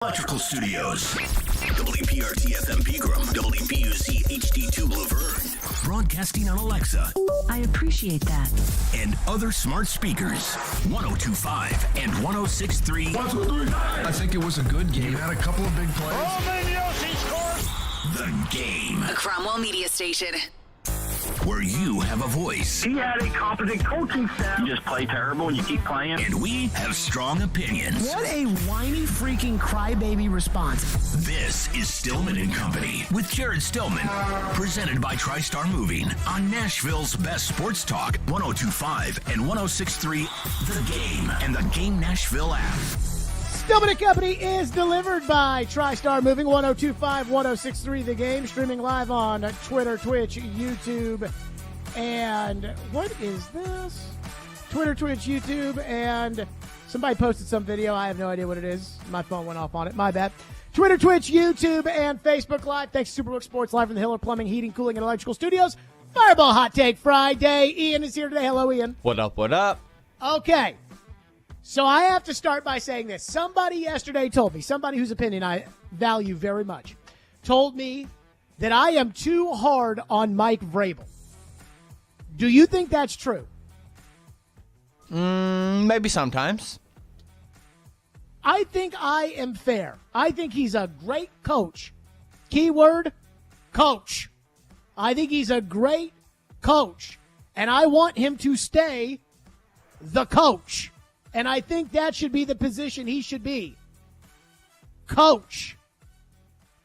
Electrical Studios. WPRTFM Pegram, WPUC HD2 Laverne. Broadcasting on Alexa. I appreciate that. And other smart speakers. 102.5 and 106.3. 1, 2, 3. I think it was a good game. Had a couple of big plays. The Game. A Cromwell Media Station. Where you have a voice. He had a competent coaching staff. You just play terrible and you keep playing. And we have strong opinions. What a whiny freaking crybaby response. This is Stillman and Company with Jared Stillman. Presented by TriStar Moving on Nashville's best sports talk, 102.5 and 106.3 The Game and the Game Nashville app. Stillman & Company is delivered by TriStar Moving, 102.5, 106.3 The Game, streaming live on Twitter, Twitch, YouTube, and what is this? Twitter, Twitch, YouTube, and somebody posted some video. I have no idea what it is. My phone went off on it. My bad. Twitter, Twitch, YouTube, and Facebook Live. Thanks to Superbook Sports, live from the Hiller Plumbing, Heating, Cooling, and Electrical Studios. Fireball Hot Take Friday. Ian is here today. Hello, Ian. What up, what up? Okay. So I have to start by saying this. Somebody yesterday told me, somebody whose opinion I value very much, told me that I am too hard on Mike Vrabel. Do you think that's true? Maybe sometimes. I think I am fair. I think he's a great coach. Keyword, coach. I think he's a great coach. And I want him to stay the coach. And I think that should be the position he should be. Coach.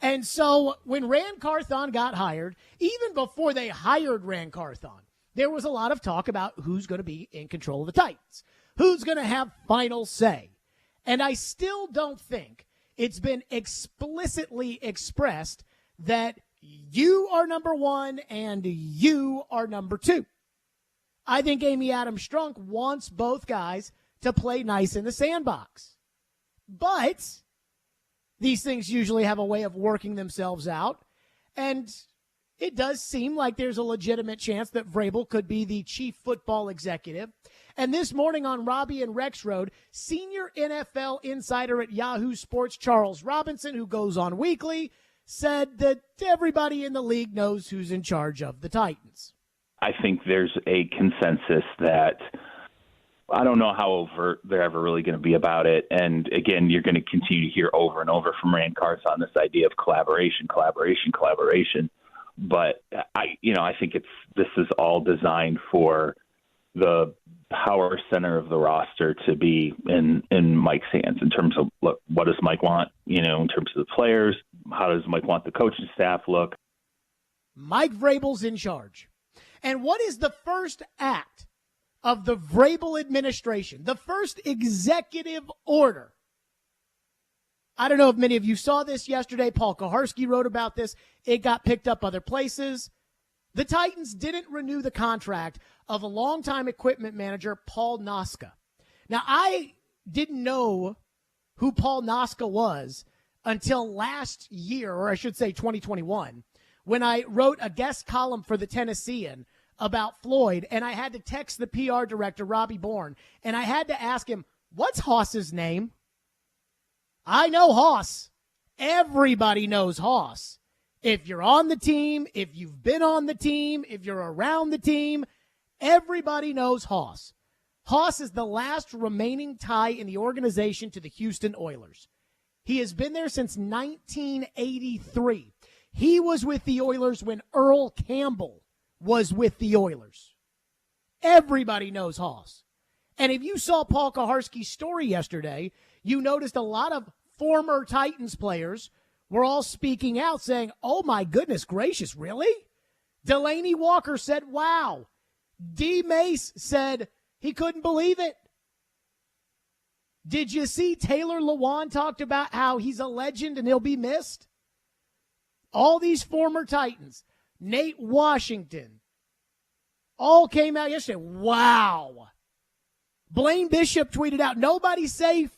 And so when Ran Carthon got hired, even before they hired Ran Carthon, there was a lot of talk about who's going to be in control of the Titans, who's going to have final say. And I still don't think it's been explicitly expressed that you are number one and you are number two. I think Amy Adams Strunk wants both guys to play nice in the sandbox. But these things usually have a way of working themselves out. And it does seem like there's a legitimate chance that Vrabel could be the chief football executive. And this morning on Robbie and Rex Road, senior NFL insider at Yahoo Sports, Charles Robinson, who goes on weekly, said that everybody in the league knows who's in charge of the Titans. I think there's a consensus that I don't know how overt they're ever really going to be about it. And again, you're going to continue to hear over and over from Rand Carthon this idea of collaboration. But I think this is all designed for the power center of the roster to be in Mike's hands in terms of what does Mike want, in terms of the players, how does Mike want the coaching staff look? Mike Vrabel's in charge. And what is the first act of the Vrabel administration, the first executive order? I don't know if many of you saw this yesterday. Paul Kaharski wrote about this. It got picked up other places. The Titans didn't renew the contract of a longtime equipment manager, Paul Noska. Now, I didn't know who Paul Noska was until last year, or I should say 2021, when I wrote a guest column for the Tennessean about Floyd, and I had to text the PR director, Robbie Bourne, and I had to ask him, what's Haas's name? I know Haas. Everybody knows Haas. If you're on the team, if you've been on the team, if you're around the team, everybody knows Haas. Haas is the last remaining tie in the organization to the Houston Oilers. He has been there since 1983. He was with the Oilers when Earl Campbell was with the Oilers. Everybody knows Haas. And if you saw Paul Kaharski's story yesterday, you noticed a lot of former Titans players were all speaking out saying, oh my goodness gracious, really? Delaney Walker said, wow. D. Mace said he couldn't believe it. Did you see Taylor Lewan talked about how he's a legend and he'll be missed? All these former Titans, Nate Washington, all came out yesterday. Wow. Blaine Bishop tweeted out, nobody's safe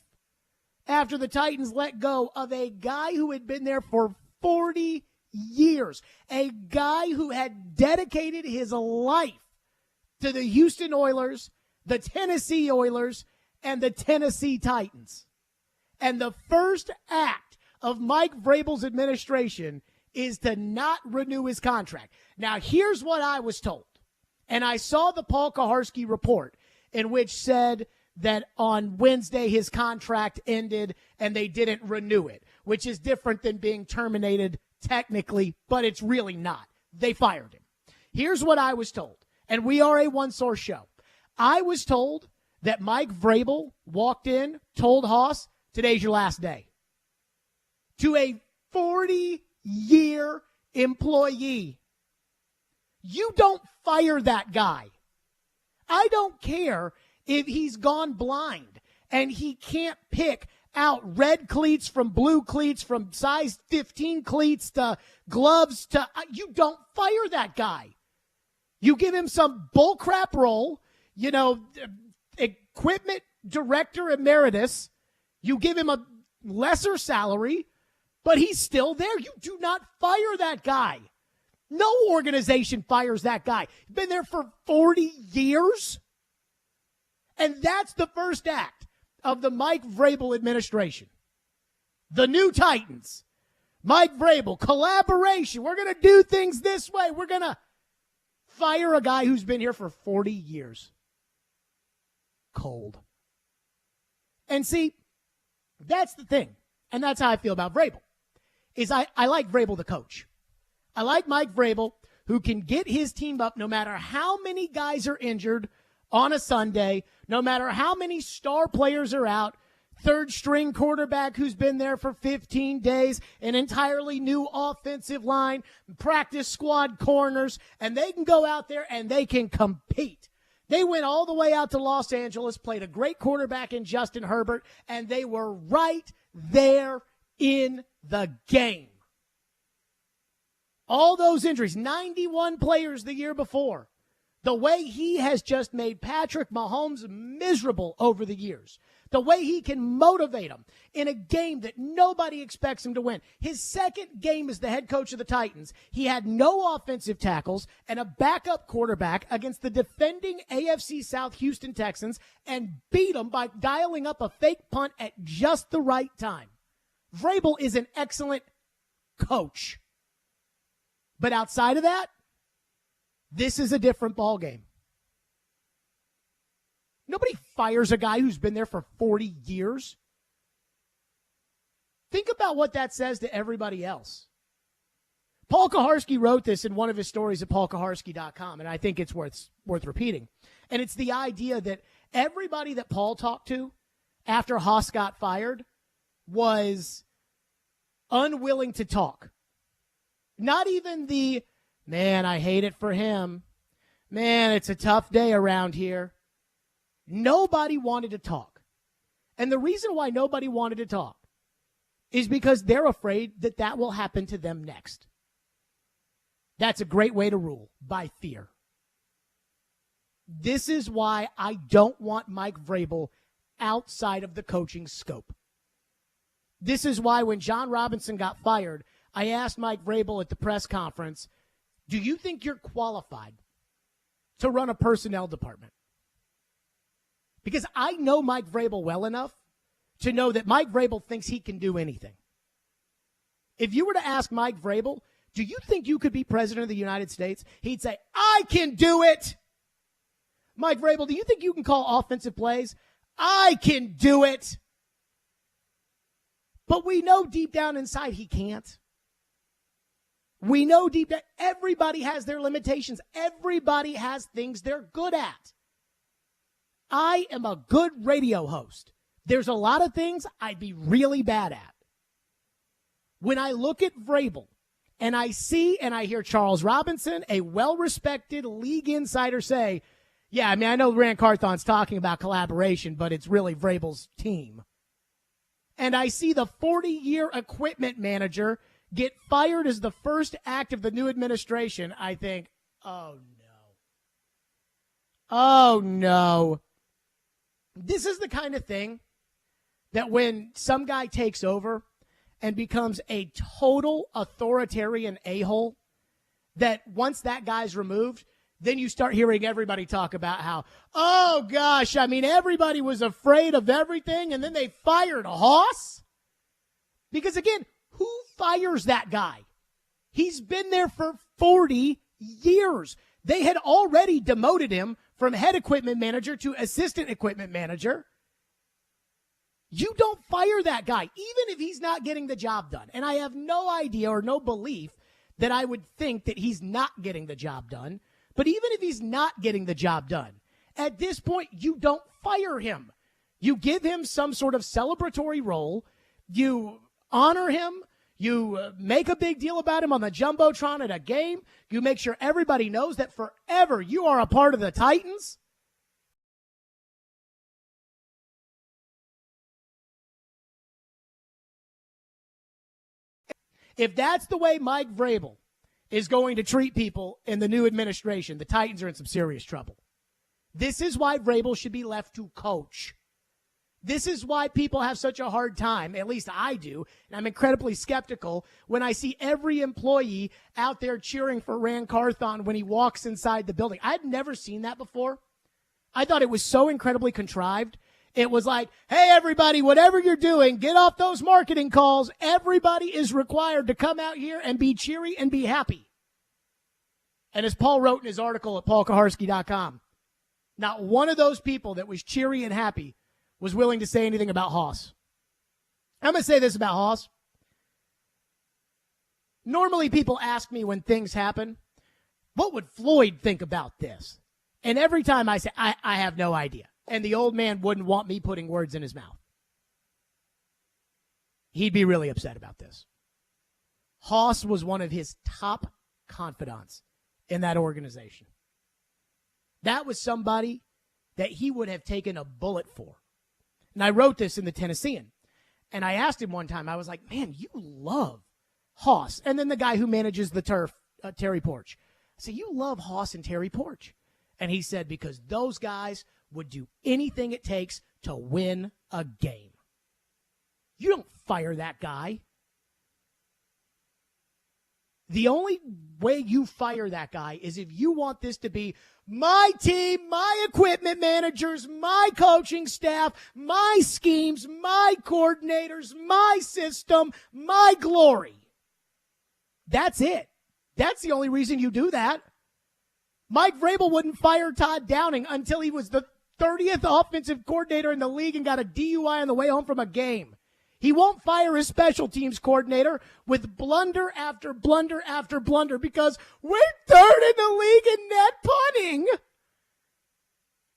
after the Titans let go of a guy who had been there for 40 years, a guy who had dedicated his life to the Houston Oilers, the Tennessee Oilers, and the Tennessee Titans. And the first act of Mike Vrabel's administration is to not renew his contract. Now, here's what I was told. And I saw the Paul Kaharski report in which said that on Wednesday his contract ended and they didn't renew it, which is different than being terminated technically, but it's really not. They fired him. Here's what I was told, and we are a one-source show. I was told that Mike Vrabel walked in, told Haas, today's your last day. To a 40-year employee. You don't fire that guy. I don't care if he's gone blind and he can't pick out red cleats from blue cleats, from size 15 cleats to gloves to, you don't fire that guy. You give him some bullcrap role, equipment director emeritus. You give him a lesser salary, but he's still there. You do not fire that guy. No organization fires that guy. He's been there for 40 years. And that's the first act of the Mike Vrabel administration. The new Titans. Mike Vrabel, collaboration. We're going to do things this way. We're going to fire a guy who's been here for 40 years. Cold. And see, that's the thing. And that's how I feel about Vrabel. Is I like Vrabel the coach. I like Mike Vrabel, who can get his team up no matter how many guys are injured on a Sunday, no matter how many star players are out, third-string quarterback who's been there for 15 days, an entirely new offensive line, practice squad corners, and they can go out there and they can compete. They went all the way out to Los Angeles, played a great quarterback in Justin Herbert, and they were right there in the game. All those injuries, 91 players the year before. The way he has just made Patrick Mahomes miserable over the years. The way he can motivate him in a game that nobody expects him to win. His second game as the head coach of the Titans, he had no offensive tackles and a backup quarterback against the defending AFC South Houston Texans and beat them by dialing up a fake punt at just the right time. Vrabel is an excellent coach. But outside of that, this is a different ballgame. Nobody fires a guy who's been there for 40 years. Think about what that says to everybody else. Paul Kaharski wrote this in one of his stories at paulkaharski.com, and I think it's worth repeating. And it's the idea that everybody that Paul talked to after Haas got fired was unwilling to talk. Not even the, man, I hate it for him. Man, it's a tough day around here. Nobody wanted to talk. And the reason why nobody wanted to talk is because they're afraid that that will happen to them next. That's a great way to rule, by fear. This is why I don't want Mike Vrabel outside of the coaching scope. This is why when John Robinson got fired, I asked Mike Vrabel at the press conference, do you think you're qualified to run a personnel department? Because I know Mike Vrabel well enough to know that Mike Vrabel thinks he can do anything. If you were to ask Mike Vrabel, do you think you could be president of the United States? He'd say, I can do it. Mike Vrabel, do you think you can call offensive plays? I can do it. But we know deep down inside he can't. We know deep down, everybody has their limitations. Everybody has things they're good at. I am a good radio host. There's a lot of things I'd be really bad at. When I look at Vrabel and I see and I hear Charles Robinson, a well-respected league insider, say, yeah, I mean, I know Rand Carthon's talking about collaboration, but it's really Vrabel's team. And I see the 40-year equipment manager get fired as the first act of the new administration, I think, oh, no. Oh, no. This is the kind of thing that when some guy takes over and becomes a total authoritarian a-hole, that once that guy's removed, then you start hearing everybody talk about how, oh, gosh, I mean, everybody was afraid of everything, and then they fired Haas? Because, again, fires that guy? He's been there for 40 years. They had already demoted him from head equipment manager to assistant equipment manager. You don't fire that guy, even if he's not getting the job done. And I have no idea or no belief that I would think that he's not getting the job done. But even if he's not getting the job done, at this point, you don't fire him. You give him some sort of celebratory role. You honor him. You make a big deal about him on the Jumbotron at a game. You make sure everybody knows that forever you are a part of the Titans. If that's the way Mike Vrabel is going to treat people in the new administration, the Titans are in some serious trouble. This is why Vrabel should be left to coach. This is why people have such a hard time, at least I do, and I'm incredibly skeptical when I see every employee out there cheering for Rand Carthon when he walks inside the building. I'd never seen that before. I thought it was so incredibly contrived. It was like, hey, everybody, whatever you're doing, get off those marketing calls. Everybody is required to come out here and be cheery and be happy. And as Paul wrote in his article at paulkaharski.com, not one of those people that was cheery and happy was willing to say anything about Haas. I'm going to say this about Haas. Normally people ask me when things happen, what would Floyd think about this? And every time I say, I have no idea. And the old man wouldn't want me putting words in his mouth. He'd be really upset about this. Haas was one of his top confidants in that organization. That was somebody that he would have taken a bullet for. And I wrote this in the Tennessean. And I asked him one time, I was like, man, you love Haas. And then the guy who manages the turf, Terry Porch. I said, you love Haas and Terry Porch. And he said, because those guys would do anything it takes to win a game. You don't fire that guy. The only way you fire that guy is if you want this to be my team, my equipment managers, my coaching staff, my schemes, my coordinators, my system, my glory. That's it. That's the only reason you do that. Mike Vrabel wouldn't fire Todd Downing until he was the 30th offensive coordinator in the league and got a DUI on the way home from a game. He won't fire his special teams coordinator with blunder after blunder after blunder because we're third in the league in net punting.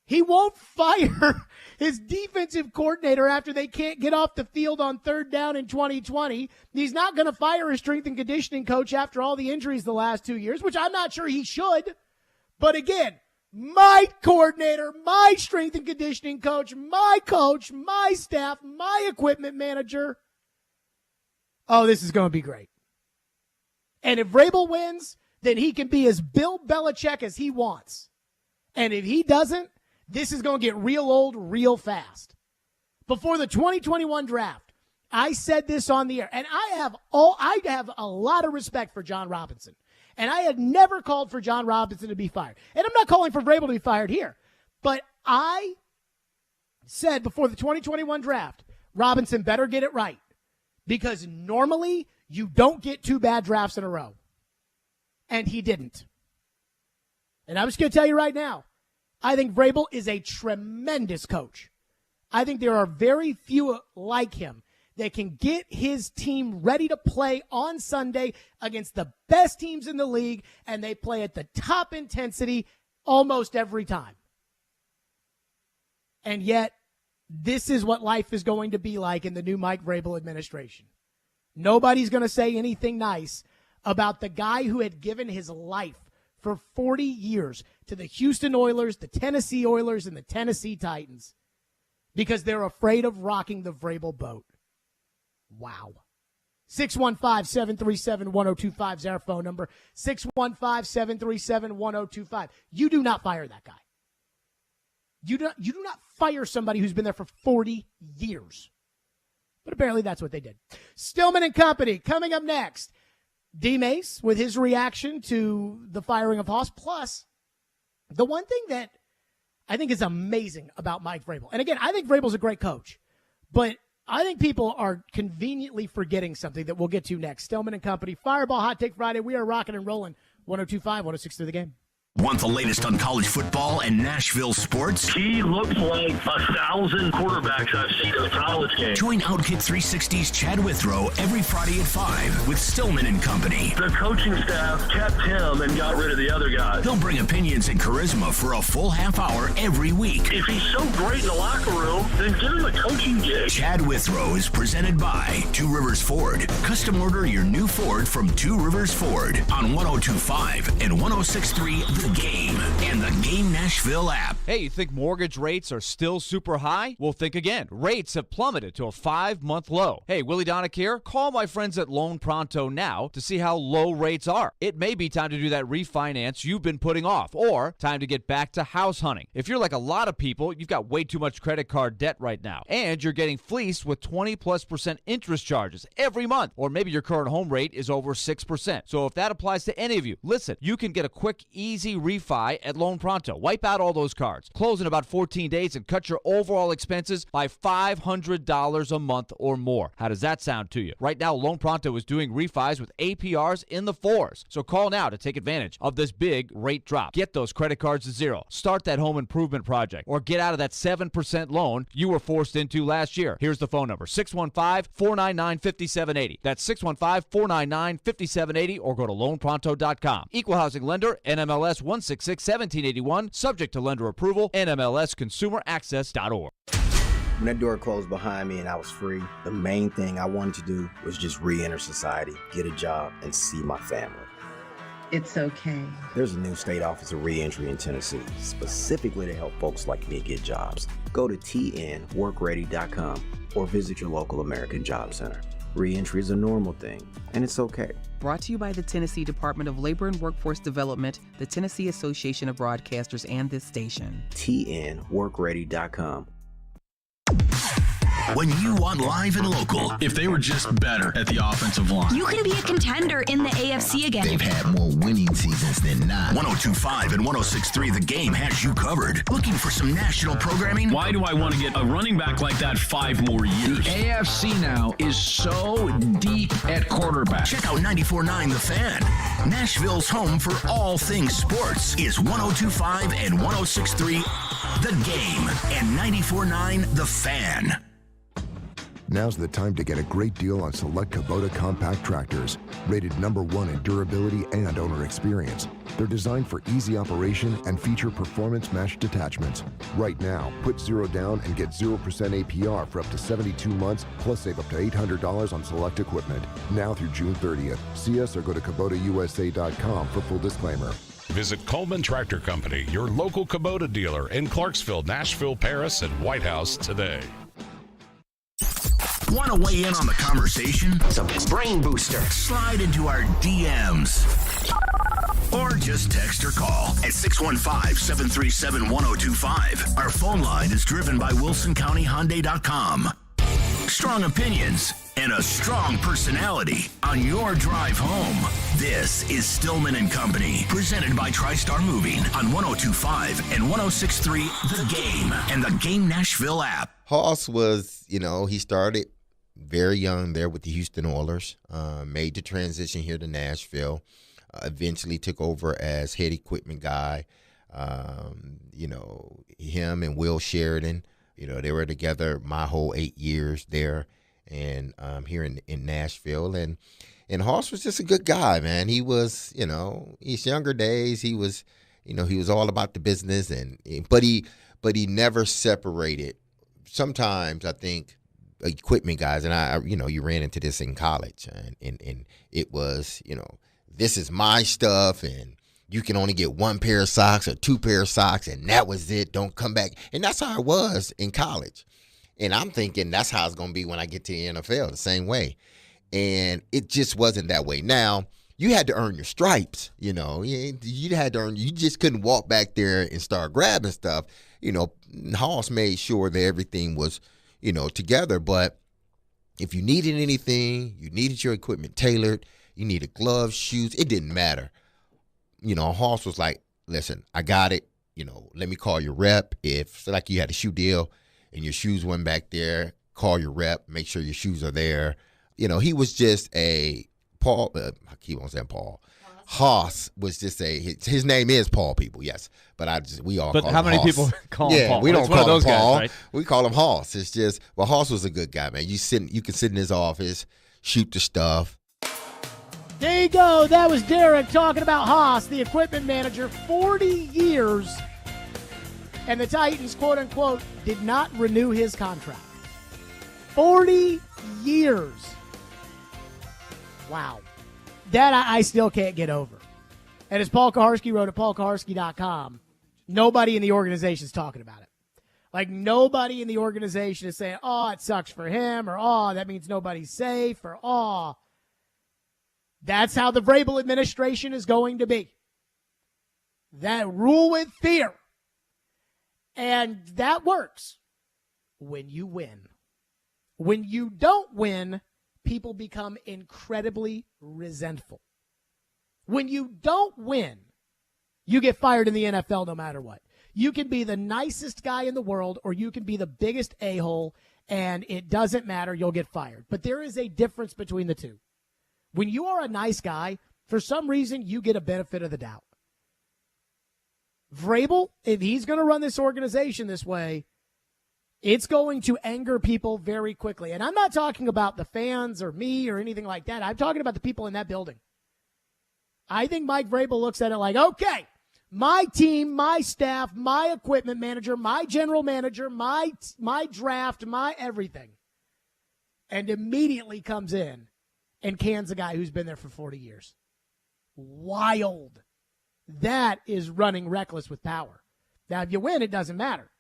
He won't fire his defensive coordinator after they can't get off the field on third down in 2020. He's not going to fire his strength and conditioning coach after all the injuries the last 2 years, which I'm not sure he should. But again, my coordinator, my strength and conditioning coach, my staff, my equipment manager. Oh, this is going to be great. And if Vrabel wins, then he can be as Bill Belichick as he wants. And if he doesn't, this is going to get real old real fast. Before the 2021 draft, I said this on the air, and I have a lot of respect for John Robinson. And I had never called for John Robinson to be fired. And I'm not calling for Vrabel to be fired here. But I said before the 2021 draft, Robinson better get it right. Because normally you don't get 2 bad drafts in a row. And he didn't. And I'm just going to tell you right now, I think Vrabel is a tremendous coach. I think there are very few like him that can get his team ready to play on Sunday against the best teams in the league, and they play at the top intensity almost every time. And yet, this is what life is going to be like in the new Mike Vrabel administration. Nobody's going to say anything nice about the guy who had given his life for 40 years to the Houston Oilers, the Tennessee Oilers, and the Tennessee Titans because they're afraid of rocking the Vrabel boat. Wow. 615-737-1025 is our phone number. 615-737-1025. You do not fire that guy. You do not fire somebody who's been there for 40 years. But apparently that's what they did. Stillman and Company coming up next. D. Mace with his reaction to the firing of Haas. Plus, the one thing that I think is amazing about Mike Vrabel, and again, I think Vrabel's a great coach, but I think people are conveniently forgetting something that we'll get to next. Stillman and Company, Fireball Hot Take Friday. We are rocking and rolling. 102.5, 106 The Game. Want the latest on college football and Nashville sports? He looks like 1,000 quarterbacks I've seen in a college game. Join Outkick 360's Chad Withrow every Friday at 5 with Stillman and Company. The coaching staff kept him and got rid of the other guys. They'll bring opinions and charisma for a full half hour every week. If he's so great in the locker room, then give him a coaching gig. Chad Withrow is presented by Two Rivers Ford. Custom order your new Ford from Two Rivers Ford on 102.5 and 106.3 The Game and the Game Nashville app. Hey, you think mortgage rates are still super high? Well, think again. Rates have plummeted to a 5-month low. Hey, Willie Donick here. Call my friends at Loan Pronto now to see how low rates are. It may be time to do that refinance you've been putting off, or time to get back to house hunting. If you're like a lot of people, you've got way too much credit card debt right now, and you're getting fleeced with 20+% interest charges every month, or maybe your current home rate is over 6%. So if that applies to any of you, listen, you can get a quick, easy refi at Loan Pronto. Wipe out all those cards, close in about 14 days, and cut your overall expenses by $500 a month or more. How does that sound to you? Right now, Loan Pronto is doing refis with APRs in the 4s. So call now to take advantage of this big rate drop. Get those credit cards to zero. Start that home improvement project, or get out of that 7% loan you were forced into last year. Here's the phone number, 615-499-5780. That's 615-499-5780, or go to loanpronto.com. Equal housing lender, NMLS 166-1781, subject to lender approval, NMLSconsumeraccess.org. When that door closed behind me and I was free, the main thing I wanted to do was just re-enter society, get a job, and see my family. It's okay. There's a new state office of re-entry in Tennessee, specifically to help folks like me get jobs. Go to tnworkready.com or visit your local American Job Center. Re-entry is a normal thing, and it's okay. Brought to you by the Tennessee Department of Labor and Workforce Development, the Tennessee Association of Broadcasters, and this station. tnworkready.com. When you want live and local, If they were just better at the offensive line. You can be a contender in the AFC again. they've had more winning seasons than not. 102.5 and 106.3 The Game has you covered. Looking for some national programming? Why do I want to get a running back like that 5 more years? The AFC now is so deep at quarterback. Check out 94.9 The Fan. Nashville's home for all things sports is 102.5 and 106.3 The Game and 94.9 The Fan. Now's the time to get a great deal on select Kubota compact tractors. Rated #1 in durability and owner experience. They're designed for easy operation and feature performance-matched attachments. Right now, put 0 down and get 0% APR for up to 72 months, plus save up to $800 on select equipment. Now through June 30th. See us or go to KubotaUSA.com for full disclaimer. Visit Coleman Tractor Company, your local Kubota dealer in Clarksville, Nashville, Paris, and White House today. Want to weigh in on the conversation? It's a brain booster. Slide into our DMs. Or just text or call at 615-737-1025. Our phone line is driven by WilsonCountyHyundai.com. Strong opinions and a strong personality on your drive home. This is Stillman and Company, presented by TriStar Moving on 102.5 and 106.3 The Game and the Game Nashville app. Hoss was, he started very young there with the Houston Oilers, made the transition here to Nashville, eventually took over as head equipment guy. Him and Will Sheridan, they were together my whole 8 years there and here in Nashville. And Hoss was just a good guy, man. He was, his younger days, he was all about the business, but he never separated. Sometimes I think equipment guys, and you ran into this in college, and it was, this is my stuff, and you can only get 1 pair of socks or 2 pair of socks, and that was it. Don't come back. And that's how it was in college. And I'm thinking that's how it's going to be when I get to the NFL, the same way. And it just wasn't that way. Now, you had to earn your stripes, you had to earn, you just couldn't walk back there and start grabbing stuff. Hoss made sure that everything was, together. But if you needed anything, you needed your equipment tailored, you needed gloves, shoes, it didn't matter. Hoss was like, listen, I got it. Let me call your rep. If, like, you had a shoe deal and your shoes went back there, call your rep, make sure your shoes are there. You know, he was just a Paul. I keep on saying Paul. Haas was just his name is Paul, people, yes. But we all call him Haas. But how many people call him Paul? Yeah, we don't call him Paul. Guys, right? We call him Haas. It's just, well, Haas was a good guy, man. You can sit in his office, shoot the stuff. There you go. That was Derek talking about Haas, the equipment manager, 40 years. And the Titans, quote unquote, did not renew his contract. 40 years. Wow. That I still can't get over. And as Paul Kaharski wrote at paulkaharski.com, nobody in the organization is talking about it. Like, nobody in the organization is saying, oh, it sucks for him, or oh, that means nobody's safe, or oh. That's how the Vrabel administration is going to be. That rule with fear. And that works when you win. When you don't win, people become incredibly resentful. When you don't win, you get fired in the NFL no matter what. You can be the nicest guy in the world, or you can be the biggest a-hole, and it doesn't matter. You'll get fired. But there is a difference between the two. When you are a nice guy, for some reason, you get a benefit of the doubt. Vrabel, if he's going to run this organization this way, it's going to anger people very quickly. And I'm not talking about the fans or me or anything like that. I'm talking about the people in that building. I think Mike Vrabel looks at it like, okay, my team, my staff, my equipment manager, my general manager, my draft, my everything, and immediately comes in and cans a guy who's been there for 40 years. Wild. That is running reckless with power. Now, if you win, it doesn't matter.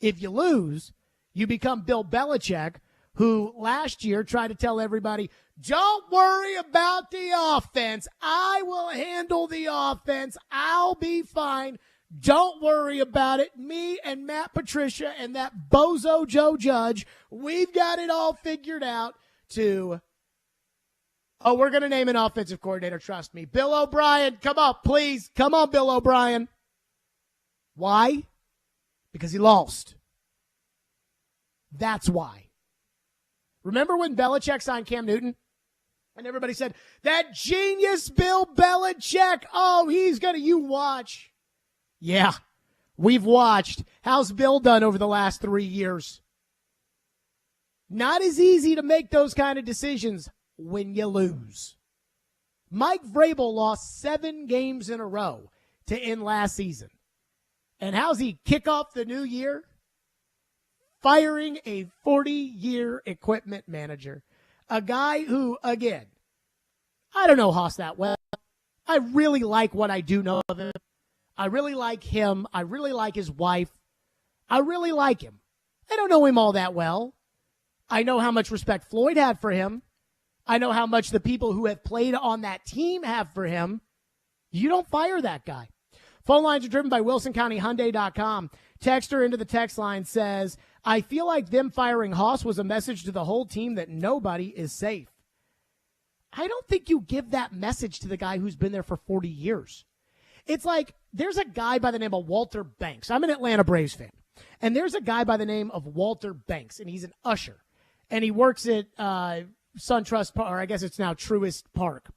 If you lose, you become Bill Belichick, who last year tried to tell everybody, don't worry about the offense. I will handle the offense. I'll be fine. Don't worry about it. Me and Matt Patricia and that bozo Joe Judge, we've got it all figured out. To, oh, we're going to name an offensive coordinator. Trust me. Bill O'Brien, come on, please. Come on, Bill O'Brien. Why? Because he lost. That's why. Remember when Belichick signed Cam Newton? And everybody said, that genius Bill Belichick. Oh, you watch. Yeah, we've watched. How's Bill done over the last 3 years? Not as easy to make those kind of decisions when you lose. Mike Vrabel lost 7 games in a row to end last season. And how's he kick off the new year? Firing a 40-year equipment manager. A guy who, again, I don't know Haas that well. I really like what I do know of him. I really like him. I really like his wife. I really like him. I don't know him all that well. I know how much respect Floyd had for him. I know how much the people who have played on that team have for him. You don't fire that guy. Phone lines are driven by WilsonCountyHyundai.com. Texter into the text line says, I feel like them firing Haas was a message to the whole team that nobody is safe. I don't think you give that message to the guy who's been there for 40 years. It's like there's a guy by the name of Walter Banks. I'm an Atlanta Braves fan. And there's a guy by the name of Walter Banks, and he's an usher. And he works at SunTrust Park, or I guess it's now Truist Park.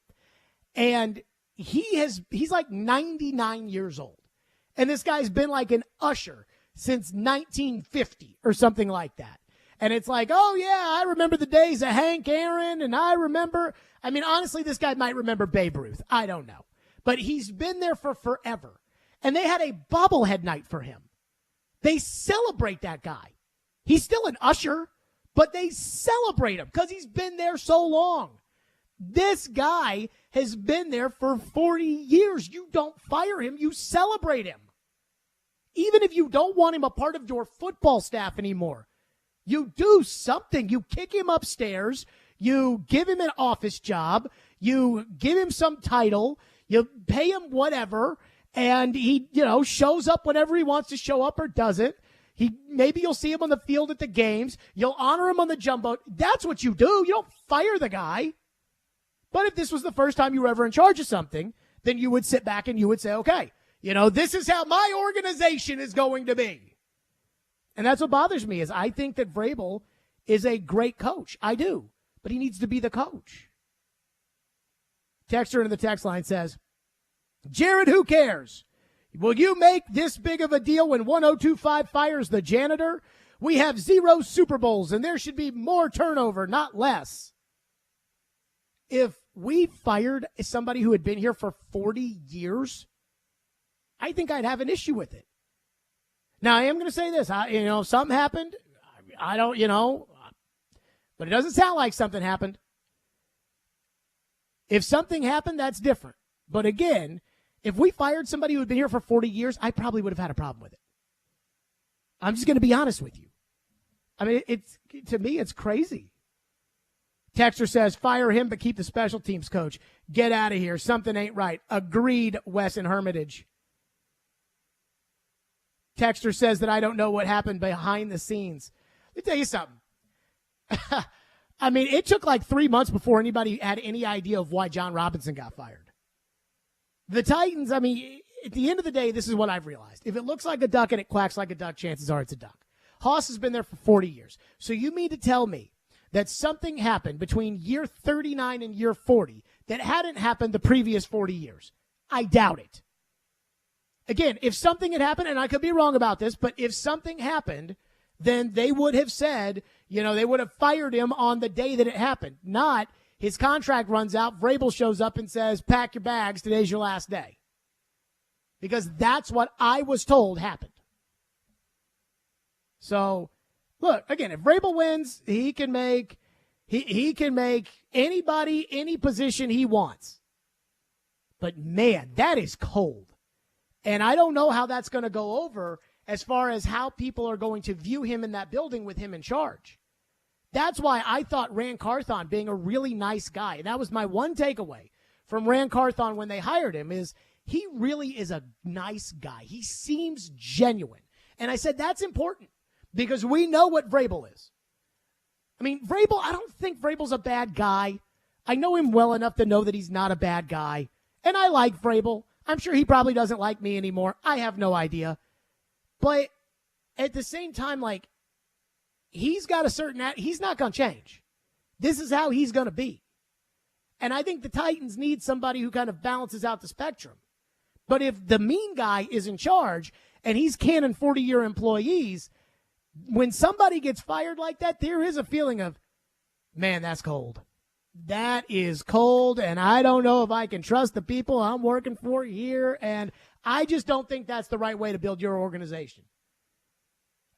And he's like 99 years old. And this guy's been like an usher since 1950 or something like that. And it's like, oh, yeah, I remember the days of Hank Aaron, and honestly, this guy might remember Babe Ruth. I don't know. But he's been there for forever. And they had a bobblehead night for him. They celebrate that guy. He's still an usher, but they celebrate him because he's been there so long. This guy has been there for 40 years. You don't fire him. You celebrate him. Even if you don't want him a part of your football staff anymore, you do something. You kick him upstairs. You give him an office job. You give him some title. You pay him whatever. And he, shows up whenever he wants to show up or doesn't. Maybe you'll see him on the field at the games. You'll honor him on the jumbo. That's what you do. You don't fire the guy. But if this was the first time you were ever in charge of something, then you would sit back and you would say, okay, this is how my organization is going to be. And that's what bothers me is I think that Vrabel is a great coach. I do. But he needs to be the coach. Texter in the text line says, Jared, who cares? Will you make this big of a deal when 1025 fires the janitor? We have 0 Super Bowls, and there should be more turnover, not less. If we fired somebody who had been here for 40 years, I think I'd have an issue with it. Now, I am going to say this. Something happened. I don't, but it doesn't sound like something happened. If something happened, that's different. But again, if we fired somebody who had been here for 40 years, I probably would have had a problem with it. I'm just going to be honest with you. I mean, to me, it's crazy. Texter says, fire him, but keep the special teams coach. Get out of here. Something ain't right. Agreed, Wes and Hermitage. Texter says that I don't know what happened behind the scenes. Let me tell you something. I mean, it took like 3 months before anybody had any idea of why John Robinson got fired. The Titans, I mean, at the end of the day, this is what I've realized. If it looks like a duck and it quacks like a duck, chances are it's a duck. Haas has been there for 40 years. So you mean to tell me that something happened between year 39 and year 40 that hadn't happened the previous 40 years? I doubt it. Again, if something had happened, and I could be wrong about this, but if something happened, then they would have said, they would have fired him on the day that it happened. Not his contract runs out, Vrabel shows up and says, pack your bags, today's your last day. Because that's what I was told happened. So, look, again, if Vrabel wins, he can make anybody any position he wants. But, man, that is cold. And I don't know how that's going to go over as far as how people are going to view him in that building with him in charge. That's why I thought Ran Carthon being a really nice guy, and that was my one takeaway from Ran Carthon when they hired him, is he really is a nice guy. He seems genuine. And I said that's important because we know what Vrabel is. I mean, Vrabel, I don't think Vrabel's a bad guy. I know him well enough to know that he's not a bad guy. And I like Vrabel. I'm sure he probably doesn't like me anymore. I have no idea. But at the same time, like, he's got a certain, he's not going to change. This is how he's going to be. And I think the Titans need somebody who kind of balances out the spectrum. But if the mean guy is in charge and he's canning 40-year employees, when somebody gets fired like that, there is a feeling of, man, that's cold. That is cold, and I don't know if I can trust the people I'm working for here, and I just don't think that's the right way to build your organization.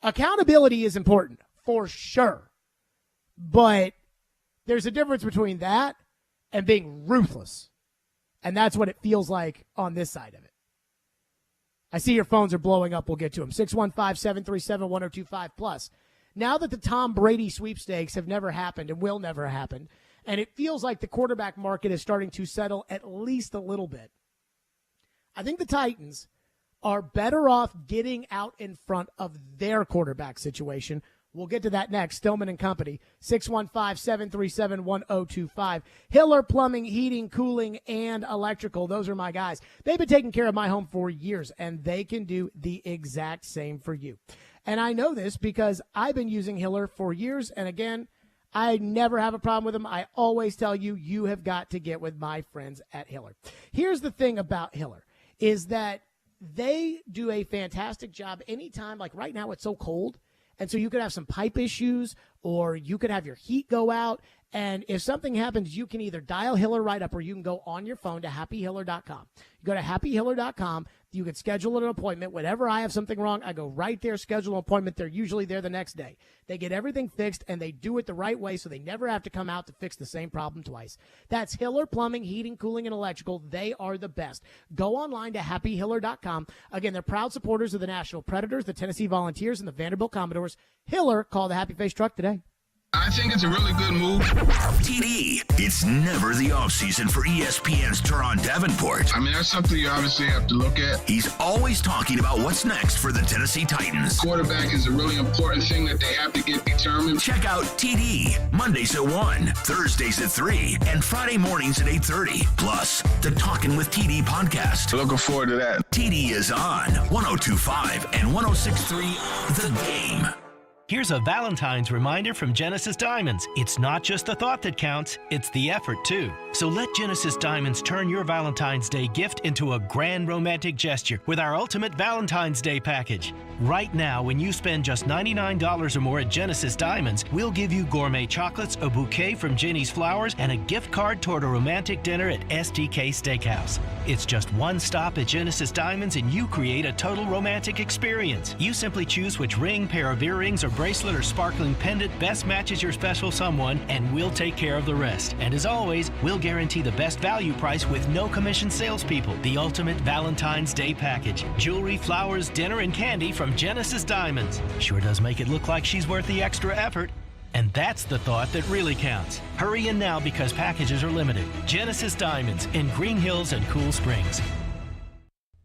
Accountability is important, for sure, but there's a difference between that and being ruthless, and that's what it feels like on this side of it. I see your phones are blowing up. We'll get to them. 615-737-1025 plus. Now that the Tom Brady sweepstakes have never happened and will never happen, and it feels like the quarterback market is starting to settle at least a little bit, I think the Titans are better off getting out in front of their quarterback situation. We'll get to that next. Stillman and Company, 615-737-1025. Hiller Plumbing, Heating, Cooling, and Electrical. Those are my guys. They've been taking care of my home for years, and they can do the exact same for you. And I know this because I've been using Hiller for years, and again, I never have a problem with them. I always tell you, you have got to get with my friends at Hiller. Here's the thing about Hiller, is that they do a fantastic job anytime, like right now it's so cold, and so you could have some pipe issues or you could have your heat go out, and if something happens, you can either dial Hiller right up or you can go on your phone to happyhiller.com. You go to happyhiller.com. You can schedule an appointment. Whenever I have something wrong, I go right there, schedule an appointment. They're usually there the next day. They get everything fixed, and they do it the right way so they never have to come out to fix the same problem twice. That's Hiller Plumbing, Heating, Cooling, and Electrical. They are the best. Go online to happyhiller.com. Again, they're proud supporters of the Nashville Predators, the Tennessee Volunteers, and the Vanderbilt Commodores. Hiller, call the Happy Face truck today. I think it's a really good move. TD, it's never the offseason for ESPN's Teron Davenport. I mean, that's something you obviously have to look at. He's always talking about what's next for the Tennessee Titans. Quarterback is a really important thing that they have to get determined. Check out TD, Mondays at 1, Thursdays at 3, and Friday mornings at 8:30. Plus, the Talkin' with TD podcast. Looking forward to that. TD is on 102.5 and 106.3 The Game. Here's a Valentine's reminder from Genesis Diamonds. It's not just the thought that counts, it's the effort too. So let Genesis Diamonds turn your Valentine's Day gift into a grand romantic gesture with our Ultimate Valentine's Day package. Right now, when you spend just $99 or more at Genesis Diamonds, we'll give you gourmet chocolates, a bouquet from Jenny's Flowers, and a gift card toward a romantic dinner at STK Steakhouse. It's just one stop at Genesis Diamonds and you create a total romantic experience. You simply choose which ring, pair of earrings, or bracelet or sparkling pendant best matches your special someone, and we'll take care of the rest. And as always, we'll guarantee the best value price with no commission salespeople. The Ultimate Valentine's Day package. Jewelry, flowers, dinner, and candy from Genesis Diamonds. Sure does make it look like she's worth the extra effort. And that's the thought that really counts. Hurry in now because packages are limited. Genesis Diamonds in Green Hills and Cool Springs.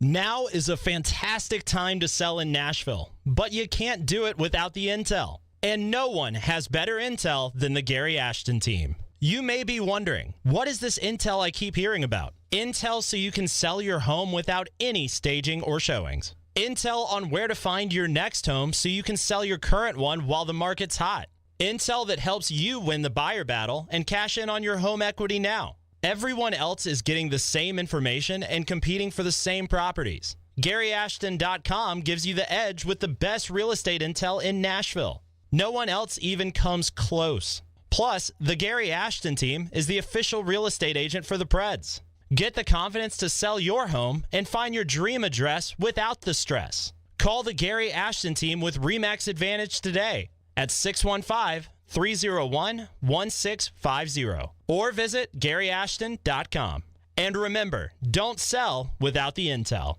Now is a fantastic time to sell in Nashville, but you can't do it without the intel. And no one has better intel than the Gary Ashton team. You may be wondering, what is this intel I keep hearing about? Intel so you can sell your home without any staging or showings. Intel on where to find your next home so you can sell your current one while the market's hot. Intel that helps you win the buyer battle and cash in on your home equity now. Everyone else is getting the same information and competing for the same properties. GaryAshton.com gives you the edge with the best real estate intel in Nashville. No one else even comes close. Plus, the Gary Ashton team is the official real estate agent for the Preds. Get the confidence to sell your home and find your dream address without the stress. Call the Gary Ashton team with RE/MAX Advantage today at 615-301-1650 or visit GaryAshton.com. And remember, don't sell without the intel.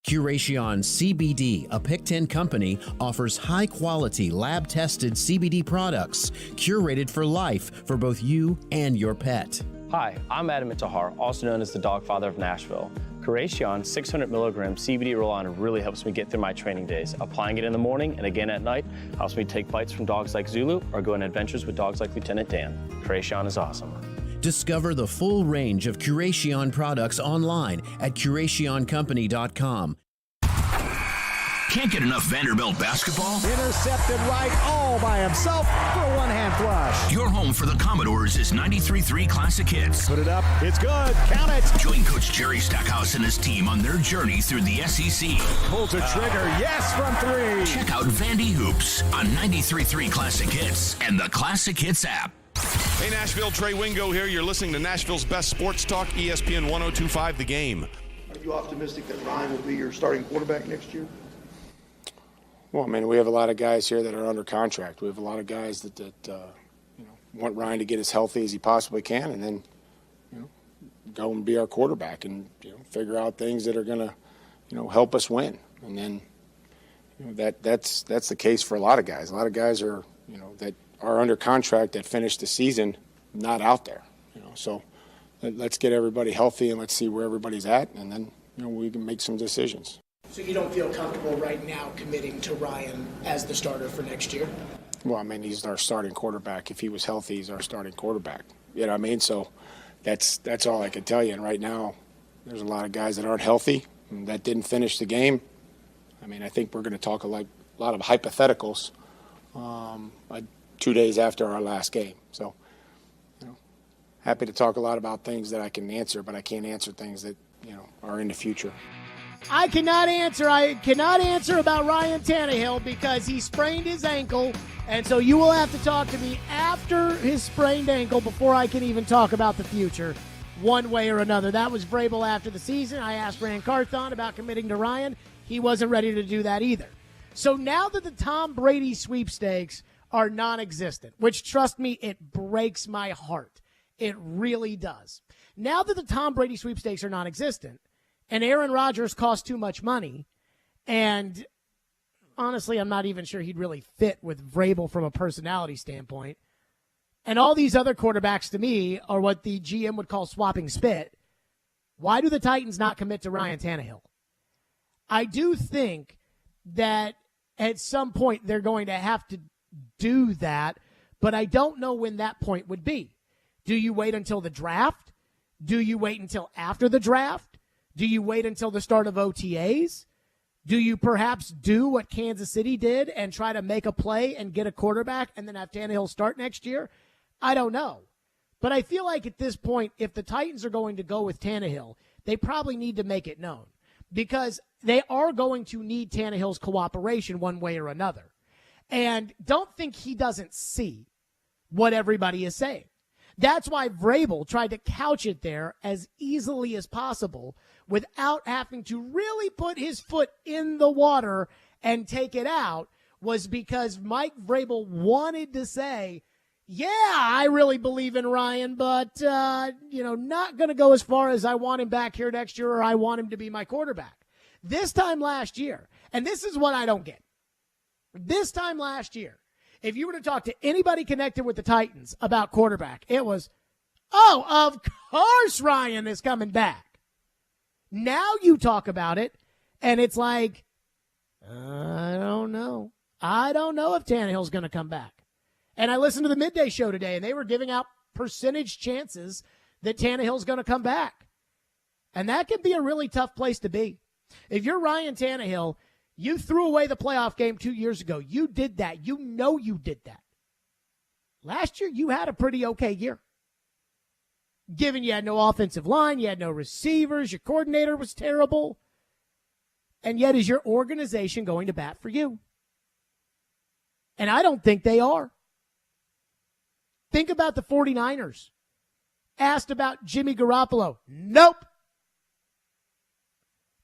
Curation CBD, a Picton company, offers high-quality, lab-tested CBD products curated for life for both you and your pet. Hi, I'm Adam Intihar, also known as the Dog Father of Nashville. Curation 600 milligram CBD roll-on really helps me get through my training days. Applying it in the morning and again at night helps me take bites from dogs like Zulu or go on adventures with dogs like Lieutenant Dan. Curation is awesome. Discover the full range of Curation products online at CurationCompany.com. Can't get enough Vanderbilt basketball? Intercepted right all by himself for a one-hand flush. Your home for the Commodores is 93.3 Classic Hits. Put it up. It's good. Count it. Join Coach Jerry Stackhouse and his team on their journey through the SEC. Pulls a trigger. Yes, from three. Check out Vandy Hoops on 93.3 Classic Hits and the Classic Hits app. Hey, Nashville, Trey Wingo here. You're listening to Nashville's best sports talk, ESPN 102.5 The Game. Are you optimistic that Ryan will be your starting quarterback next year? Well, I mean, we have a lot of guys here that are under contract. We have a lot of guys that want Ryan to get as healthy as he possibly can, and then go and be our quarterback and figure out things that are going to help us win. And then that's the case for a lot of guys. A lot of guys are that are under contract that finished the season not out there. So let's get everybody healthy and let's see where everybody's at, and then we can make some decisions. So you don't feel comfortable right now committing to Ryan as the starter for next year? Well, I mean, he's our starting quarterback. If he was healthy, he's our starting quarterback. You know what I mean? So that's all I can tell you. And right now, there's a lot of guys that aren't healthy and that didn't finish the game. I mean, I think we're going to talk a lot of hypotheticals 2 days after our last game. So, happy to talk a lot about things that I can answer, but I can't answer things that, are in the future. I cannot answer about Ryan Tannehill because he sprained his ankle, and so you will have to talk to me after his sprained ankle before I can even talk about the future one way or another. That was Vrabel after the season. I asked Rand Carthon about committing to Ryan. He wasn't ready to do that either. So now that the Tom Brady sweepstakes are non-existent, which, trust me, it breaks my heart. It really does. Now that the Tom Brady sweepstakes are non-existent, and Aaron Rodgers costs too much money, and honestly, I'm not even sure he'd really fit with Vrabel from a personality standpoint. And all these other quarterbacks, to me, are what the GM would call swapping spit. Why do the Titans not commit to Ryan Tannehill? I do think that at some point they're going to have to do that, but I don't know when that point would be. Do you wait until the draft? Do you wait until after the draft? Do you wait until the start of OTAs? Do you perhaps do what Kansas City did and try to make a play and get a quarterback and then have Tannehill start next year? I don't know. But I feel like at this point, if the Titans are going to go with Tannehill, they probably need to make it known because they are going to need Tannehill's cooperation one way or another. And don't think he doesn't see what everybody is saying. That's why Vrabel tried to couch it there as easily as possible without having to really put his foot in the water and take it out, was because Mike Vrabel wanted to say, yeah, I really believe in Ryan, but, not going to go as far as I want him back here next year or I want him to be my quarterback. This time last year, and this is what I don't get. This time last year, if you were to talk to anybody connected with the Titans about quarterback, it was, oh, of course Ryan is coming back. Now you talk about it, and it's like, I don't know. I don't know if Tannehill's going to come back. And I listened to the midday show today, and they were giving out percentage chances that Tannehill's going to come back. And that can be a really tough place to be. If you're Ryan Tannehill, you threw away the playoff game 2 years ago. You did that. You know you did that. Last year, you had a pretty okay year. Given you had no offensive line, you had no receivers, your coordinator was terrible. And yet, is your organization going to bat for you? And I don't think they are. Think about the 49ers. Asked about Jimmy Garoppolo. Nope.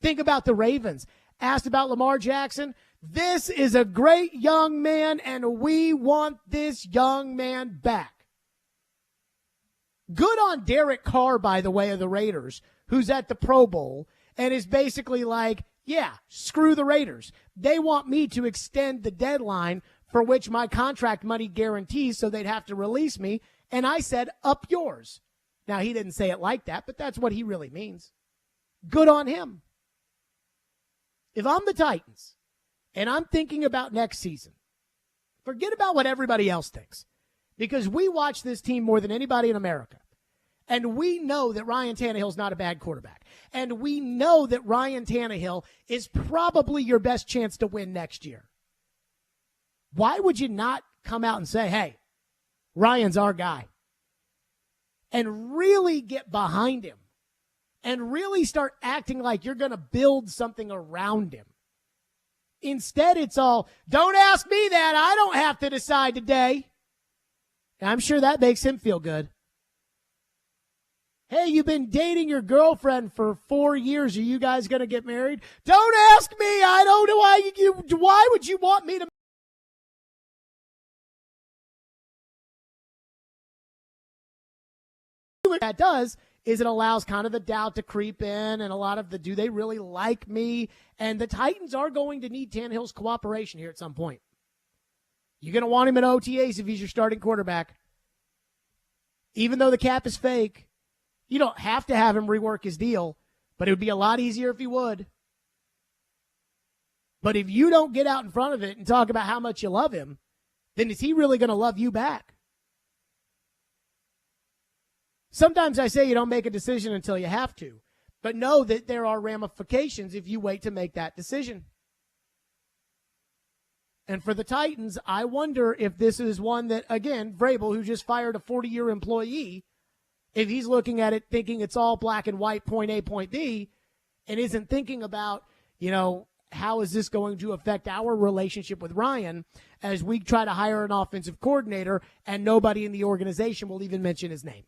Think about the Ravens. Asked about Lamar Jackson. This is a great young man, and we want this young man back. Good on Derek Carr, by the way, of the Raiders, who's at the Pro Bowl and is basically like, yeah, screw the Raiders. They want me to extend the deadline for which my contract money guarantees, so they'd have to release me. And I said, up yours. Now, he didn't say it like that, but that's what he really means. Good on him. If I'm the Titans and I'm thinking about next season, forget about what everybody else thinks, because we watch this team more than anybody in America. And we know that Ryan Tannehill's not a bad quarterback. And we know that Ryan Tannehill is probably your best chance to win next year. Why would you not come out and say, hey, Ryan's our guy, and really get behind him and really start acting like you're going to build something around him? Instead, it's all, don't ask me that. I don't have to decide today. And I'm sure that makes him feel good. Hey, you've been dating your girlfriend for 4 years. Are you guys going to get married? Don't ask me. I don't know why would you want me to? What that does is it allows kind of the doubt to creep in and a lot of the, do they really like me? And the Titans are going to need Tannehill's cooperation here at some point. You're going to want him in OTAs if he's your starting quarterback. Even though the cap is fake, you don't have to have him rework his deal, but it would be a lot easier if he would. But if you don't get out in front of it and talk about how much you love him, then is he really going to love you back? Sometimes I say you don't make a decision until you have to, but know that there are ramifications if you wait to make that decision. And for the Titans, I wonder if this is one that, again, Vrabel, who just fired a 40-year employee, if he's looking at it thinking it's all black and white, point A, point B, and isn't thinking about, how is this going to affect our relationship with Ryan as we try to hire an offensive coordinator and nobody in the organization will even mention his name.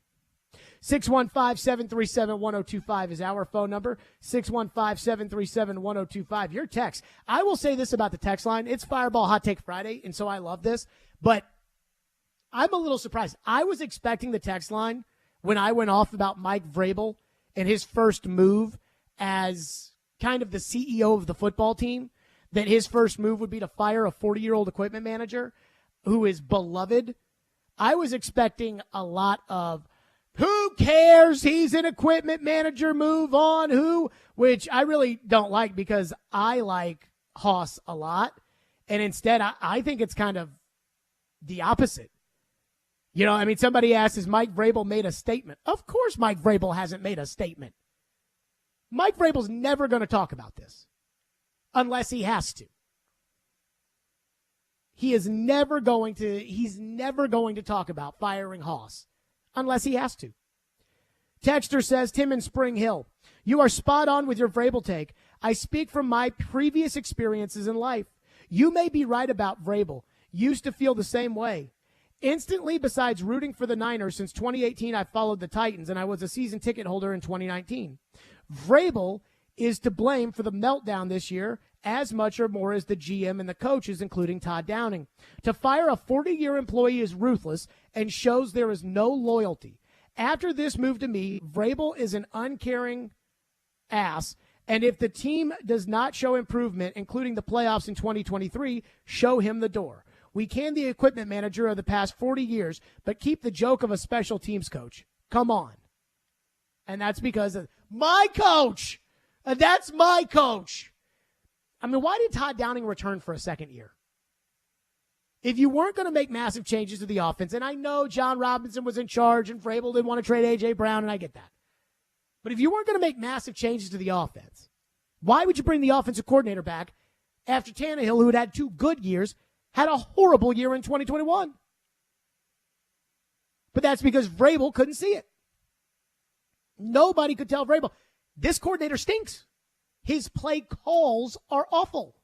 615-737-1025 is our phone number. 615-737-1025. Your text. I will say this about the text line. It's Fireball Hot Take Friday, and so I love this. But I'm a little surprised. I was expecting the text line when I went off about Mike Vrabel and his first move as kind of the CEO of the football team, that his first move would be to fire a 40-year-old equipment manager who is beloved. I was expecting a lot of, who cares? He's an equipment manager. Move on. Which I really don't like because I like Haas a lot. And instead, I think it's kind of the opposite. Somebody asked, has Mike Vrabel made a statement? Of course Mike Vrabel hasn't made a statement. Mike Vrabel's never going to talk about this. unless he has to. He's never going to talk about firing Haas unless he has to. Texter says, Tim in Spring Hill, you are spot on with your Vrabel take. I speak from my previous experiences in life. You may be right about Vrabel. Used to feel the same way. Instantly, besides rooting for the Niners since 2018, I followed the Titans, and I was a season ticket holder in 2019. Vrabel is to blame for the meltdown this year as much or more as the GM and the coaches, including Todd Downing. To fire a 40-year employee is ruthless and shows there is no loyalty. After this move to me, Vrabel is an uncaring ass, and if the team does not show improvement, including the playoffs in 2023, show him the door. We can the equipment manager of the past 40 years, but keep the joke of a special teams coach. Come on. And that's because of my coach. That's my coach. I mean, why did Todd Downing return for a second year? If you weren't going to make massive changes to the offense, and I know John Robinson was in charge and Vrabel didn't want to trade A.J. Brown, and I get that. But if you weren't going to make massive changes to the offense, why would you bring the offensive coordinator back after Tannehill, who had 2 good years, had a horrible year in 2021? But that's because Vrabel couldn't see it. Nobody could tell Vrabel, this coordinator stinks. His play calls are awful.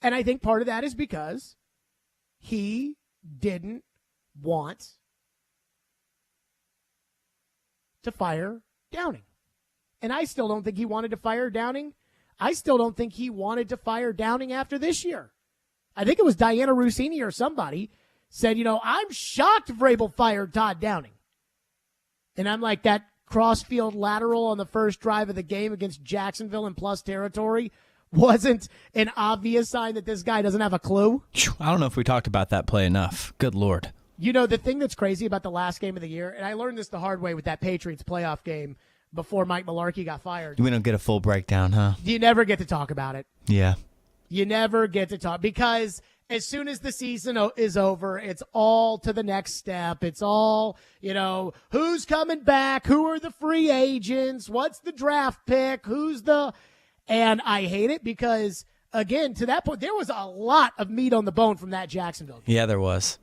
And I think part of that is because he didn't want to fire Downing. And I still don't think he wanted to fire Downing. I still don't think he wanted to fire Downing after this year. I think it was Diana Rossini or somebody said, I'm shocked Vrabel fired Todd Downing. And I'm like, that crossfield lateral on the first drive of the game against Jacksonville in plus territory wasn't an obvious sign that this guy doesn't have a clue. I don't know if we talked about that play enough. Good Lord. The thing that's crazy about the last game of the year, and I learned this the hard way with that Patriots playoff game before Mike Mularkey got fired. We don't get a full breakdown, huh? You never get to talk about it. Yeah. You never get to talk because as soon as the season is over, it's all to the next step. It's all, who's coming back? Who are the free agents? What's the draft pick? And I hate it because, again, to that point, there was a lot of meat on the bone from that Jacksonville game. Yeah, there was.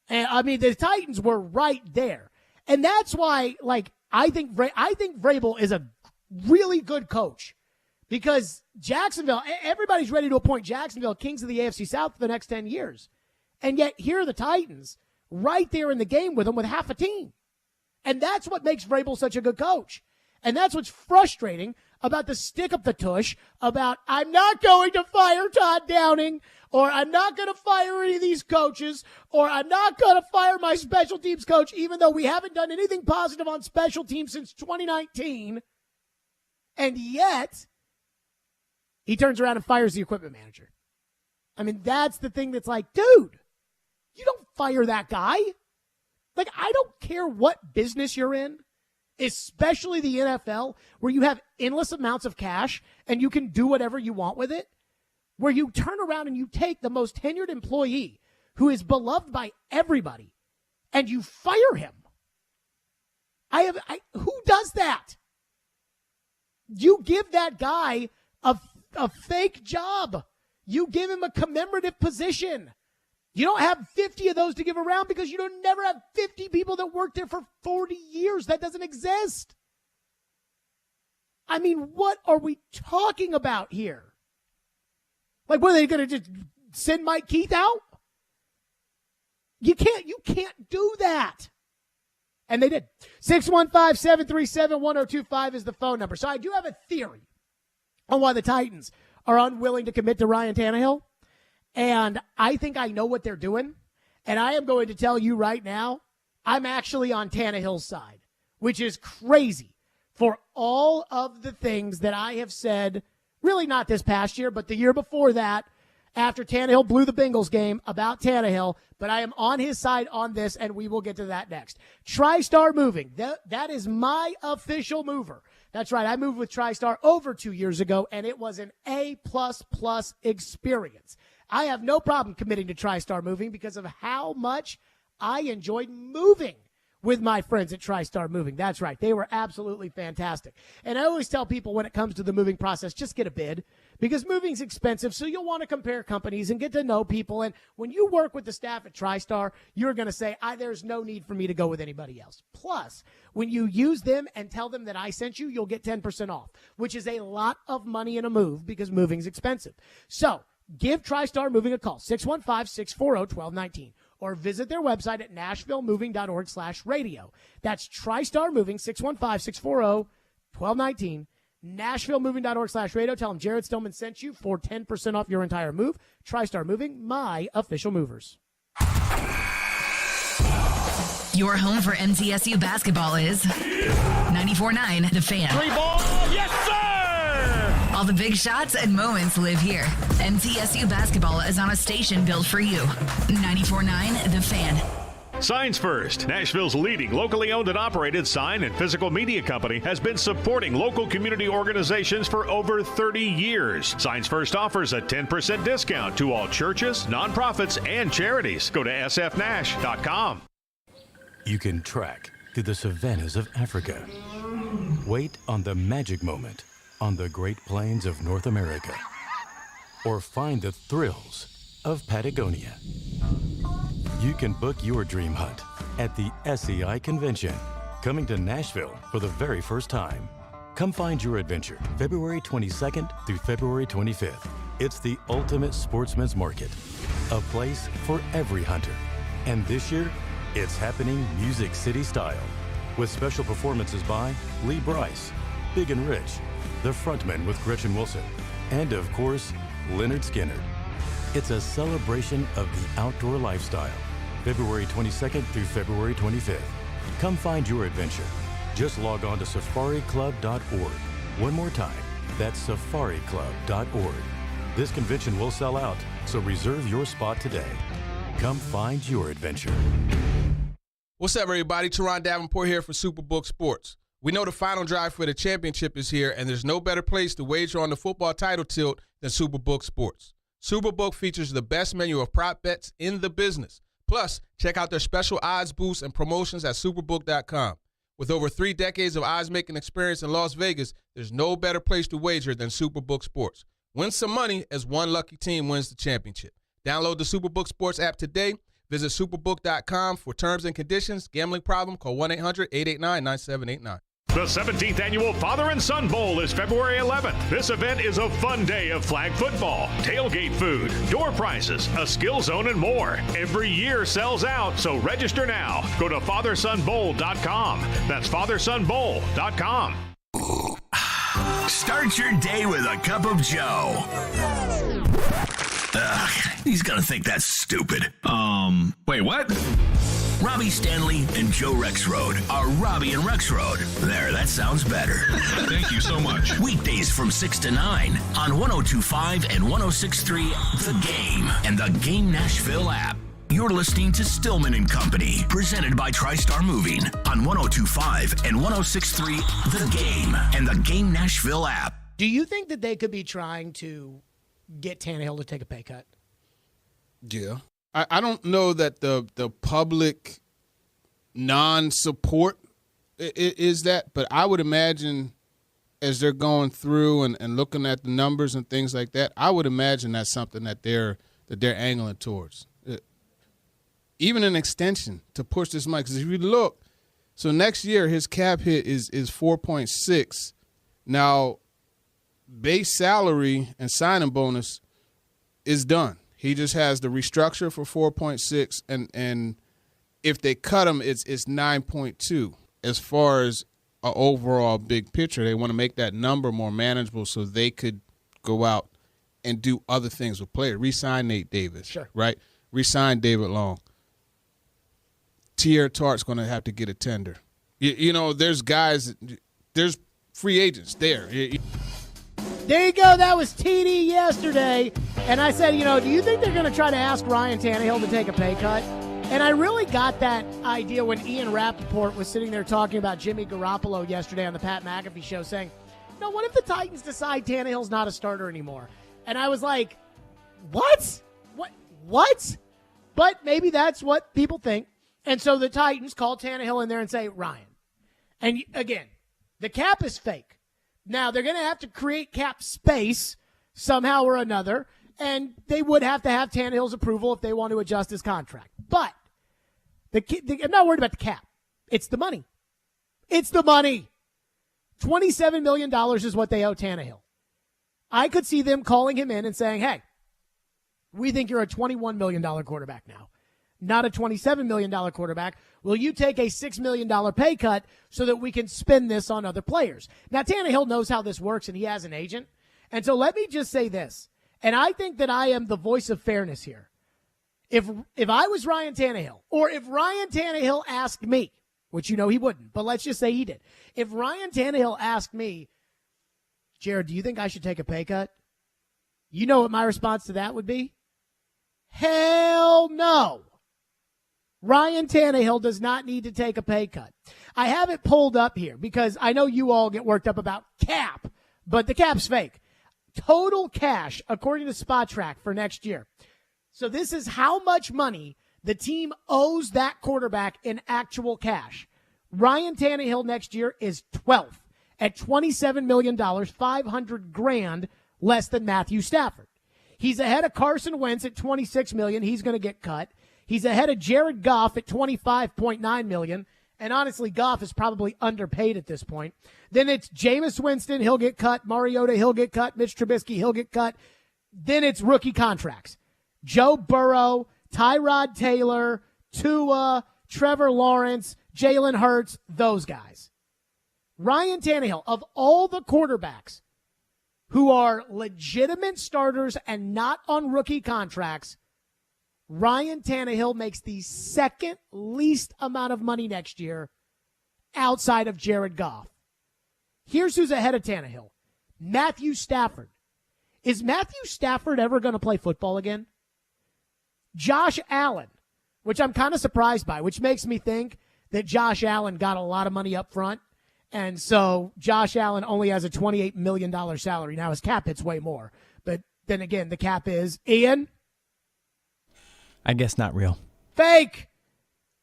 And, I mean, the Titans were right there. And that's why, I think Vrabel is a really good coach. Because Jacksonville, everybody's ready to appoint Jacksonville kings of the AFC South for the next 10 years. And yet here are the Titans right there in the game with them with half a team. And that's what makes Vrabel such a good coach. And that's what's frustrating about the stick up the tush about I'm not going to fire Todd Downing, or I'm not going to fire any of these coaches, or I'm not going to fire my special teams coach, even though we haven't done anything positive on special teams since 2019. And yet he turns around and fires the equipment manager. I mean, that's the thing that's like, dude, you don't fire that guy. I don't care what business you're in, especially the NFL, where you have endless amounts of cash and you can do whatever you want with it, where you turn around and you take the most tenured employee who is beloved by everybody and you fire him. Who does that? You give that guy a fake job. You give him a commemorative position. You don't have 50 of those to give around because you don't never have 50 people that worked there for 40 years. That doesn't exist. I mean, what are we talking about here? What are they going to just send Mike Keith out? You can't do that. And they did. 615-737-1025 is the phone number. So I do have a theory on why the Titans are unwilling to commit to Ryan Tannehill. And I think I know what they're doing. And I am going to tell you right now, I'm actually on Tannehill's side, which is crazy for all of the things that I have said, really not this past year, but the year before that, after Tannehill blew the Bengals game about Tannehill. But I am on his side on this, and we will get to that next. TriStar Moving. That is my official mover. That's right. I moved with TriStar over 2 years ago, and it was an A++ experience. I have no problem committing to TriStar Moving because of how much I enjoyed moving with my friends at TriStar Moving. That's right. They were absolutely fantastic. And I always tell people when it comes to the moving process, just get a bid, because moving's expensive. So you'll want to compare companies and get to know people. And when you work with the staff at TriStar, you're going to say, there's no need for me to go with anybody else. Plus, when you use them and tell them that I sent you, you'll get 10% off, which is a lot of money in a move because moving's expensive. So give TriStar Moving a call, 615-640-1219. Or visit their website at nashvillemoving.org/radio. That's TriStar Moving, 615-640-1219. nashvillemoving.org/radio. Tell them Jared Stillman sent you for 10% off your entire move. TriStar Moving, my official movers. Your home for MTSU basketball is 94.9 The Fan. Three ball, yes sir! All the big shots and moments live here. MTSU basketball is on a station built for you. 94.9 The Fan. Signs First, Nashville's leading locally owned and operated sign and physical media company, has been supporting local community organizations for over 30 years. Signs First offers a 10% discount to all churches, nonprofits, and charities. Go to sfnash.com. You can trek through the savannas of Africa. Wait on the magic moment on the Great Plains of North America. Or find the thrills of Patagonia. You can book your dream hunt at the SEI Convention, coming to Nashville for the very first time. Come find your adventure February 22nd through February 25th. It's the ultimate sportsman's market, a place for every hunter. And this year, it's happening Music City style, with special performances by Lee Brice, Big and Rich, The Frontman with Gretchen Wilson, and of course, Leonard Skinner. It's a celebration of the outdoor lifestyle, February 22nd through February 25th. Come find your adventure. Just log on to safariclub.org. One more time, that's safariclub.org. This convention will sell out, so reserve your spot today. Come find your adventure. What's up, everybody? Teron Davenport here for Superbook Sports. We know the final drive for the championship is here, and there's no better place to wager on the football title tilt than Superbook Sports. Superbook features the best menu of prop bets in the business. Plus, check out their special odds boosts and promotions at superbook.com. With over 3 decades of odds-making experience in Las Vegas, there's no better place to wager than Superbook Sports. Win some money as one lucky team wins the championship. Download the Superbook Sports app today. Visit superbook.com for terms and conditions. Gambling problem? Call 1-800-889-9789. The 17th Annual Father and Son Bowl is February 11th. This event is a fun day of flag football, tailgate food, door prizes, a skill zone, and more. Every year sells out, so register now. Go to fathersonbowl.com. That's fathersonbowl.com. Start your day with a cup of Joe. Ugh, he's gonna think that's stupid. Wait, what? Robbie Stanley and Joe Rexroad are Robbie and Rexroad. There, that sounds better. Thank you so much. Weekdays from 6 to 9 on 102.5 and 106.3 The Game and the Game Nashville app. You're listening to Stillman and Company, presented by TriStar Moving on 102.5 and 106.3 The Game and the Game Nashville app. Do you think that they could be trying to get Tannehill to take a pay cut? Yeah. I don't know that the public non-support is that, but I would imagine as they're going through and looking at the numbers and things like that, I would imagine that's something that they're angling towards. Even an extension to push this money. Because if you look, so next year his cap hit is 4.6. Now, base salary and signing bonus is done. He just has the restructure for 4.6, and if they cut him, it's 9.2. As far as an overall big picture, they want to make that number more manageable so they could go out and do other things with players. Re-sign Nate Davis, sure, right? Re-sign David Long. Tier Tart's going to have to get a tender. You know, there's guys, there's free agents there. There you go. That was TD yesterday. And I said, do you think they're going to try to ask Ryan Tannehill to take a pay cut? And I really got that idea when Ian Rappaport was sitting there talking about Jimmy Garoppolo yesterday on the Pat McAfee show, saying, what if the Titans decide Tannehill's not a starter anymore? And I was like, what? What? But maybe that's what people think. And so the Titans call Tannehill in there and say, Ryan. And again, the cap is fake. Now, they're going to have to create cap space somehow or another, and they would have to have Tannehill's approval if they want to adjust his contract. But I'm not worried about the cap. It's the money. It's the money. $27 million is what they owe Tannehill. I could see them calling him in and saying, hey, we think you're a $21 million quarterback now, not a $27 million quarterback. Will you take a $6 million pay cut so that we can spend this on other players? Now, Tannehill knows how this works, and he has an agent. And so let me just say this, and I think that I am the voice of fairness here. If I was Ryan Tannehill, or if Ryan Tannehill asked me, which you know he wouldn't, but let's just say he did. If Ryan Tannehill asked me, Jared, do you think I should take a pay cut? You know what my response to that would be? Hell no. Ryan Tannehill does not need to take a pay cut. I have it pulled up here because I know you all get worked up about cap, but the cap's fake. Total cash, according to SpotTrack, for next year. So this is how much money the team owes that quarterback in actual cash. Ryan Tannehill next year is 12th at $27 million, $500,000 less than Matthew Stafford. He's ahead of Carson Wentz at $26 million. He's going to get cut. He's ahead of Jared Goff at $25.9 million. And honestly, Goff is probably underpaid at this point. Then it's Jameis Winston. He'll get cut. Mariota, he'll get cut. Mitch Trubisky, he'll get cut. Then it's rookie contracts. Joe Burrow, Tyrod Taylor, Tua, Trevor Lawrence, Jalen Hurts, those guys. Ryan Tannehill, of all the quarterbacks who are legitimate starters and not on rookie contracts, Ryan Tannehill makes the second least amount of money next year outside of Jared Goff. Here's who's ahead of Tannehill. Matthew Stafford. Is Matthew Stafford ever going to play football again? Josh Allen, which I'm kind of surprised by, which makes me think that Josh Allen got a lot of money up front. And so Josh Allen only has a $28 million salary. Now his cap hits way more. But then again, the cap is, Ian? I guess not real. Fake.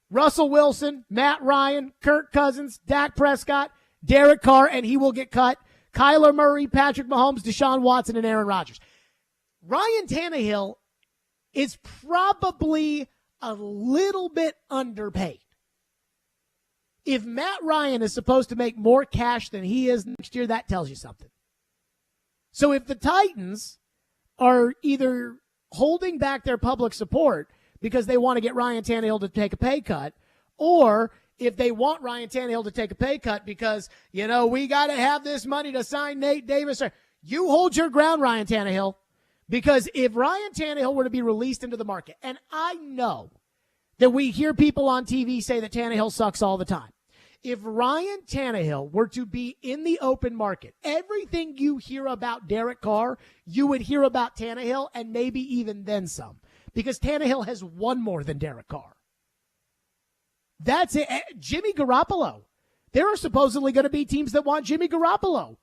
Russell Wilson, Matt Ryan, Kirk Cousins, Dak Prescott, Derek Carr, and he will get cut. Kyler Murray, Patrick Mahomes, Deshaun Watson, and Aaron Rodgers. Ryan Tannehill is probably a little bit underpaid. If Matt Ryan is supposed to make more cash than he is next year, that tells you something. So if the Titans are either holding back their public support because they want to get Ryan Tannehill to take a pay cut, or if they want Ryan Tannehill to take a pay cut because, you know, we got to have this money to sign Nate Davis, you hold your ground, Ryan Tannehill. Because if Ryan Tannehill were to be released into the market, and I know that we hear people on TV say that Tannehill sucks all the time. If Ryan Tannehill were to be in the open market, everything you hear about Derek Carr, you would hear about Tannehill, and maybe even then some. Because Tannehill has won more than Derek Carr. That's it. Jimmy Garoppolo. There are supposedly going to be teams that want Jimmy Garoppolo.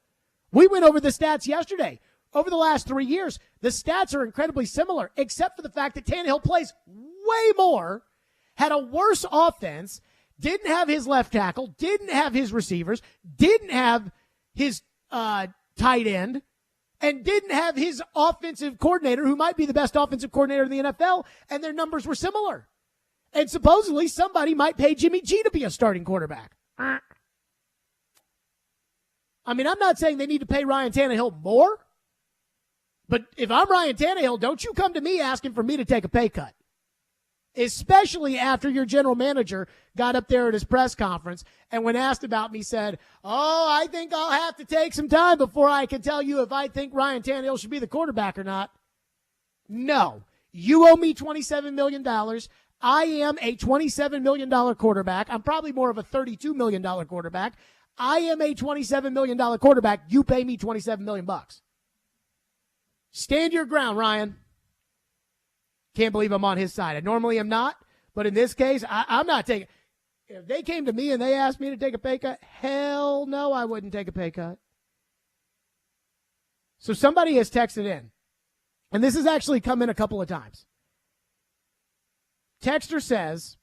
We went over the stats yesterday. Over the last 3 years, the stats are incredibly similar, except for the fact that Tannehill plays way more, had a worse offense, didn't have his left tackle, didn't have his receivers, didn't have his tight end, and didn't have his offensive coordinator, who might be the best offensive coordinator in the NFL, and their numbers were similar. And supposedly somebody might pay Jimmy G to be a starting quarterback. I mean, I'm not saying they need to pay Ryan Tannehill more, but if I'm Ryan Tannehill, don't you come to me asking for me to take a pay cut. Especially after your general manager got up there at his press conference and when asked about me said, I think I'll have to take some time before I can tell you if I think Ryan Tannehill should be the quarterback or not. No. You owe me $27 million. I am a $27 million quarterback. I'm probably more of a $32 million quarterback. I am a $27 million quarterback. You pay me $27 million. Stand your ground, Ryan. Can't believe I'm on his side. I normally am not, but in this case, I'm not taking. If they came to me and they asked me to take a pay cut, hell no, I wouldn't take a pay cut. So somebody has texted in, and this has actually come in a couple of times. Texter says,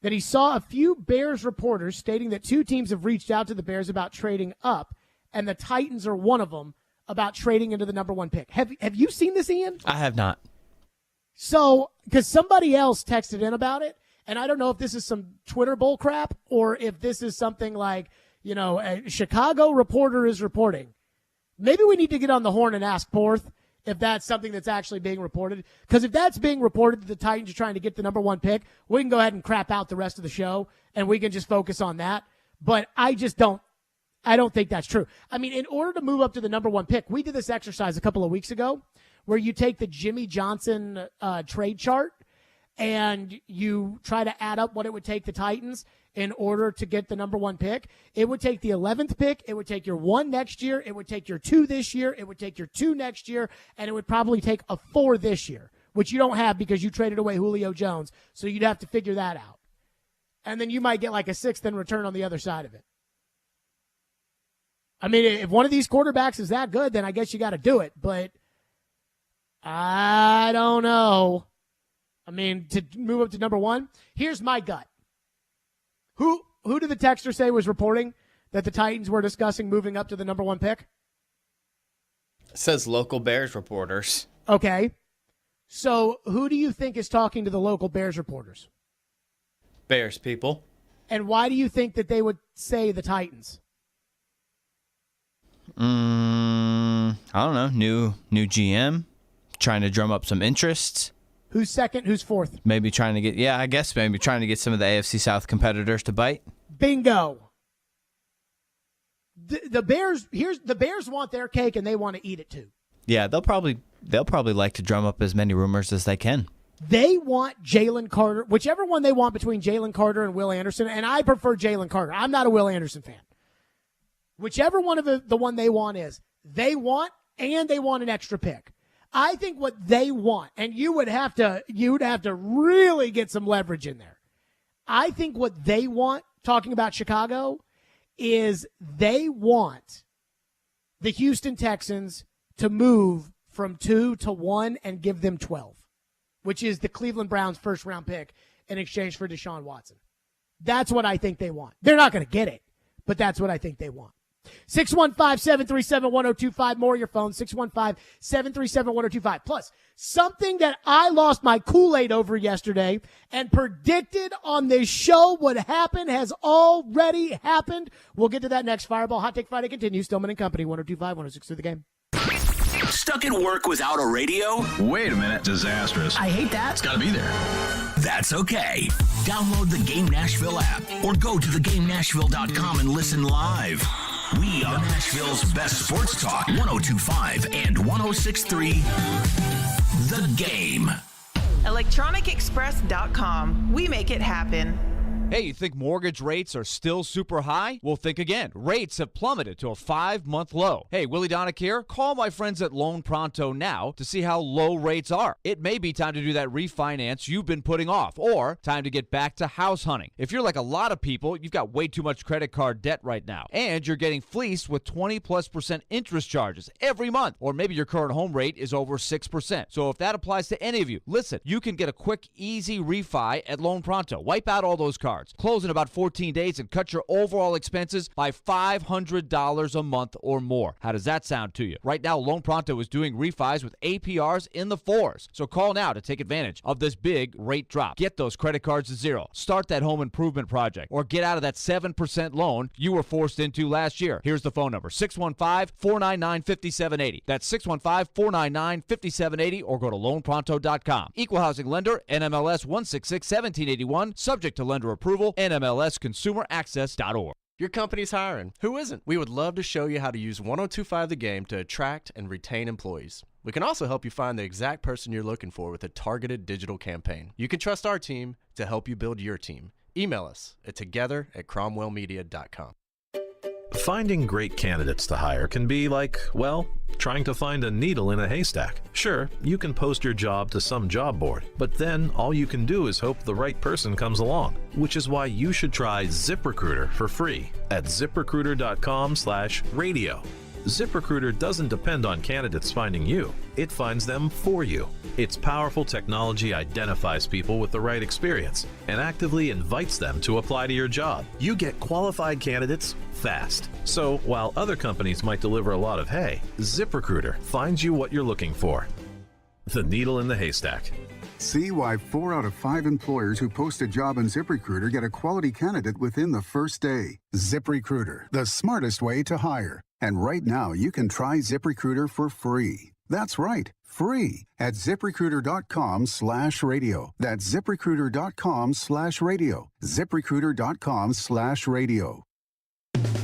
that he saw a few Bears reporters stating that two teams have reached out to the Bears about trading up, and the Titans are one of them, about trading into the number 1 pick. Have you seen this, Ian? I have not. So, because somebody else texted in about it, and I don't know if this is some Twitter bull crap or if this is something like, a Chicago reporter is reporting. Maybe we need to get on the horn and ask Porth if that's something that's actually being reported. Because if that's being reported that the Titans are trying to get the number 1 pick, we can go ahead and crap out the rest of the show, and we can just focus on that. But I don't think that's true. I mean, in order to move up to the number 1 pick, we did this exercise a couple of weeks ago where you take the Jimmy Johnson trade chart and you try to add up what it would take the Titans in order to get the number 1 pick. It would take the 11th pick. It would take your 1 next year. It would take your 2 this year. It would take your 2 next year. And it would probably take a 4 this year, which you don't have because you traded away Julio Jones. So you'd have to figure that out. And then you might get like a 6th in return on the other side of it. I mean, if one of these quarterbacks is that good, then I guess you got to do it. But I don't know. I mean, to move up to number 1, here's my gut. Who did the texter say was reporting that the Titans were discussing moving up to the number 1 pick? It says local Bears reporters. Okay. So who do you think is talking to the local Bears reporters? Bears people. And why do you think that they would say the Titans? I don't know. New GM, trying to drum up some interest. Who's second? Who's fourth? Maybe trying to get some of the AFC South competitors to bite. Bingo. The Bears want their cake and they want to eat it too. Yeah, they'll probably like to drum up as many rumors as they can. They want Jalen Carter, whichever one they want between Jalen Carter and Will Anderson, and I prefer Jalen Carter. I'm not a Will Anderson fan. Whichever one of the one they want is, they want an extra pick. I think what they want, and you'd have to really get some leverage in there. I think what they want, talking about Chicago, is they want the Houston Texans to move from 2 to 1 and give them 12, which is the Cleveland Browns' first-round pick in exchange for Deshaun Watson. That's what I think they want. They're not going to get it, but that's what I think they want. 615-737-1025. More your phone, 615-737-1025. Plus, something that I lost my Kool-Aid over yesterday and predicted on this show would happen has already happened. We'll get to that next. Fireball Hot Take Friday continues. Stillman and Company, 102.5, 106 through the game. Stuck at work without a radio? Wait a minute. Disastrous. I hate that. It's got to be there. That's okay. Download the Game Nashville app or go to thegamenashville.com and listen live. We are Nashville's best sports talk, 102.5 and 106.3. The Game. ElectronicExpress.com. We make it happen. Hey, you think mortgage rates are still super high? Well, think again. Rates have plummeted to a 5-month low. Hey, Willie Donick here. Call my friends at Loan Pronto now to see how low rates are. It may be time to do that refinance you've been putting off, or time to get back to house hunting. If you're like a lot of people, you've got way too much credit card debt right now, and you're getting fleeced with 20+% interest charges every month, or maybe your current home rate is over 6%. So if that applies to any of you, listen, you can get a quick, easy refi at Loan Pronto. Wipe out all those cards. Close in about 14 days and cut your overall expenses by $500 a month or more. How does that sound to you? Right now, Loan Pronto is doing refis with APRs in the 4s. So call now to take advantage of this big rate drop. Get those credit cards to zero. Start that home improvement project, or get out of that 7% loan you were forced into last year. Here's the phone number, 615-499-5780. That's 615-499-5780, or go to loanpronto.com. Equal housing lender, NMLS 166-1781, subject to lender approval, NMLSconsumeraccess.org. Your company's hiring. Who isn't? We would love to show you how to use 102.5 The Game to attract and retain employees. We can also help you find the exact person you're looking for with a targeted digital campaign. You can trust our team to help you build your team. Email us at together@cromwellmedia.com. Finding great candidates to hire can be like, well, trying to find a needle in a haystack. Sure, you can post your job to some job board, but then all you can do is hope the right person comes along, which is why you should try ZipRecruiter for free at ziprecruiter.com/radio. ZipRecruiter doesn't depend on candidates finding you. It finds them for you. Its powerful technology identifies people with the right experience and actively invites them to apply to your job. You get qualified candidates fast. So while other companies might deliver a lot of hay, ZipRecruiter finds you what you're looking for. The needle in the haystack. See why 4 out of 5 employers who post a job on ZipRecruiter get a quality candidate within the first day. ZipRecruiter, the smartest way to hire. And right now, you can try ZipRecruiter for free. That's right, free at ZipRecruiter.com/radio. That's ZipRecruiter.com/radio. ZipRecruiter.com/radio.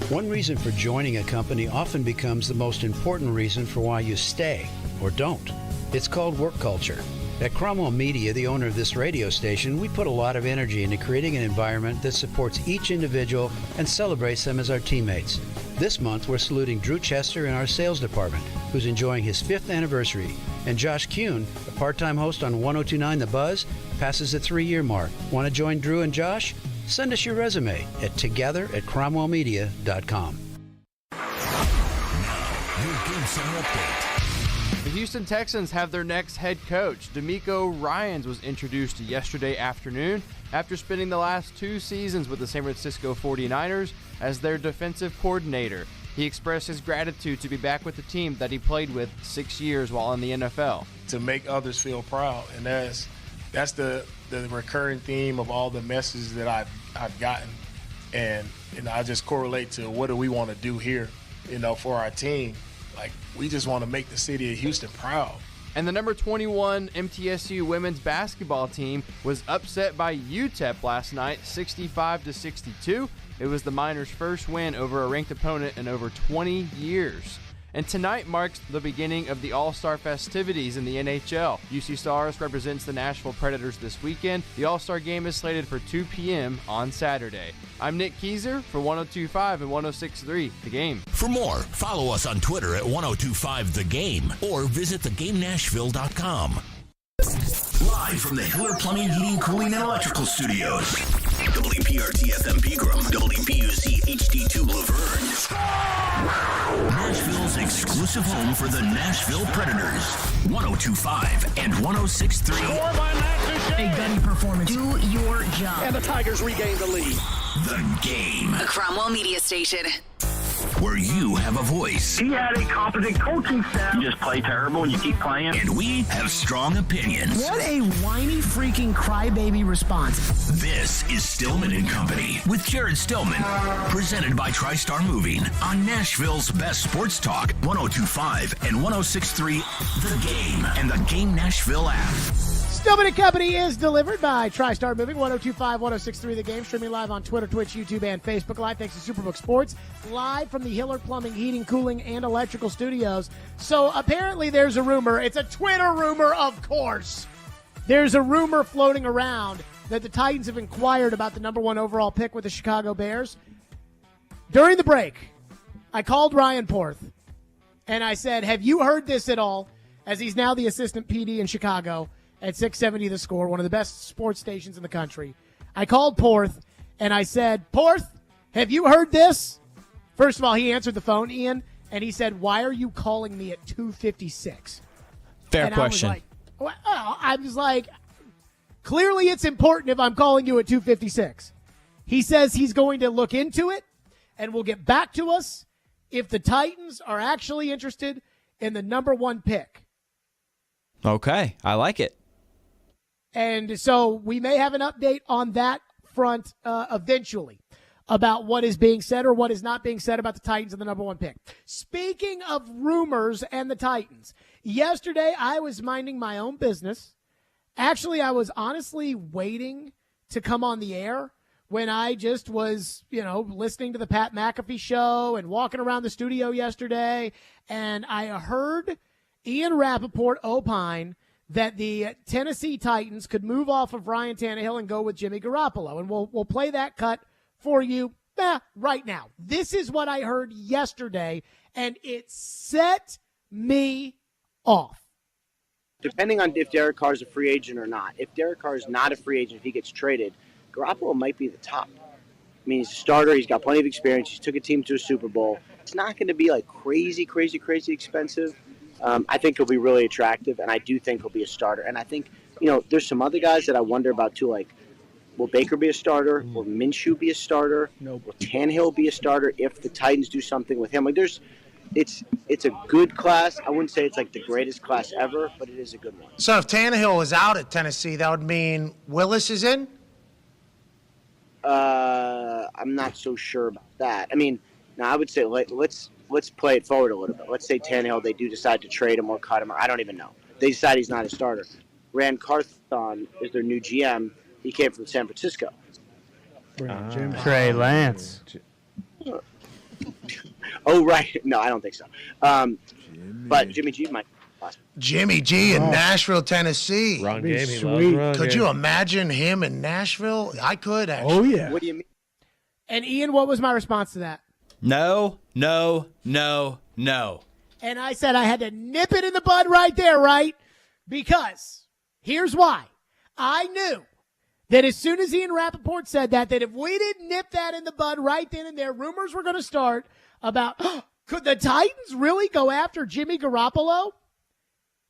One reason for joining a company often becomes the most important reason for why you stay or don't. It's called work culture. At Cromwell Media, the owner of this radio station, we put a lot of energy into creating an environment that supports each individual and celebrates them as our teammates. This month, we're saluting Drew Chester in our sales department, who's enjoying his 5th anniversary. And Josh Kuhn, a part-time host on 102.9 The Buzz, passes the 3-year mark. Want to join Drew and Josh? Send us your resume at together@cromwellmedia.com. Your Game Center update. The Houston Texans have their next head coach. D'Amico Ryans was introduced yesterday afternoon after spending the last 2 seasons with the San Francisco 49ers as their defensive coordinator. He expressed his gratitude to be back with the team that he played with 6 years while in the NFL. To make others feel proud, and that's the recurring theme of all the messages that I've gotten, and I just correlate to what do we want to do here, for our team. Like, we just want to make the city of Houston proud. And the number 21 MTSU women's basketball team was upset by UTEP last night, 65-62. It was the Miners' first win over a ranked opponent in over 20 years. And tonight marks the beginning of the All-Star festivities in the NHL. UC Stars represents the Nashville Predators this weekend. The All-Star game is slated for 2 p.m. on Saturday. I'm Nick Keyser for 102.5 and 106.3 The Game. For more, follow us on Twitter at 102.5 The Game or visit thegamenashville.com. Live from the Hiller Plumbing, Heating, Cooling, and Electrical Studios. WPRT-FM Pegram, WPUC HD2 Laverne. Nashville's exclusive home for the Nashville Predators. 102.5 and 106.3. A gunny performance. Do your job. And the Tigers regain the lead. The Game. A Cromwell Media Station. Where you have a voice. He had a competent coaching staff. You just play terrible and you keep playing. And we have strong opinions. What a whiny freaking crybaby response. This is Stillman and Company with Jared Stillman. Presented by TriStar Moving on Nashville's best sports talk, 102.5 and 106.3 The Game and the Game Nashville app. Stillman and Company is delivered by TriStar Moving, 102.5, 106.3 The Game, streaming live on Twitter, Twitch, YouTube, and Facebook Live. Thanks to Superbook Sports, live from the Hiller Plumbing, Heating, Cooling, and Electrical Studios. So apparently there's a rumor. It's a Twitter rumor, of course. There's a rumor floating around that the Titans have inquired about the number 1 overall pick with the Chicago Bears. During the break, I called Ryan Porth, and I said, have you heard this at all? As he's now the assistant PD in Chicago at 670 The Score, one of the best sports stations in the country. I called Porth, and I said, Porth, have you heard this? First of all, he answered the phone, Ian, and he said, why are you calling me at 2:56? Fair question. I was like, clearly it's important if I'm calling you at 2:56. He says he's going to look into it, and will get back to us if the Titans are actually interested in the number 1 pick. Okay, I like it. And so we may have an update on that front eventually about what is being said or what is not being said about the Titans and the number 1 pick. Speaking of rumors and the Titans, yesterday I was minding my own business. Actually, I was honestly waiting to come on the air when I just was, listening to the Pat McAfee show and walking around the studio yesterday, and I heard Ian Rappaport opine that the Tennessee Titans could move off of Ryan Tannehill and go with Jimmy Garoppolo. And we'll play that cut for you right now. This is what I heard yesterday, and it set me off. Depending on if Derek Carr is a free agent or not. If Derek Carr is not a free agent, if he gets traded, Garoppolo might be the top. mean, he's a starter. He's got plenty of experience. He took a team to a Super Bowl. It's not going to be like crazy expensive. I think he'll be really attractive, and I do think he'll be a starter. And I think, there's some other guys that I wonder about too, like, will Baker be a starter? Will Minshew be a starter? Will Tannehill be a starter if the Titans do something with him? Like, it's a good class. I wouldn't say it's like the greatest class ever, but it is a good one. So if Tannehill is out at Tennessee, that would mean Willis is in? I'm not so sure about that. I mean, now I would say let's play it forward a little bit. Let's say Tannehill, they do decide to trade him or cut him. I don't even know. They decide he's not a starter. Rand Carthon is their new GM. He came from San Francisco. Trey Lance. Oh, right. No, I don't think so. But Jimmy G might. Jimmy G in Nashville, Tennessee. Wrong game. He loves wrong Could game. you imagine him in Nashville? I could, actually. What do you mean? And Ian, what was my response to that? No, no, no, no. And I said I had to nip it in the bud right there, right? Because here's why. I knew that as soon as Ian Rappaport said that if we didn't nip that in the bud right then and there, rumors were going to start about, could the Titans really go after Jimmy Garoppolo?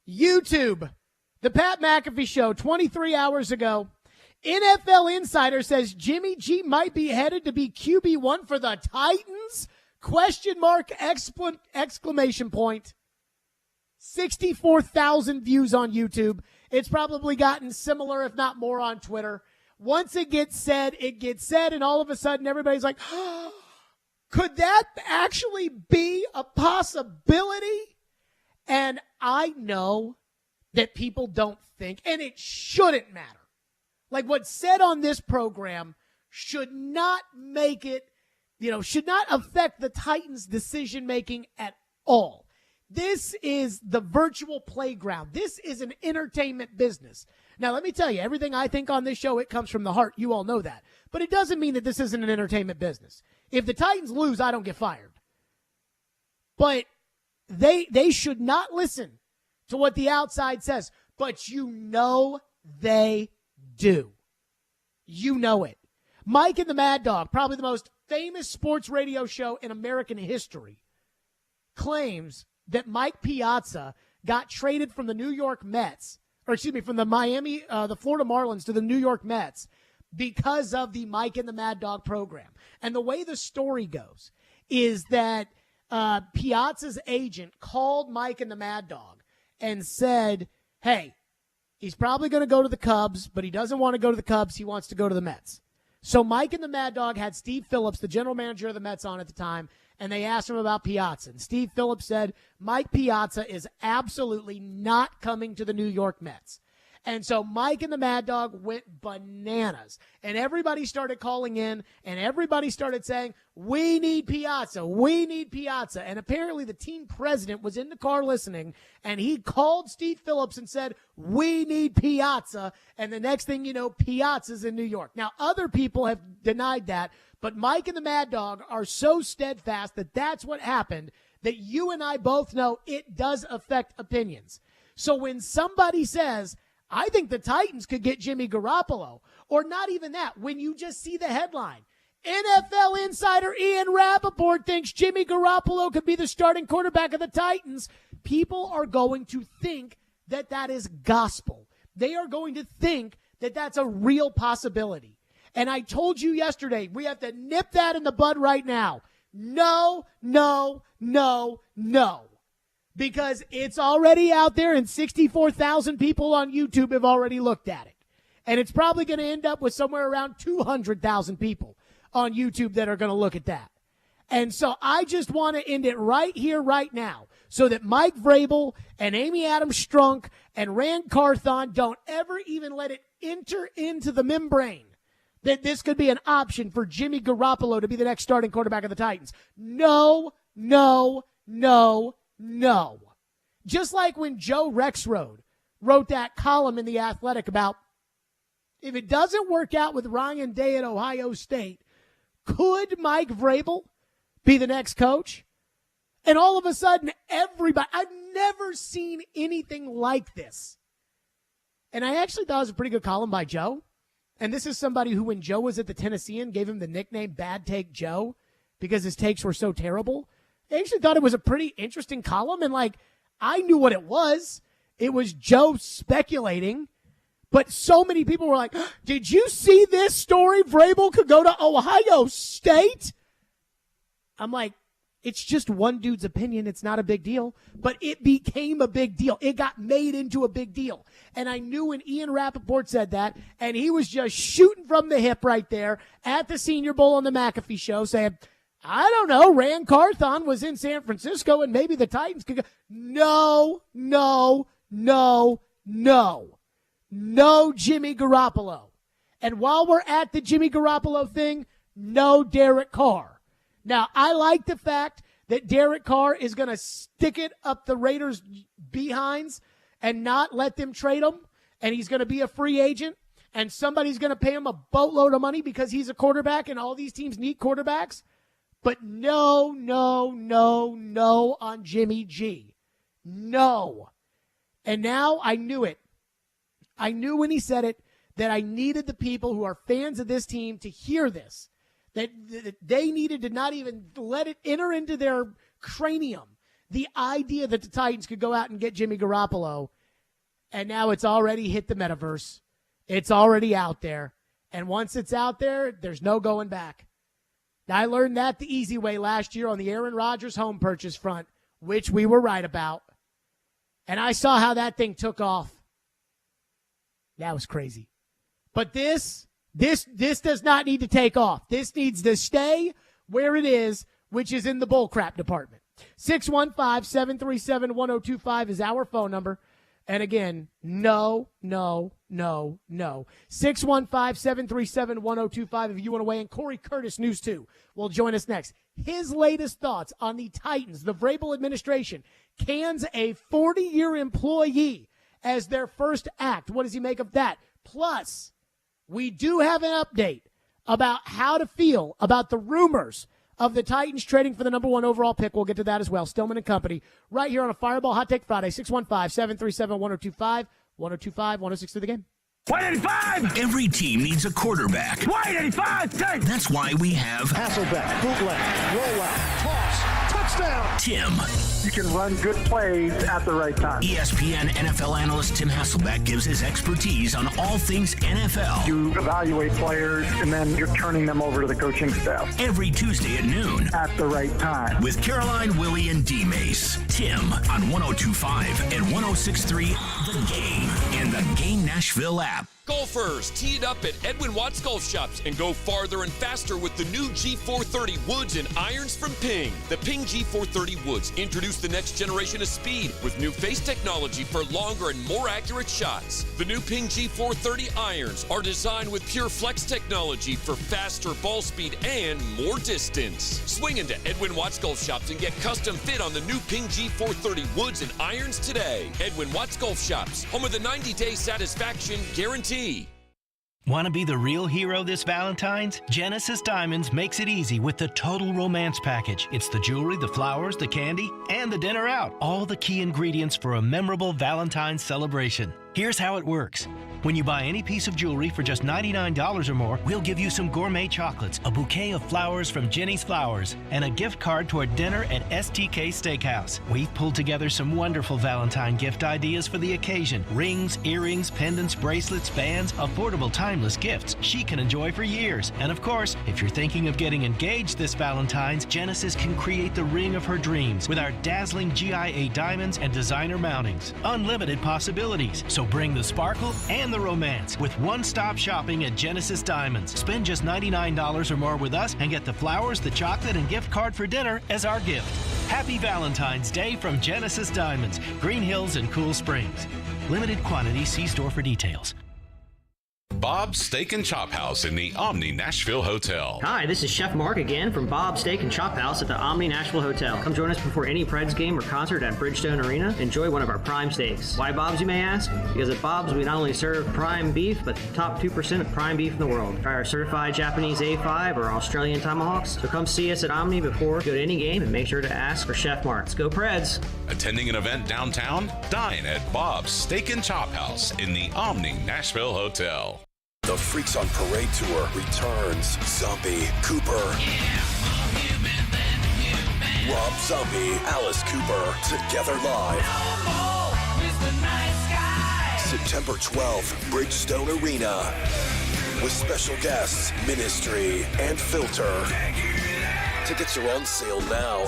YouTube, the Pat McAfee Show, 23 hours ago. NFL Insider says Jimmy G might be headed to be QB1 for the Titans? Question mark, exclamation point. 64,000 views on YouTube. It's probably gotten similar, if not more, on Twitter. Once it gets said, and all of a sudden everybody's like, oh, could that actually be a possibility? And I know that people don't think, and it shouldn't matter. Like what's said on this program should not make it, should not affect the Titans' decision-making at all. This is the virtual playground. This is an entertainment business. Now, let me tell you, everything I think on this show, it comes from the heart. You all know that. But it doesn't mean that this isn't an entertainment business. If the Titans lose, I don't get fired. But they should not listen to what the outside says. But they do. You know it. Mike and the Mad Dog, probably the most famous sports radio show in American history, claims that Mike Piazza got traded from the New York Mets, from the Florida Marlins to the New York Mets because of the Mike and the Mad Dog program. And the way the story goes is that Piazza's agent called Mike and the Mad Dog and said, hey, he's probably going to go to the Cubs, but he doesn't want to go to the Cubs. He wants to go to the Mets. So Mike and the Mad Dog had Steve Phillips, the general manager of the Mets, on at the time, and they asked him about Piazza. And Steve Phillips said, Mike Piazza is absolutely not coming to the New York Mets. And so Mike and the Mad Dog went bananas. And everybody started calling in, and everybody started saying, we need Piazza, we need Piazza. And apparently the team president was in the car listening, and he called Steve Phillips and said, we need Piazza. And the next thing you know, Piazza's in New York. Now, other people have denied that, but Mike and the Mad Dog are so steadfast that that's what happened, that you and I both know it does affect opinions. So when somebody says, I think the Titans could get Jimmy Garoppolo, or not even that, when you just see the headline, NFL insider Ian Rappaport thinks Jimmy Garoppolo could be the starting quarterback of the Titans, people are going to think that that is gospel. They are going to think that that's a real possibility. And I told you yesterday, we have to nip that in the bud right now. No, no, no, no. Because it's already out there and 64,000 people on YouTube have already looked at it. And it's probably going to end up with somewhere around 200,000 people on YouTube that are going to look at that. And so I just want to end it right here, right now, so that Mike Vrabel and Amy Adams Strunk and Rand Carthon don't ever even let it enter into the membrane that this could be an option for Jimmy Garoppolo to be the next starting quarterback of the Titans. No, no, no, no. Just like when Joe Rexrode wrote that column in The Athletic about if it doesn't work out with Ryan Day at Ohio State, could Mike Vrabel be the next coach? And all of a sudden, everybody, I've never seen anything like this. And I actually thought it was a pretty good column by Joe. and this is somebody who, when Joe was at the Tennessean, gave him the nickname Bad Take Joe because his takes were so terrible. I actually thought it was a pretty interesting column, and I knew what it was. It was Joe speculating, but so many people were like, did you see this story? Vrabel could go to Ohio State? I'm like, it's just one dude's opinion. It's not a big deal, but it became a big deal. It got made into a big deal. And I knew when Ian Rappaport said that, and he was just shooting from the hip right there at the Senior Bowl on the McAfee show saying, I don't know, Rand Carthon was in San Francisco and maybe the Titans could go. No Jimmy Garoppolo. And while we're at the Jimmy Garoppolo thing, no Derek Carr. Now, I like the fact that Derek Carr is going to stick it up the Raiders' behinds and not let them trade him, and he's going to be a free agent, and somebody's going to pay him a boatload of money because he's a quarterback, and all these teams need quarterbacks. But no on Jimmy G. No. And now I knew it. I knew when he said it that I needed the people who are fans of this team to hear this. That they needed to not even let it enter into their cranium, the idea that the Titans could go out and get Jimmy Garoppolo. And now it's already hit the metaverse. It's already out there. And once it's out there, there's no going back. Now, I learned that the easy way last year on the Aaron Rodgers home purchase front, which we were right about. And I saw how that thing took off. That was crazy. But this does not need to take off. This needs to stay where it is, which is in the bullcrap department. 615-737-1025 is our phone number. And again, no. 615-737-1025 if you want to weigh in. Corey Curtis, News 2, will join us next. His latest thoughts on the Titans, the Vrabel administration, cans a 40-year employee as their first act. What does he make of that? Plus, we do have an update about how to feel about the rumors of the Titans trading for the number 1 overall pick. We'll get to that as well. Stillman and Company right here on a Fireball Hot Take Friday, 615-737-1025, 1025, 106 to the game. 185! Every team needs a quarterback. 185! That's why we have Hasselbeck, bootleg, rollout, toss, touchdown. Tim. You can run good plays at the right time. ESPN NFL analyst Tim Hasselbeck gives his expertise on all things NFL. You evaluate players, and then you're turning them over to the coaching staff. Every Tuesday at noon. At the right time. With Caroline, Willie, and D-Mace. Tim on 102.5 and 106.3 The Game and the Game Nashville app. Golfers, tee it up at Edwin Watts Golf Shops and go farther and faster with the new G430 woods and irons from Ping. The Ping G430 woods introduce the next generation of speed with new face technology for longer and more accurate shots. The new Ping G430 irons are designed with pure flex technology for faster ball speed and more distance. Swing into Edwin Watts Golf Shops and get custom fit on the new Ping G430 woods and irons today. Edwin Watts Golf Shops, home of the 90-day satisfaction guarantee. Want to be the real hero this Valentine's? Genesis Diamonds makes it easy with the Total Romance Package. It's the jewelry, the flowers, the candy, and the dinner out. All the key ingredients for a memorable Valentine's celebration. Here's how it works. When you buy any piece of jewelry for just $99 or more, we'll give you some gourmet chocolates, a bouquet of flowers from Jenny's Flowers, and a gift card toward dinner at STK Steakhouse. We've pulled together some wonderful Valentine gift ideas for the occasion. Rings, earrings, pendants, bracelets, bands, affordable timeless gifts she can enjoy for years. And of course, if you're thinking of getting engaged this Valentine's, Genesis can create the ring of her dreams with our dazzling GIA diamonds and designer mountings. Unlimited possibilities. So bring the sparkle and the romance with one-stop shopping at Genesis Diamonds. Spend just $99 or more with us and get the flowers, the chocolate, and gift card for dinner as our gift. Happy Valentine's Day from Genesis Diamonds, Green Hills and Cool Springs. Limited quantity. See store for details. Bob's Steak and Chop House in the Omni Nashville Hotel. Hi, this is Chef Mark again from Bob's Steak and Chop House at the Omni Nashville Hotel. Come join us before any Preds game or concert at Bridgestone Arena. Enjoy one of our prime steaks. Why Bob's, you may ask? Because at Bob's, we not only serve prime beef, but the top 2% of prime beef in the world. Try our certified Japanese A5 or Australian tomahawks. So come see us at Omni before you go to any game and make sure to ask for Chef Mark. Let's go Preds! Attending an event downtown? Dine at Bob's Steak and Chop House in the Omni Nashville Hotel. The Freaks on Parade Tour returns. Zombie, Cooper, Rob Zombie, Alice Cooper, together live. September 12th, Bridgestone Arena. With special guests, Ministry and Filter. Tickets are on sale now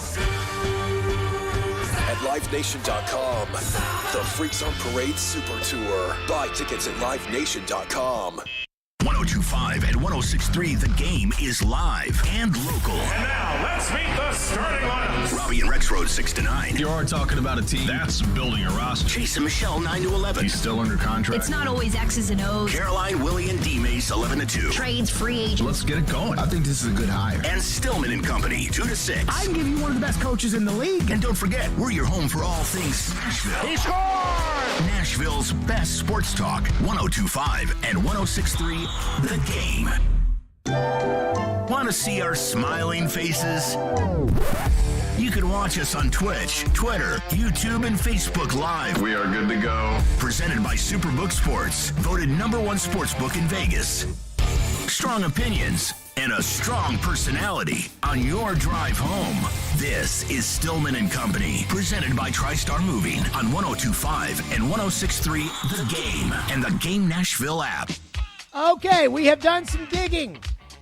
at livenation.com. The Freaks on Parade Super Tour. Buy tickets at livenation.com. 102.5 and 106.3, The Game is live and local. And now, let's meet the starting lineups. Robbie and Rex Road 6 to 9. You are talking about a team that's building a roster. Chase and Michelle 9 to 11. He's still under contract. It's not always X's and O's. Caroline, Willie, and D-Mace 11 to 2. Trades, free agents. Let's get it going. I think this is a good hire. And Stillman and Company 2 to 6. I can give you one of the best coaches in the league. And don't forget, we're your home for all things Nashville. He scored! Nashville's best sports talk, 102.5 and 106.3, The Game. Want to see our smiling faces? You can watch us on Twitch, Twitter, YouTube, and Facebook Live. We are good to go. Presented by Superbook Sports, voted #1 sportsbook in Vegas. Strong opinions and a strong personality on your drive home. This is Stillman and Company, presented by TriStar Moving on 102.5 and 106.3 The Game and the Game Nashville app. Okay, we have done some digging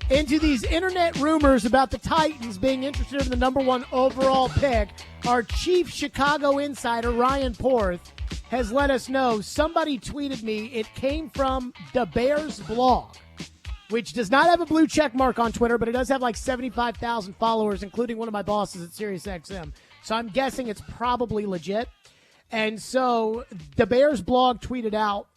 into these internet rumors about the Titans being interested in the #1 overall pick. Our chief Chicago insider, Ryan Porth, has let us know. Somebody tweeted me. It came from the Bears blog, which does not have a blue check mark on Twitter, but it does have like 75,000 followers, including one of my bosses at SiriusXM. So I'm guessing it's probably legit. And so the Bears blog tweeted out,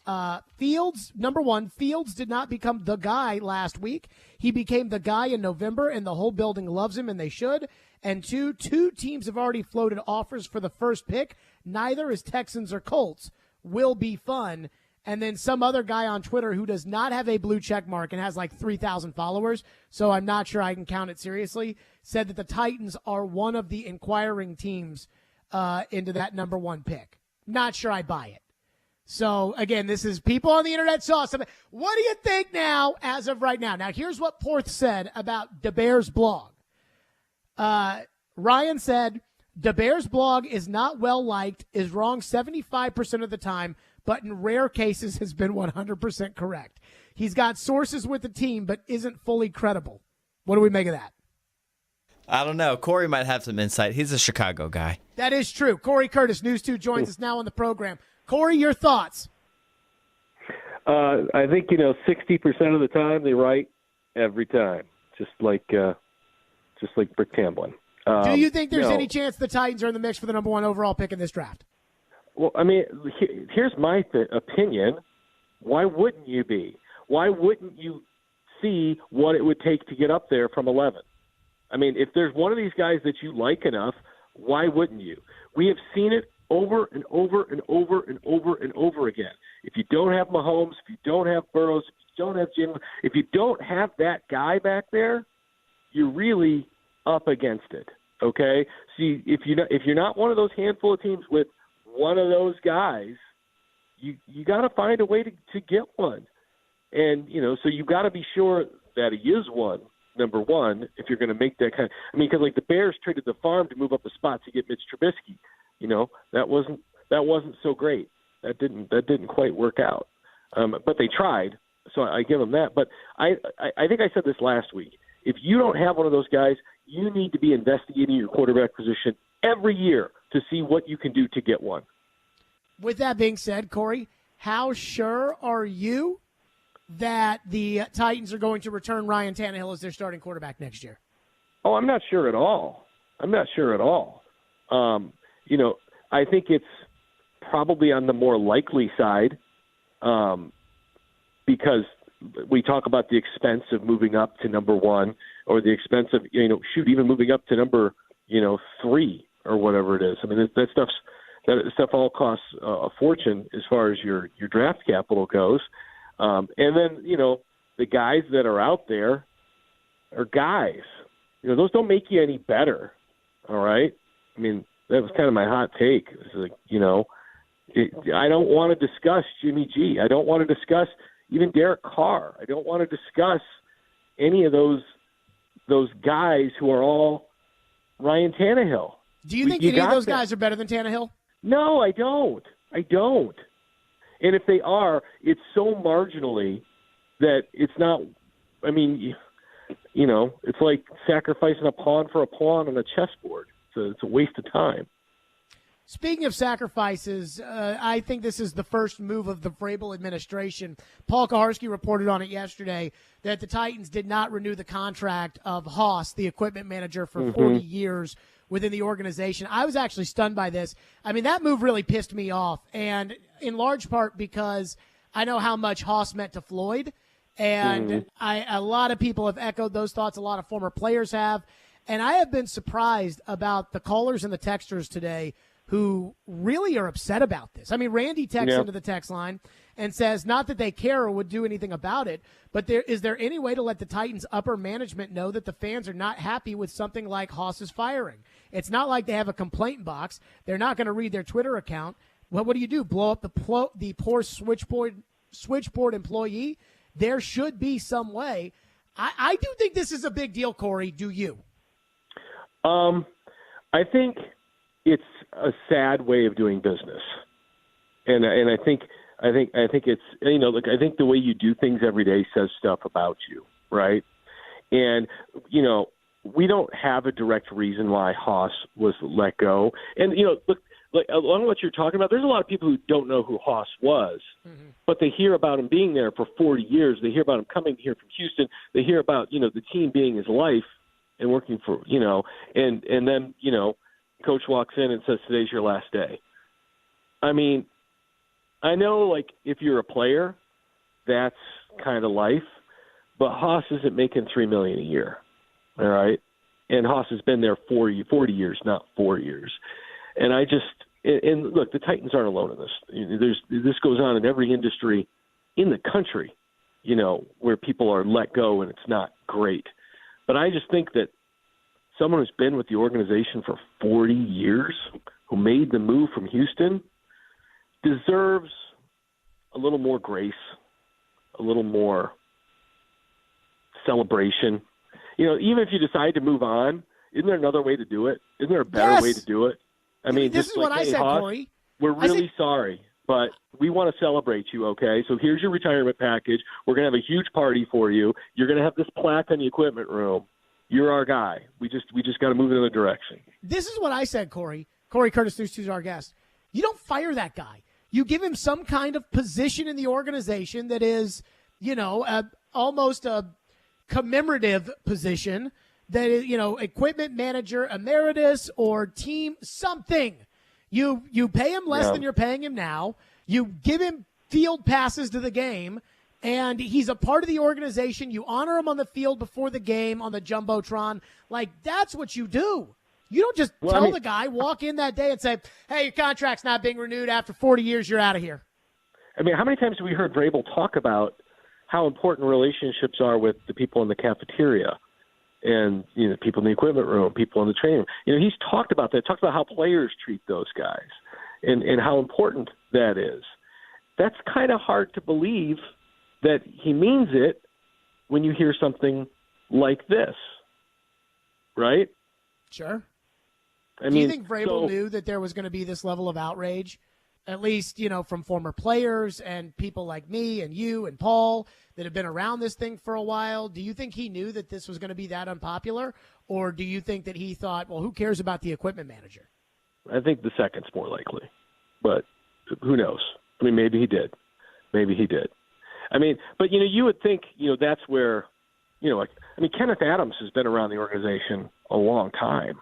Fields, #1, Fields did not become the guy last week. He became the guy in November, and the whole building loves him, and they should. And two teams have already floated offers for the first pick. Neither is Texans or Colts. Will be fun. And then some other guy on Twitter who does not have a blue check mark and has like 3,000 followers, so I'm not sure I can count it seriously, said that the Titans are one of the inquiring teams into that #1 pick. Not sure I buy it. So, again, this is people on the internet saw something. What do you think now as of right now? Now, here's what Porth said about the Bears blog. Ryan said, the Bears blog is not well liked, is wrong 75% of the time, but in rare cases has been 100% correct. He's got sources with the team, but isn't fully credible. What do we make of that? I don't know. Corey might have some insight. He's a Chicago guy. That is true. Corey Curtis, News 2, joins us now on the program. Corey, your thoughts? I think, 60% of the time they right every time, just like Brick Tamblyn. Do you think there's any chance the Titans are in the mix for the #1 overall pick in this draft? Well, I mean, here's my opinion. Why wouldn't you be? Why wouldn't you see what it would take to get up there from 11? I mean, if there's one of these guys that you like enough, why wouldn't you? We have seen it over and over and over and over and over again. If you don't have Mahomes, if you don't have Burrows, if you don't have Jim, if you don't have that guy back there, you're really up against it. Okay? See, if you're not one of those handful of teams with one of those guys, you got to find a way to get one. And, so you've got to be sure that he is one. #1, if you're going to make that kind of, because like the Bears traded the farm to move up a spot to get Mitch Trubisky, that wasn't so great. That didn't quite work out. But they tried, so I give them that. But I think I said this last week. If you don't have one of those guys, you need to be investigating your quarterback position every year to see what you can do to get one. With that being said, Corey, how sure are you that the Titans are going to return Ryan Tannehill as their starting quarterback next year? Oh, I'm not sure at all. I think it's probably on the more likely side because we talk about the expense of moving up to #1 or the expense of, even moving up to number, 3 or whatever it is. I mean, that stuff all costs a fortune as far as your draft capital goes. And then, the guys that are out there are guys. Those don't make you any better, all right? I mean, that was kind of my hot take. It was like, I don't want to discuss Jimmy G. I don't want to discuss, even Derek Carr. I don't want to discuss any of those guys who are all Ryan Tannehill. Do you think any of those guys are better than Tannehill? No, I don't. And if they are, it's so marginally that it's not. I mean, it's like sacrificing a pawn for a pawn on a chessboard. It's a waste of time. Speaking of sacrifices, I think this is the first move of the Vrabel administration. Paul Kaharski reported on it yesterday that the Titans did not renew the contract of Haas, the equipment manager, for 40 years within the organization. I was actually stunned by this. I mean, that move really pissed me off, and in large part because I know how much Haas meant to Floyd, and a lot of people have echoed those thoughts. A lot of former players have, and I have been surprised about the callers and the texters today who really are upset about this. I mean, Randy texts into the text line and says, not that they care or would do anything about it, but is there any way to let the Titans' upper management know that the fans are not happy with something like Haas's firing? It's not like they have a complaint box. They're not going to read their Twitter account. Well, what do? Blow up the poor switchboard employee? There should be some way. I do think this is a big deal, Corey. Do you? I think it's a sad way of doing business, and I think it's look, I think the way you do things every day says stuff about you, right? And we don't have a direct reason why Haas was let go, and look, like along what you're talking about, there's a lot of people who don't know who Haas was, but they hear about him being there for 40 years. They hear about him coming here from Houston. They hear about the team being his life and working for and then coach walks in and says, today's your last day. I mean, I know, like, if you're a player, that's kind of life, but Haas isn't making $3 million a year, all right? And Haas has been there 40 years, not 4 years. And and look, the Titans aren't alone in this. This goes on in every industry in the country, where people are let go and it's not great. But I just think that someone who's been with the organization for 40 years, who made the move from Houston, deserves a little more grace, a little more celebration. Even if you decide to move on, isn't there another way to do it? Isn't there a better way to do it? I mean, this is what I said, Haas, Corey. We're really sorry, but we want to celebrate you, okay? So here's your retirement package. We're going to have a huge party for you. You're going to have this plaque in the equipment room. You're our guy. We just got to move in another direction. This is what I said, Corey. Corey Curtis, who's our guest. You don't fire that guy. You give him some kind of position in the organization that is, almost a commemorative position that is, equipment manager emeritus or team something. You pay him less than you're paying him now. You give him field passes to the game. And he's a part of the organization. You honor him on the field before the game on the Jumbotron. Like, that's what you do. You don't just tell the guy, walk in that day and say, hey, your contract's not being renewed after 40 years, you're out of here. I mean, how many times have we heard Vrabel talk about how important relationships are with the people in the cafeteria and, people in the equipment room, people in the training room? He's talked about that, talked about how players treat those guys and how important that is. That's kind of hard to believe that he means it when you hear something like this, right? Sure. Do you think Vrabel knew that there was going to be this level of outrage, at least, from former players and people like me and you and Paul that have been around this thing for a while? Do you think he knew that this was going to be that unpopular, or do you think that he thought, well, who cares about the equipment manager? I think the second's more likely, but who knows? I mean, maybe he did. I mean, but, you would think, that's where, Kenneth Adams has been around the organization a long time.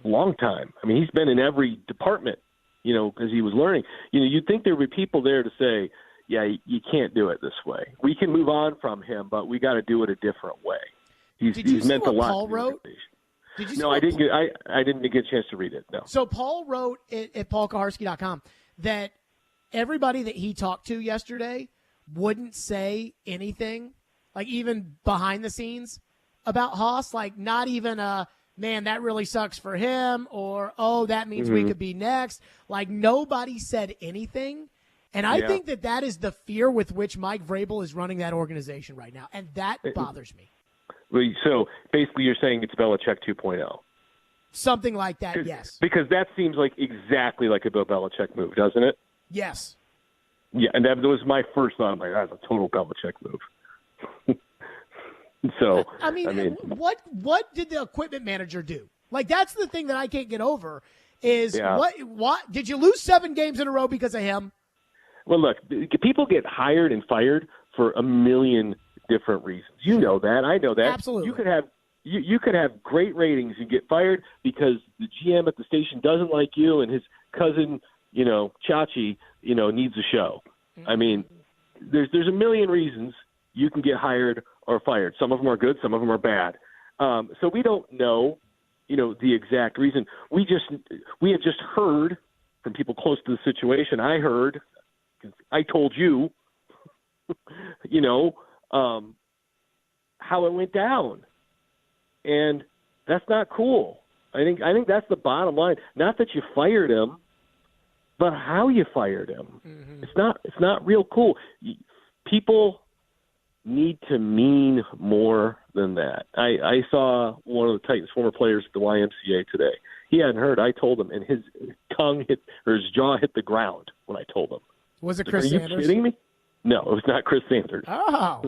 I mean, he's been in every department, because he was learning. You'd think there would be people there to say, yeah, you can't do it this way. We can move on from him, but we got to do it a different way. He's meant a lot. Paul wrote? No, I didn't get a chance to read it, no. So Paul wrote at paulkaharski.com that everybody that he talked to yesterday wouldn't say anything, like even behind the scenes, about Haas, like not even man, that really sucks for him, or, oh, that means we could be next. Like, nobody said anything. And I think that is the fear with which Mike Vrabel is running that organization right now, and that bothers me. So basically you're saying it's Belichick 2.0. Something like that, yes. Because that seems like exactly like a Bill Belichick move, doesn't it? Yes. Yeah, and that was my first thought. I'm like, that's a total Belichick move. So I mean, what did the equipment manager do? Like, that's the thing that I can't get over is what did you lose 7 games in a row because of him? Well, look, people get hired and fired for a million different reasons. You know that. I know that. Absolutely. You could have great ratings and get fired because the GM at the station doesn't like you and his cousin, Chachi, needs a show. Mm-hmm. I mean, there's a million reasons you can get hired or fired. Some of them are good, some of them are bad. So we don't know, the exact reason. We have just heard from people close to the situation. I told you, how it went down. And that's not cool. I think that's the bottom line. Not that you fired him, but how you fired him. Mm-hmm. It's not real cool. People need to mean more than that. I saw one of the Titans' former players at the YMCA today. He hadn't heard. I told him, and his his jaw hit the ground when I told him. Was it Chris Sanders? Are you kidding me? No, it was not Chris Sanders. Oh.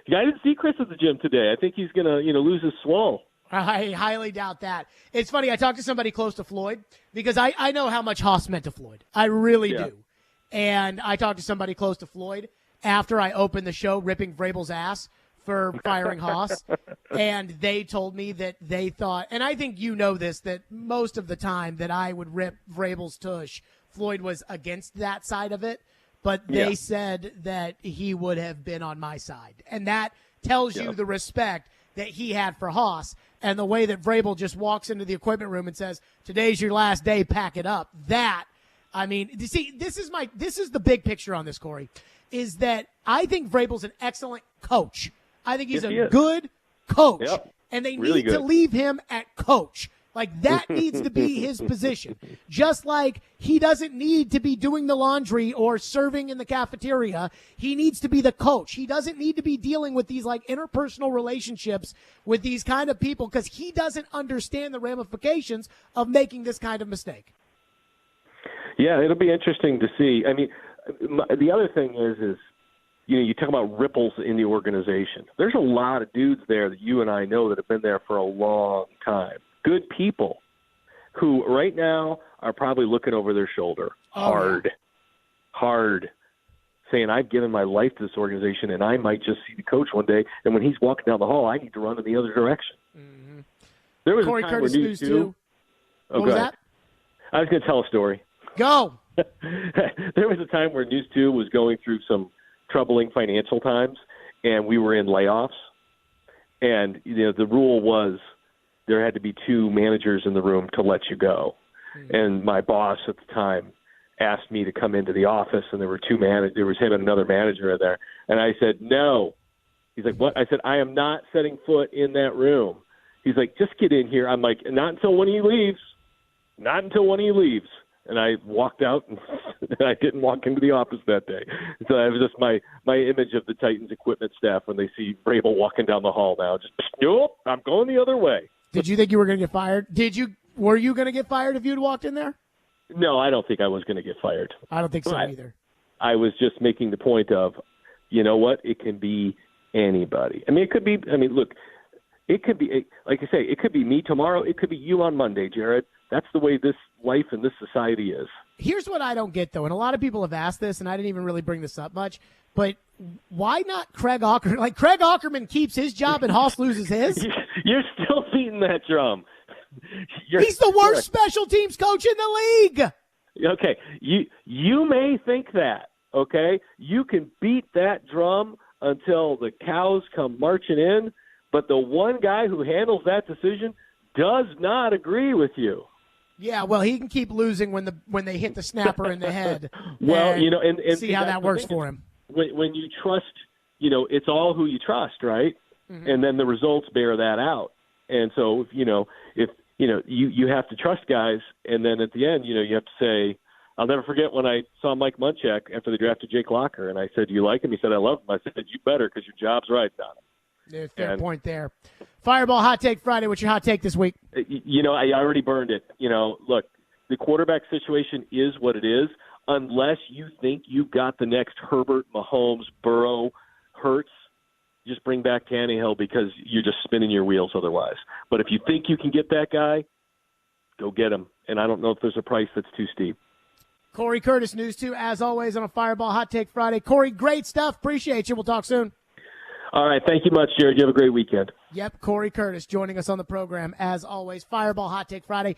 I didn't see Chris at the gym today. I think he's going to lose his swole. I highly doubt that. It's funny. I talked to somebody close to Floyd because I know how much Haas meant to Floyd. I really do. And I talked to somebody close to Floyd after I opened the show ripping Vrabel's ass for firing Haas. And they told me that they thought, and I think you know this, that most of the time that I would rip Vrabel's tush, Floyd was against that side of it. But they said that he would have been on my side. And that tells you the respect that he had for Haas and the way that Vrabel just walks into the equipment room and says, today's your last day, pack it up. See, this is the big picture on this, Corey, is that I think Vrabel's an excellent coach. I think he's a good coach. Yep. And they need to leave him at coach. Like, that needs to be his position. Just like he doesn't need to be doing the laundry or serving in the cafeteria. He needs to be the coach. He doesn't need to be dealing with these, interpersonal relationships with these kind of people because he doesn't understand the ramifications of making this kind of mistake. Yeah, it'll be interesting to see. I mean, the other thing is you talk about ripples in the organization. There's a lot of dudes there that you and I know that have been there for a long time. Good people who right now are probably looking over their shoulder hard, saying, I've given my life to this organization and I might just see the coach one day. And when he's walking down the hall, I need to run in the other direction. Mm-hmm. There was Corey a time Curtis where News 2. What was that? I was going to tell a story. Go. There was a time where News 2 was going through some troubling financial times and we were in layoffs. And, the rule was, there had to be 2 managers in the room to let you go. Mm-hmm. And my boss at the time asked me to come into the office, and there were 2 managers. There was him and another manager in there. And I said, no. He's like, what? I said, I am not setting foot in that room. He's like, just get in here. I'm like, not until one of you leaves. Not until one of you leaves. And I walked out, and I didn't walk into the office that day. So that was just my image of the Titans equipment staff when they see Vrabel walking down the hall now. Just, nope, I'm going the other way. Did you think you were going to get fired? Were you going to get fired if you'd walked in there? No, I don't think I was going to get fired. I don't think so either. I was just making the point of, you know what? It can be anybody. I mean, it could be. I mean, look, it could be. Like I say, it could be me tomorrow. It could be you on Monday, Jared. That's the way this life and this society is. Here's what I don't get, though, and a lot of people have asked this, and I didn't even really bring this up much, but why not Craig Aukerman? Like, Craig Aukerman keeps his job and Haas loses his? You're still beating that drum. He's the worst special teams coach in the league. Okay, you may think that, okay? You can beat that drum until the cows come marching in, but the one guy who handles that decision does not agree with you. Yeah, well, he can keep losing when they hit the snapper in the head. Well, and see how that works for him. When you trust, it's all who you trust, right? Mm-hmm. And then the results bear that out. And so, if you have to trust guys, and then at the end, you have to say, I'll never forget when I saw Mike Munchak after they drafted Jake Locker, and I said, "Do you like him?" He said, "I love him." I said, "You better, because your job's right, Don." Fair point there. Fireball Hot Take Friday. What's your hot take this week? I already burned it. Look, the quarterback situation is what it is. Unless you think you've got the next Herbert, Mahomes, Burrow, Hurts, just bring back Tannehill, because you're just spinning your wheels otherwise. But if you think you can get that guy, go get him. And I don't know if there's a price that's too steep. Corey Curtis, News 2, as always, on a Fireball Hot Take Friday. Corey, great stuff. Appreciate you. We'll talk soon. All right. Thank you much, Jared. You have a great weekend. Yep, Corey Curtis joining us on the program, as always. Fireball Hot Take Friday.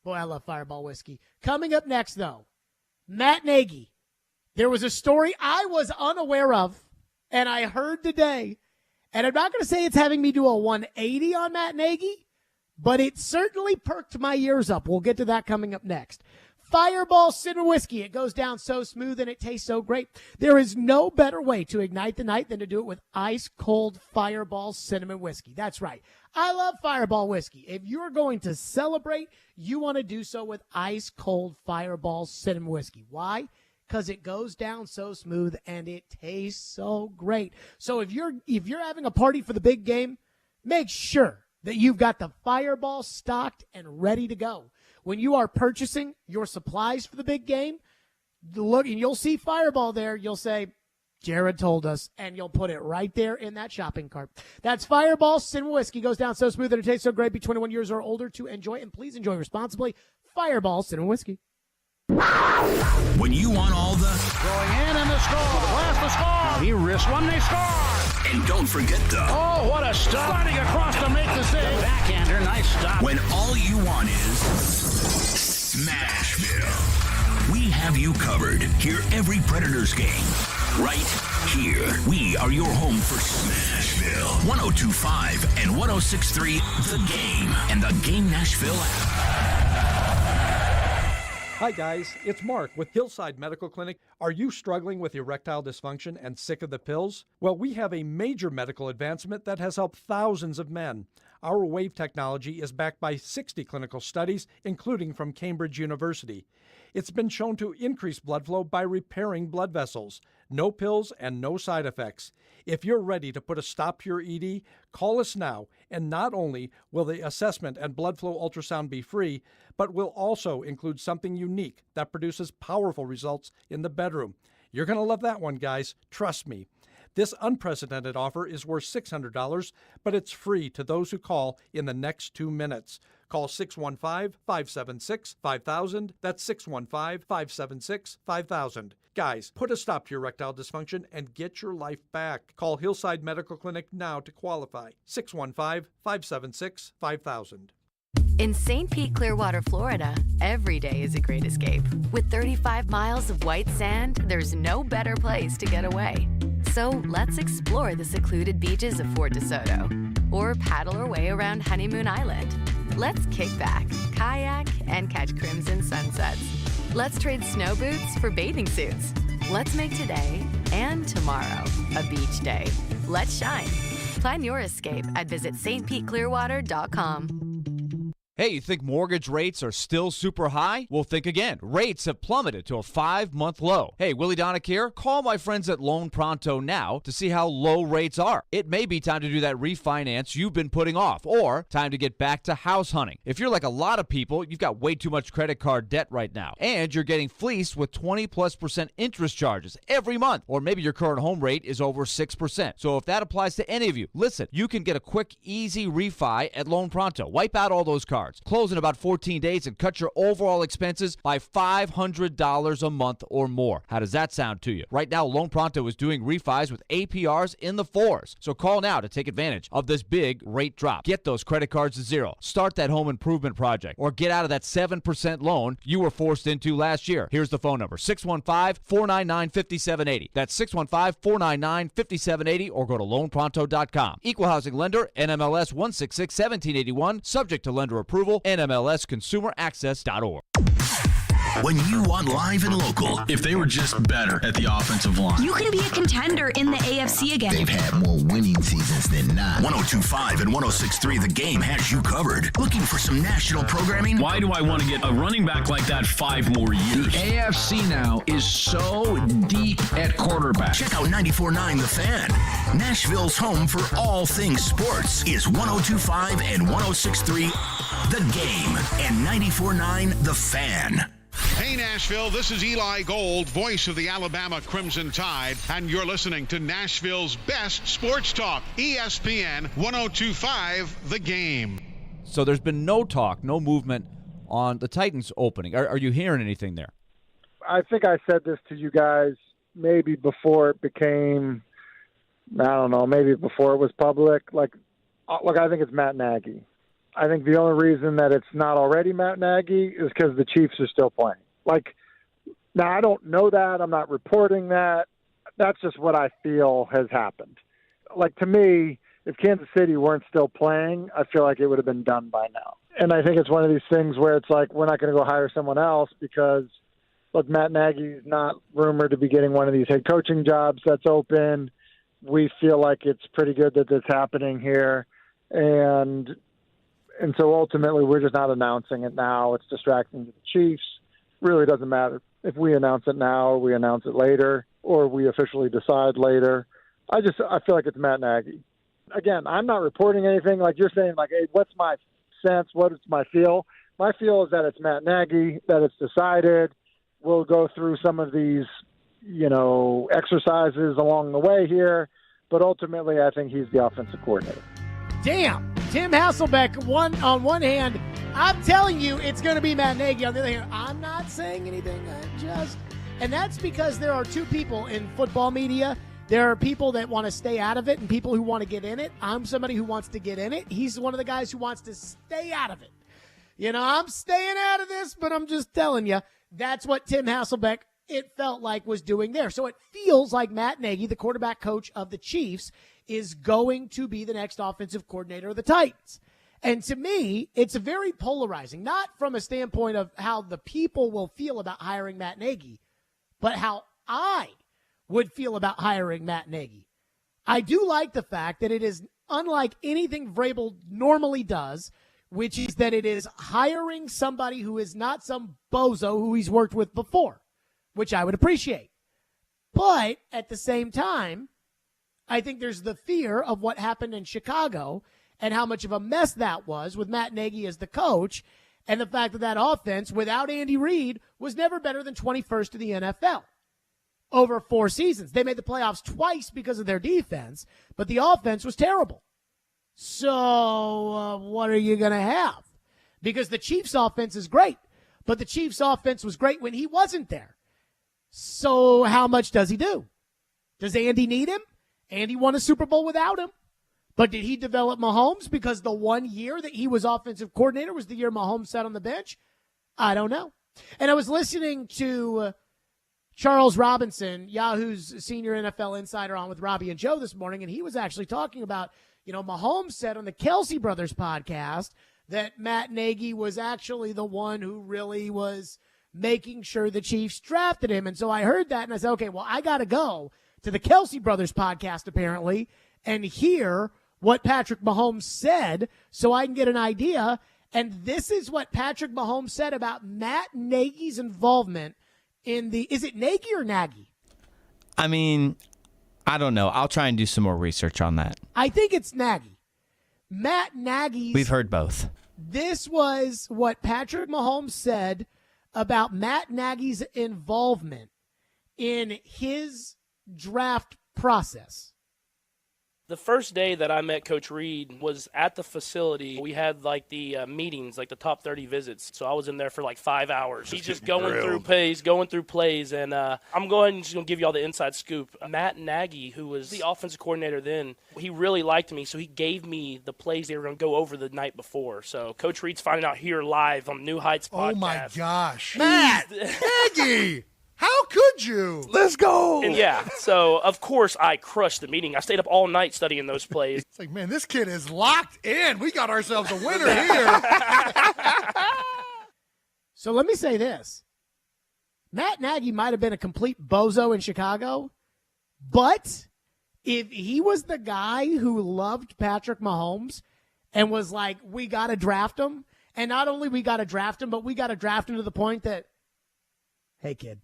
Boy, I love Fireball whiskey. Coming up next, though, Matt Nagy. There was a story I was unaware of, and I heard today, and I'm not going to say it's having me do a 180 on Matt Nagy, but it certainly perked my ears up. We'll get to that coming up next. Fireball Cinnamon Whiskey. It goes down so smooth and it tastes so great. There is no better way to ignite the night than to do it with ice-cold Fireball Cinnamon Whiskey. That's right. I love Fireball Whiskey. If you're going to celebrate, you want to do so with ice-cold Fireball Cinnamon Whiskey. Why? Because it goes down so smooth and it tastes so great. So if you're having a party for the big game, make sure that you've got the Fireball stocked and ready to go. When you are purchasing your supplies for the big game, look, and you'll see Fireball there. You'll say, Jared told us, and you'll put it right there in that shopping cart. That's Fireball Cinnamon Whiskey. Goes down so smooth and it tastes so great. Be 21 years or older to enjoy, and please enjoy responsibly. Fireball Cinnamon Whiskey. When you want all the Going in and the score. Blast the score. He wrist one, they score. and don't forget the Oh, what a stop. Sliding across to make the save. Backhander, nice stop. when all you want is Smashville. We have you covered. Hear every Predators game right here. We are your home for Smashville. 102.5 and 106.3 The Game and the Game Nashville app. Hi guys, it's Mark with Hillside Medical Clinic. Are you struggling with erectile dysfunction and sick of the pills? Well, we have a major medical advancement that has helped thousands of men. Our wave technology is backed by 60 clinical studies, including from Cambridge University. It's been shown to increase blood flow by repairing blood vessels. No pills and no side effects. If you're ready to put a stop to your ED, call us now, and not only will the assessment and blood flow ultrasound be free, but will also include something unique that produces powerful results in the bedroom. You're going to love that one, guys. Trust me. This unprecedented offer is worth $600, but it's free to those who call in the next 2 minutes. Call 615-576-5000. That's 615-576-5000. Guys, put a stop to your erectile dysfunction and get your life back. Call Hillside Medical Clinic now to qualify. 615-576-5000. In St. Pete, Clearwater, Florida, every day is a great escape. With 35 miles of white sand, there's no better place to get away. So let's explore the secluded beaches of Fort DeSoto or paddle our way around Honeymoon Island. Let's kick back, kayak, and catch crimson sunsets. Let's trade snow boots for bathing suits. Let's make today and tomorrow a beach day. Let's shine. Plan your escape at visitstpeteclearwater.com. Hey, you think mortgage rates are still super high? Well, think again. Rates have plummeted to a 5-month low. Hey, Willie Donick here. Call my friends at Loan Pronto now to see how low rates are. It may be time to do that refinance you've been putting off, or time to get back to house hunting. If you're like a lot of people, you've got way too much credit card debt right now, and you're getting fleeced with 20+% interest charges every month, or maybe your current home rate is over 6%. So if that applies to any of you, listen, you can get a quick, easy refi at Loan Pronto. Wipe out all those cards. Close in about 14 days and cut your overall expenses by $500 a month or more. How does that sound to you? Right now, Loan Pronto is doing refis with APRs in the 4s. So call now to take advantage of this big rate drop. Get those credit cards to zero. Start that home improvement project, or get out of that 7% loan you were forced into last year. Here's the phone number, 615-499-5780. That's 615-499-5780, or go to loanpronto.com. Equal housing lender, NMLS 166-1781, subject to lender approval, NMLSconsumeraccess.org. when you want live and local. If they were just better at the offensive line. You can be a contender in the AFC again. They've had more winning seasons than not. 102.5 and 106.3 The Game has you covered. Looking for some national programming? Why do I want to get a running back like that 5 more years? The AFC now is so deep at quarterback. Check out 94.9 The Fan. Nashville's home for all things sports is 102.5 and 106.3 The Game and 94.9 The Fan. Hey Nashville, this is Eli Gold, voice of the Alabama Crimson Tide, and you're listening to Nashville's best sports talk, ESPN 102.5 The Game. So there's been no talk, no movement on the Titans opening. Are you hearing anything there? I think I said this to you guys maybe before it became, I don't know, maybe before it was public. Look, I think it's Matt Nagy. I think the only reason that it's not already Matt Nagy is because the Chiefs are still playing. Now I don't know that. I'm not reporting that. That's just what I feel has happened. To me, if Kansas City weren't still playing, I feel like it would have been done by now. And I think it's one of these things where it's we're not going to go hire someone else because, look, Matt Nagy's not rumored to be getting one of these head coaching jobs that's open. We feel like it's pretty good that it's happening here. And so ultimately we're just not announcing it now. It's distracting to the Chiefs. Really doesn't matter if we announce it now or we announce it later or we officially decide later. I feel like it's Matt Nagy. Again, I'm not reporting anything like you're saying, hey, what's my sense? What's my feel? My feel is that it's Matt Nagy, that it's decided. We'll go through some of these, exercises along the way here, but ultimately I think he's the offensive coordinator. Damn. Tim Hasselbeck, on one hand, I'm telling you it's going to be Matt Nagy. On the other hand, I'm not saying anything. And that's because there are two people in football media. There are people that want to stay out of it and people who want to get in it. I'm somebody who wants to get in it. He's one of the guys who wants to stay out of it. I'm staying out of this, but I'm just telling you, that's what Tim Hasselbeck, it felt like, was doing there. So it feels like Matt Nagy, the quarterback coach of the Chiefs, is going to be the next offensive coordinator of the Titans. And to me, it's very polarizing, not from a standpoint of how the people will feel about hiring Matt Nagy, but how I would feel about hiring Matt Nagy. I do like the fact that it is unlike anything Vrabel normally does, which is that it is hiring somebody who is not some bozo who he's worked with before, which I would appreciate. But at the same time, I think there's the fear of what happened in Chicago and how much of a mess that was with Matt Nagy as the coach, and the fact that offense without Andy Reid was never better than 21st in the NFL over 4 seasons. They made the playoffs twice because of their defense, but the offense was terrible. So what are you going to have? Because the Chiefs' offense is great, but the Chiefs' offense was great when he wasn't there. So how much does he do? Does Andy need him? Andy won a Super Bowl without him. But did he develop Mahomes because the one year that he was offensive coordinator was the year Mahomes sat on the bench? I don't know. And I was listening to Charles Robinson, Yahoo's senior NFL insider, on with Robbie and Joe this morning, and he was actually talking about, Mahomes said on the Kelsey Brothers podcast that Matt Nagy was actually the one who really was making sure the Chiefs drafted him. And so I heard that, and I said, okay, well, I got to go to the Kelsey Brothers podcast, apparently, and hear what Patrick Mahomes said so I can get an idea. And this is what Patrick Mahomes said about Matt Nagy's involvement in is it Nagy or Nagy? I mean, I don't know. I'll try and do some more research on that. I think it's Nagy. Matt Nagy's. We've heard both. This was what Patrick Mahomes said about Matt Nagy's involvement in his draft process. The first day that I met Coach Reid was at the facility. We had the meetings, the top 30 visits. So I was in there for 5 hours. He's just going through plays, and I'm going to give you all the inside scoop. Matt Nagy, who was the offensive coordinator then, he really liked me, so he gave me the plays they were going to go over the night before. So Coach Reid's finding out here live on New Heights podcast. Oh my gosh, Matt Nagy! How could you? Let's go. And so of course I crushed the meeting. I stayed up all night studying those plays. It's man, this kid is locked in. We got ourselves a winner here. So let me say this. Matt Nagy might have been a complete bozo in Chicago, but if he was the guy who loved Patrick Mahomes and was like, we got to draft him, and not only we got to draft him, but we got to draft him to the point that, hey, kid,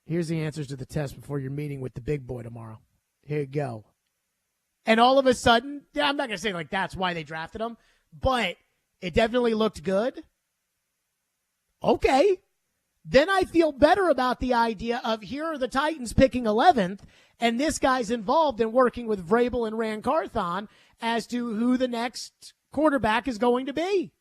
here's the answers to the test before your meeting with the big boy tomorrow. Here you go. And all of a sudden, I'm not going to say like that's why they drafted him, but it definitely looked good. Okay. Then I feel better about the idea of here are the Titans picking 11th, and this guy's involved in working with Vrabel and Ran Carthon as to who the next quarterback is going to be.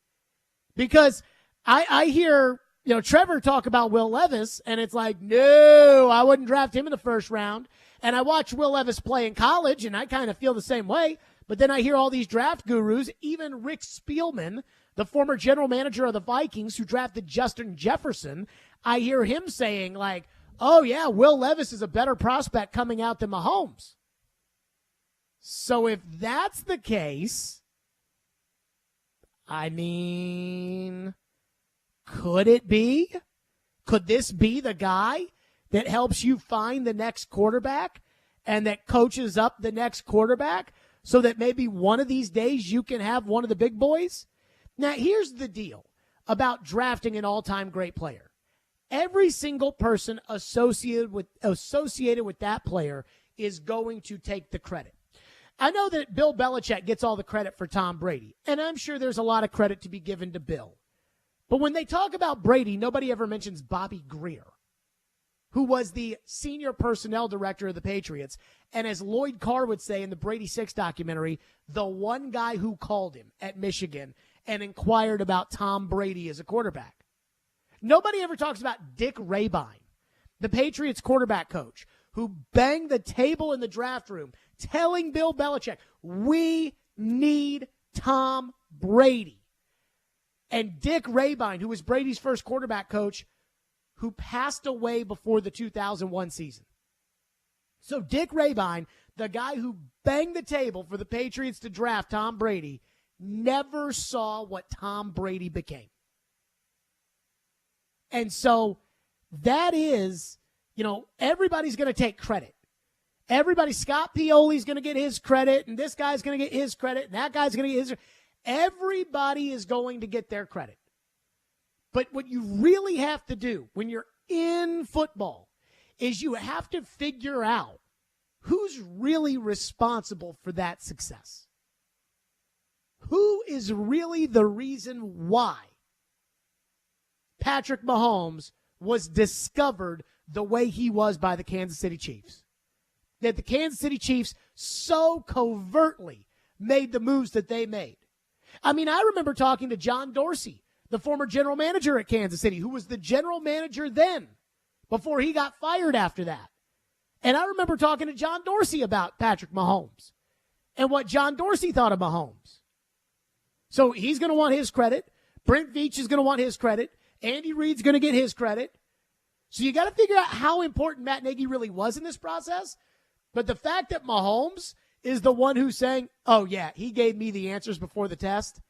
Because I hear, Trevor talk about Will Levis, and it's like, no, I wouldn't draft him in the first round. And I watch Will Levis play in college, and I kind of feel the same way. But then I hear all these draft gurus, even Rick Spielman, the former general manager of the Vikings who drafted Justin Jefferson, I hear him saying like, oh, yeah, Will Levis is a better prospect coming out than Mahomes. So if that's the case, I mean, could it be? Could this be the guy that helps you find the next quarterback and that coaches up the next quarterback so that maybe one of these days you can have one of the big boys? Now, here's the deal about drafting an all-time great player. Every single person associated with that player is going to take the credit. I know that Bill Belichick gets all the credit for Tom Brady, and I'm sure there's a lot of credit to be given to Bill. But when they talk about Brady, nobody ever mentions Bobby Greer, who was the senior personnel director of the Patriots, and as Lloyd Carr would say in the Brady 6 documentary, the one guy who called him at Michigan and inquired about Tom Brady as a quarterback. Nobody ever talks about Dick Rabine, the Patriots quarterback coach, who banged the table in the draft room telling Bill Belichick, we need Tom Brady. And Dick Rabine, who was Brady's first quarterback coach, who passed away before the 2001 season. So Dick Rabine, the guy who banged the table for the Patriots to draft Tom Brady, never saw what Tom Brady became. And so that is, everybody's going to take credit. Scott Pioli's going to get his credit, and this guy's going to get his credit, and that guy's going to get his. Everybody is going to get their credit. But what you really have to do when you're in football is you have to figure out who's really responsible for that success. Who is really the reason why Patrick Mahomes was discovered the way he was by the Kansas City Chiefs? That the Kansas City Chiefs so covertly made the moves that they made. I mean, I remember talking to John Dorsey, the former general manager at Kansas City, who was the general manager then, before he got fired after that. And I remember talking to John Dorsey about Patrick Mahomes and what John Dorsey thought of Mahomes. So he's going to want his credit. Brent Veach is going to want his credit. Andy Reid's going to get his credit. So you got to figure out how important Matt Nagy really was in this process. But the fact that Mahomes is the one who's saying, oh, yeah, he gave me the answers before the test,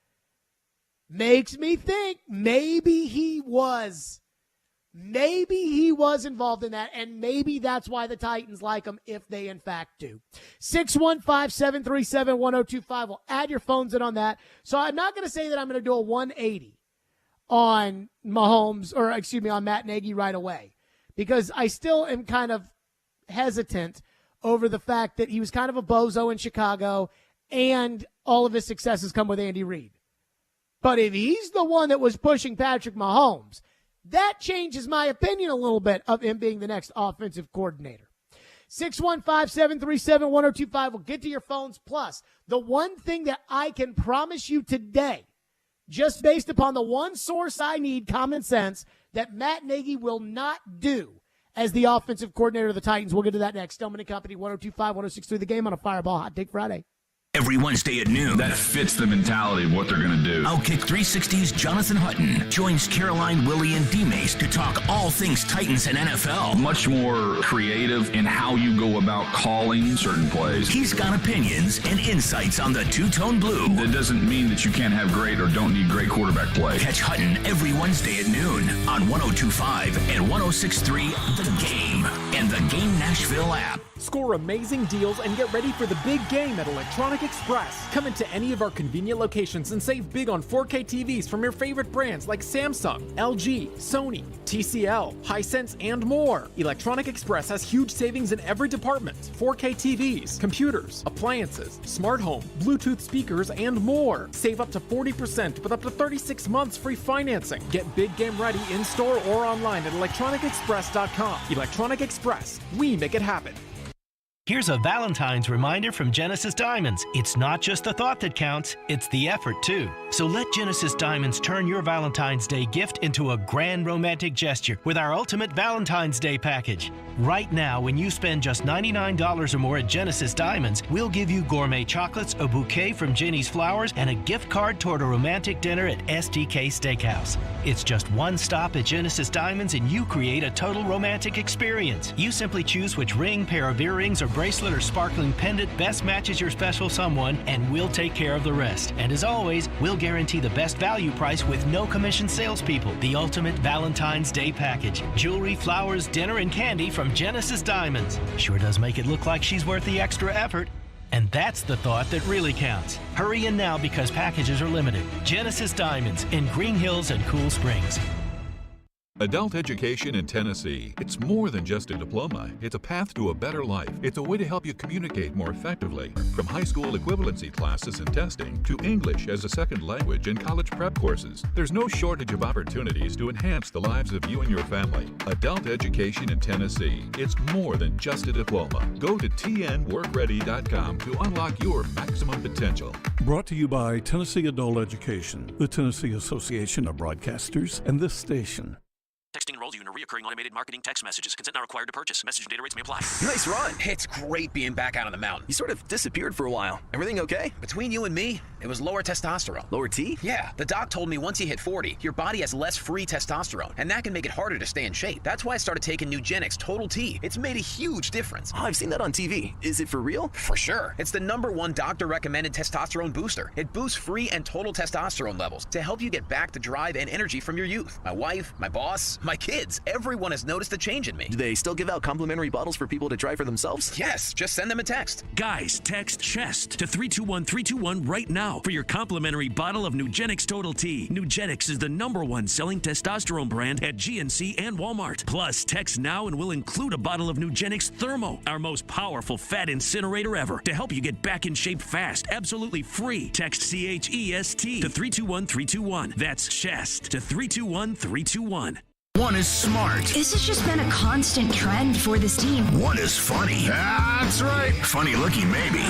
makes me think maybe he was involved in that, and maybe that's why the Titans like him if they, in fact, do. 615-737-1025. We'll add your phones in on that. So I'm not going to say that I'm going to do a 180 on Mahomes, on Matt Nagy right away, because I still am kind of hesitant over the fact that he was kind of a bozo in Chicago and all of his successes come with Andy Reid. But if he's the one that was pushing Patrick Mahomes, that changes my opinion a little bit of him being the next offensive coordinator. 615-737-1025. We'll get to your phones. Plus, the one thing that I can promise you today, just based upon the one source I need, common sense, that Matt Nagy will not do as the offensive coordinator of the Titans. We'll get to that next. Stillman & Company, 102.5, 106.3 The Game on a Fireball Hot Take Friday. every Wednesday at noon. That fits the mentality of what they're going to do. Outkick 360's Jonathan Hutton joins Caroline, Willie, and D-Mace to talk all things Titans and NFL. Much more creative in how you go about calling certain plays. He's got opinions and insights on the two-tone blue. That doesn't mean that you can't have great or don't need great quarterback play. Catch Hutton every Wednesday at noon on 102.5 and 106.3 The Game and the Game Nashville app. Score amazing deals and get ready for the big game at Electronic Express. Come into any of our convenient locations and save big on 4K TVs from your favorite brands like Samsung, LG, Sony, TCL, Hisense, and more. Electronic Express has huge savings in every department. 4K TVs, computers, appliances, smart home, Bluetooth speakers, and more. Save up to 40% with up to 36 months free financing. Get big game ready in-store or online at electronicexpress.com. Electronic Express, we make it happen. Here's a Valentine's reminder from Genesis Diamonds. It's not just the thought that counts, it's the effort too. So let Genesis Diamonds turn your Valentine's Day gift into a grand romantic gesture with our Ultimate Valentine's Day package. Right now, when you spend just $99 or more at Genesis Diamonds, we'll give you gourmet chocolates, a bouquet from Jenny's Flowers, and a gift card toward a romantic dinner at STK Steakhouse. It's just one stop at Genesis Diamonds and you create a total romantic experience. You simply choose which ring, pair of earrings, or bracelet or sparkling pendant best matches your special someone, and we'll take care of the rest. And as always, we'll guarantee the best value price with no commission salespeople. The Ultimate Valentine's Day package. Jewelry, flowers, dinner, and candy from Genesis Diamonds. Sure does make it look like she's worth the extra effort. And that's the thought that really counts. Hurry in now because packages are limited. Genesis Diamonds in Green Hills and Cool Springs. Adult education in Tennessee. It's more than just a diploma. It's a path to a better life. It's a way to help you communicate more effectively. From high school equivalency classes and testing to English as a second language and college prep courses, there's no shortage of opportunities to enhance the lives of you and your family. Adult education in Tennessee. It's more than just a diploma. Go to tnworkready.com to unlock your maximum potential. Brought to you by Tennessee Adult Education, the Tennessee Association of Broadcasters, and this station. Texting enrolls you in a recurring automated marketing text messages. Consent not required to purchase. Message and data rates may apply. Nice run. It's great being back out on the mountain. You sort of disappeared for a while. Everything okay? Between you and me, it was lower testosterone. Lower T? Yeah. The doc told me once you hit 40, your body has less free testosterone, and that can make it harder to stay in shape. That's why I started taking Nugenix Total T. It's made a huge difference. Oh, I've seen that on TV. Is it for real? For sure. It's the #1 doctor-recommended testosterone booster. It boosts free and total testosterone levels to help you get back the drive and energy from your youth. My wife, my boss, my kids, everyone has noticed the change in me. Do they still give out complimentary bottles for people to try for themselves? Yes, just send them a text. Guys, text CHEST to 321-321 right now for your complimentary bottle of Nugenix Total T. Nugenix is the #1 selling testosterone brand at GNC and Walmart. Plus, text now and we'll include a bottle of Nugenix Thermo, our most powerful fat incinerator ever, to help you get back in shape fast, absolutely free. Text CHEST to 321-321. That's CHEST to 321-321. One is smart. This has just been a constant trend for this team. One is funny. That's right. Funny looking, maybe.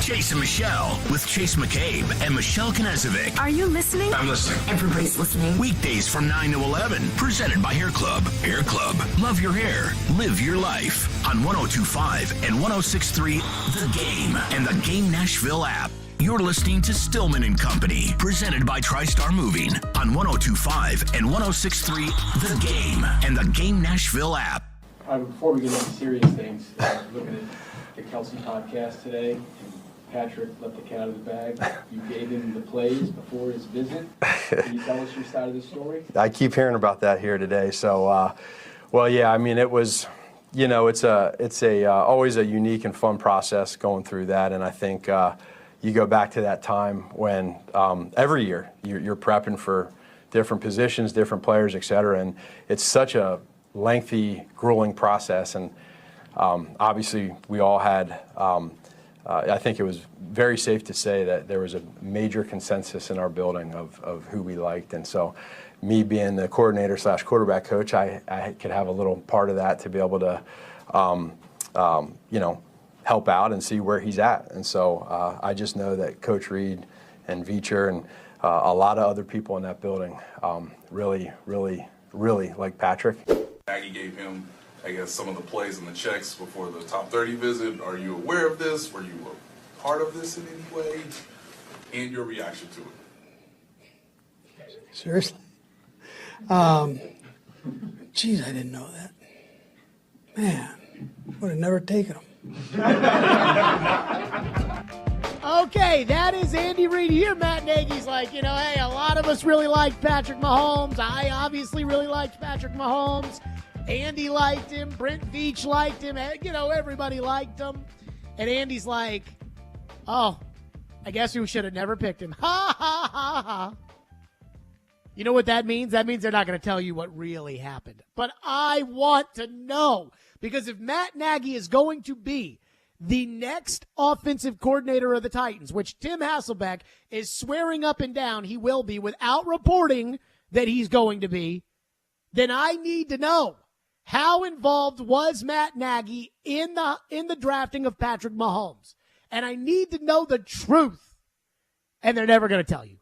Chase and Michelle with Chase McCabe and Michelle Knezovic. Are you listening? I'm listening. Everybody's listening. Weekdays from 9 to 11. Presented by Hair Club. Hair Club. Love your hair. Live your life. On 102.5 and 106.3 The Game and the Game Nashville app. You're listening to Stillman and Company, presented by TriStar Moving on 102.5 and 106.3 The Game and the Game Nashville app. Before we get into serious things, looking at the Kelsey podcast today, and Patrick let the cat out of the bag. You gave him the plays before his visit. Can you tell us your side of the story? I keep hearing about that here today. So, well, yeah, I mean, it was, you know, it's always a unique and fun process going through that, and I think. You go back to that time when every year you're prepping for different positions, different players, et cetera, and it's such a lengthy, grueling process. And obviously we all had, I think it was very safe to say that there was a major consensus in our building of who we liked. And so me being the coordinator / quarterback coach, I could have a little part of that to be able to, you know, help out and see where he's at. And so I just know that Coach Reed and Veacher and a lot of other people in that building really like Patrick. Maggie gave him I guess, some of the plays and the checks before the top 30 visit. Are you aware of this? Were you a part of this in any way? And your reaction to it? Seriously? Geez, I didn't know that. Man, would have never taken them. Okay, that is Andy Reid. Here, Matt Nagy's like, hey, a lot of us really liked Patrick Mahomes. I obviously really liked Patrick Mahomes. Andy liked him. Brent Veach liked him. Everybody liked him. And Andy's like, oh, I guess we should have never picked him. Ha, ha, ha, ha. You know what that means? That means they're not going to tell you what really happened. But I want to know, because if Matt Nagy is going to be the next offensive coordinator of the Titans, which Tim Hasselbeck is swearing up and down he will be without reporting that he's going to be, then I need to know, how involved was Matt Nagy in the drafting of Patrick Mahomes? And I need to know the truth. And they're never going to tell you.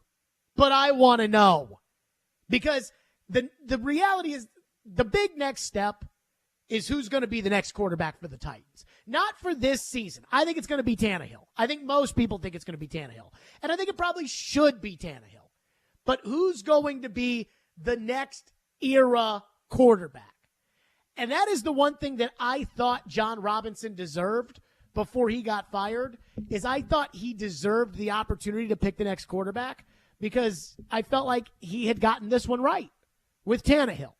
But I want to know. Because the reality is, the big next step is who's going to be the next quarterback for the Titans. Not for this season. I think it's going to be Tannehill. I think most people think it's going to be Tannehill. And I think it probably should be Tannehill. But who's going to be the next era quarterback? And that is the one thing that I thought John Robinson deserved before he got fired, is I thought he deserved the opportunity to pick the next quarterback, because I felt like he had gotten this one right with Tannehill.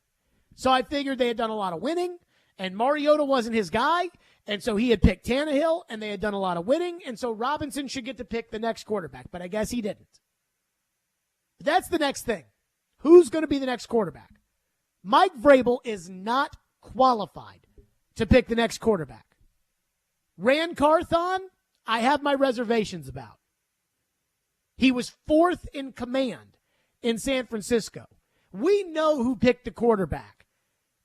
So I figured they had done a lot of winning, and Mariota wasn't his guy, and so he had picked Tannehill, and they had done a lot of winning, and so Robinson should get to pick the next quarterback, but I guess he didn't. But that's the next thing. Who's going to be the next quarterback? Mike Vrabel is not qualified to pick the next quarterback. Ran Carthon, I have my reservations about. He was fourth in command in San Francisco. We know who picked the quarterback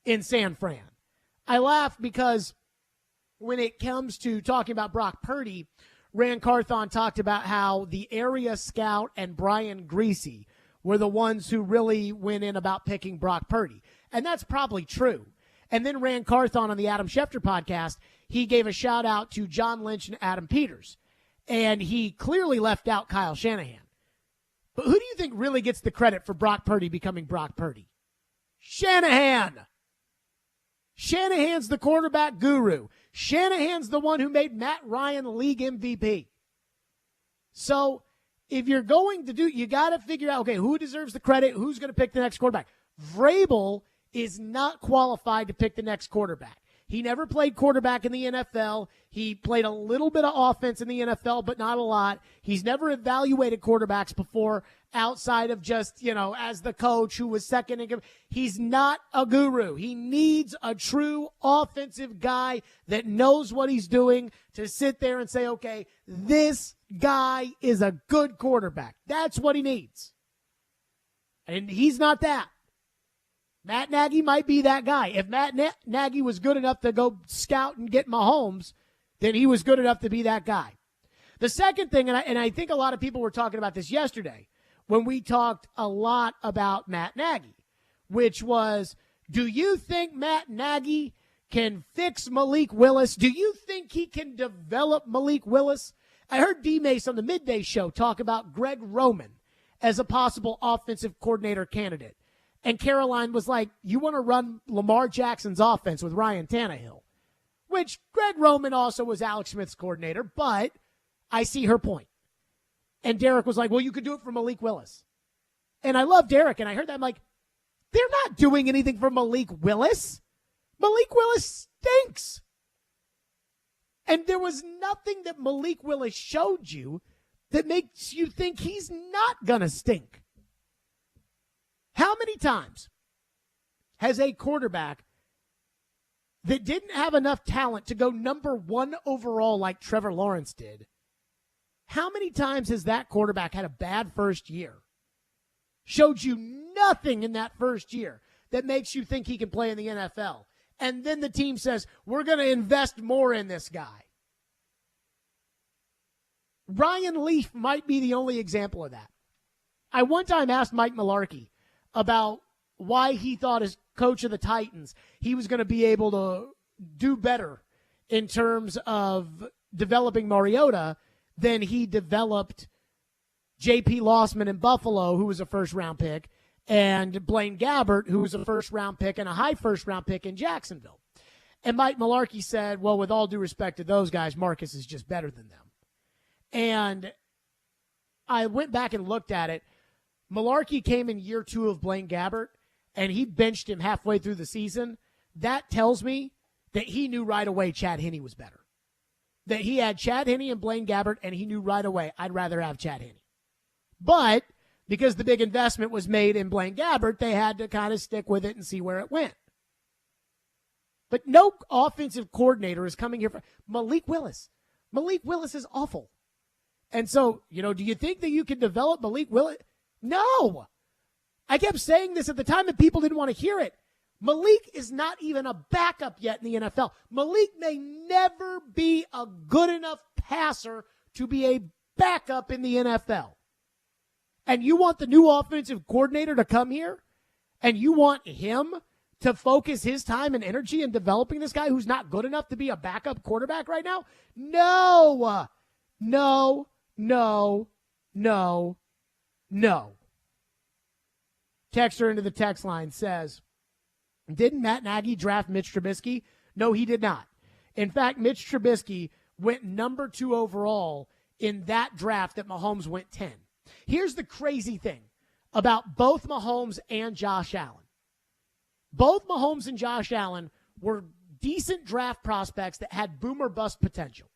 in San Fran. I laugh because when it comes to talking about Brock Purdy, Ran Carthon talked about how the area scout and Brian Greasy were the ones who really went in about picking Brock Purdy. And that's probably true. And then Ran Carthon on the Adam Schefter podcast, he gave a shout out to John Lynch and Adam Peters. And he clearly left out Kyle Shanahan. But who do you think really gets the credit for Brock Purdy becoming Brock Purdy? Shanahan. Shanahan's the quarterback guru. Shanahan's the one who made Matt Ryan the league MVP. So if you're going to do, you got to figure out, okay, who deserves the credit? Who's going to pick the next quarterback? Vrabel is not qualified to pick the next quarterback. He never played quarterback in the NFL. He played a little bit of offense in the NFL, but not a lot. He's never evaluated quarterbacks before outside of just, as the coach who was second in command. He's not a guru. He needs a true offensive guy that knows what he's doing to sit there and say, okay, this guy is a good quarterback. That's what he needs. And he's not that. Matt Nagy might be that guy. If Matt Nagy was good enough to go scout and get Mahomes, then he was good enough to be that guy. The second thing, and I think a lot of people were talking about this yesterday when we talked a lot about Matt Nagy, which was, do you think Matt Nagy can fix Malik Willis? Do you think he can develop Malik Willis? I heard D-Mace on the Midday Show talk about Greg Roman as a possible offensive coordinator candidate. And Caroline was like, you want to run Lamar Jackson's offense with Ryan Tannehill, which Greg Roman also was Alex Smith's coordinator, but I see her point. And Derek was like, well, you could do it for Malik Willis. And I love Derek, and I heard that. I'm like, they're not doing anything for Malik Willis. Malik Willis stinks. And there was nothing that Malik Willis showed you that makes you think he's not going to stink. How many times has a quarterback that didn't have enough talent to go number 1 overall like Trevor Lawrence did, how many times has that quarterback had a bad first year? Showed you nothing in that first year that makes you think he can play in the NFL. And then the team says, we're going to invest more in this guy. Ryan Leaf might be the only example of that. I one time asked Mike Mularkey about why he thought his coach of the Titans, he was going to be able to do better in terms of developing Mariota than he developed J.P. Lossman in Buffalo, who was a first-round pick, and Blaine Gabbert, who was a first-round pick and a high first-round pick in Jacksonville. And Mike Mularkey said, well, with all due respect to those guys, Marcus is just better than them. And I went back and looked at it. Mularkey came in year 2 of Blaine Gabbert, and he benched him halfway through the season. That tells me that he knew right away Chad Henne was better. That he had Chad Henne and Blaine Gabbert, and he knew right away, I'd rather have Chad Henne. But because the big investment was made in Blaine Gabbert, they had to kind of stick with it and see where it went. But no offensive coordinator is coming here for Malik Willis. Malik Willis is awful. And so, do you think that you can develop Malik Willis? No. I kept saying this at the time and people didn't want to hear it. Malik is not even a backup yet in the NFL. Malik may never be a good enough passer to be a backup in the NFL. And you want the new offensive coordinator to come here? And you want him to focus his time and energy in developing this guy who's not good enough to be a backup quarterback right now? No. No. No. No. No. Texter into the text line says, didn't Matt Nagy draft Mitch Trubisky? No, he did not. In fact, Mitch Trubisky went number 2 overall in that draft that Mahomes went 10. Here's the crazy thing about both Mahomes and Josh Allen. Both Mahomes and Josh Allen were decent draft prospects that had boom or bust potential,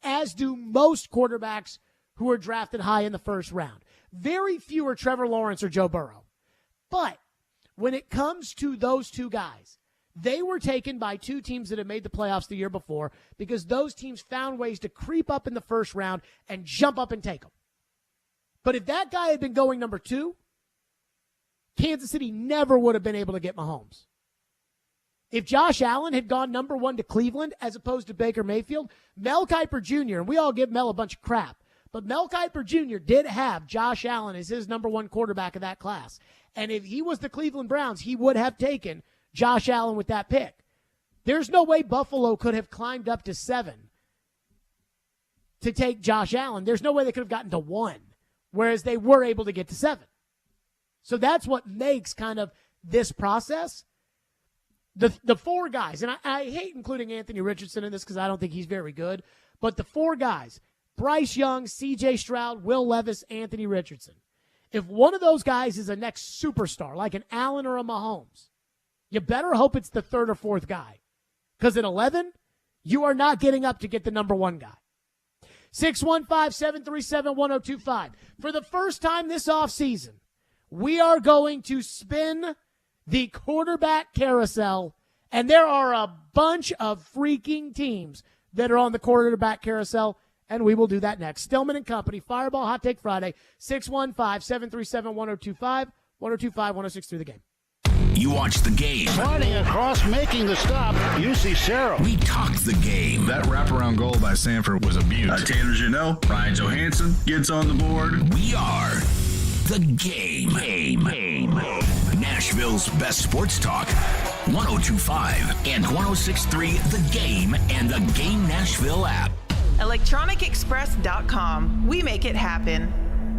as do most quarterbacks who are drafted high in the first round. Very few are Trevor Lawrence or Joe Burrow. But when it comes to those two guys, they were taken by 2 teams that had made the playoffs the year before because those teams found ways to creep up in the first round and jump up and take them. But if that guy had been going number 2, Kansas City never would have been able to get Mahomes. If Josh Allen had gone number 1 to Cleveland as opposed to Baker Mayfield, Mel Kiper Jr., and we all give Mel a bunch of crap, but Mel Kiper Jr. did have Josh Allen as his number 1 quarterback of that class. And if he was the Cleveland Browns, he would have taken Josh Allen with that pick. There's no way Buffalo could have climbed up to 7 to take Josh Allen. There's no way they could have gotten to 1, whereas they were able to get to 7. So that's what makes kind of this process. The 4 guys, and I hate including Anthony Richardson in this because I don't think he's very good, but the 4 guys, Bryce Young, C.J. Stroud, Will Levis, Anthony Richardson. If one of those guys is a next superstar, like an Allen or a Mahomes, you better hope it's the 3rd or 4th guy. Because at 11, you are not getting up to get the number 1 guy. 615-737-1025. For the first time this offseason, we are going to spin the quarterback carousel, and there are a bunch of freaking teams that are on the quarterback carousel, and we will do that next. Stillman & Company, Fireball Hot Take Friday, 615-737-1025, 1025-1063 The Game. You watch the game. Sliding across, making the stop, UC Sarah. We talk the game. That wraparound goal by Sanford was a beaut. Tanner Janot, Ryan Johansson gets on the board. We are the game. Nashville's best sports talk. 102.5 and 106.3 The Game and the Game Nashville app. ElectronicExpress.com. We make it happen.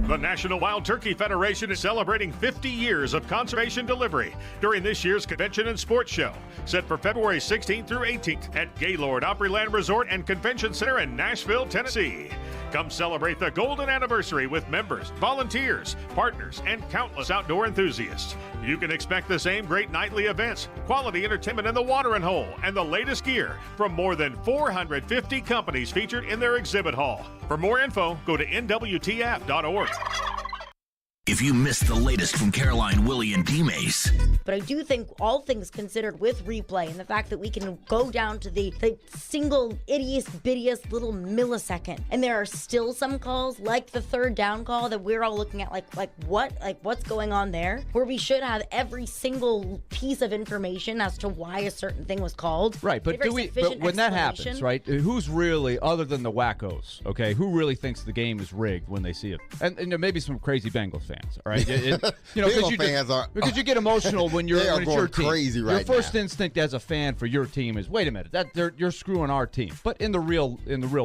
The National Wild Turkey Federation is celebrating 50 years of conservation delivery during this year's convention and sports show, set for February 16th through 18th at Gaylord Opryland Resort and Convention Center in Nashville, Tennessee. Come celebrate the golden anniversary with members, volunteers, partners, and countless outdoor enthusiasts. You can expect the same great nightly events, quality entertainment in the watering hole, and the latest gear from more than 450 companies featured in their exhibit hall. For more info, go to nwtf.org. If you missed the latest from Caroline, Willie, and D-Mace. But I do think all things considered with replay and the fact that we can go down to the single ittiest-bittiest little millisecond, and there are still some calls, like the 3rd down call, that we're all looking at what's going on there, where we should have every single piece of information as to why a certain thing was called. Right, but when that happens, right, who's really, other than the wackos, okay, who really thinks the game is rigged when they see it? And there may be some crazy Bengals fans. fans. All right, because you get emotional when they are it's going your team. crazy right Your first now. instinct as a fan for your team is, wait a minute, you're screwing our team. But in the real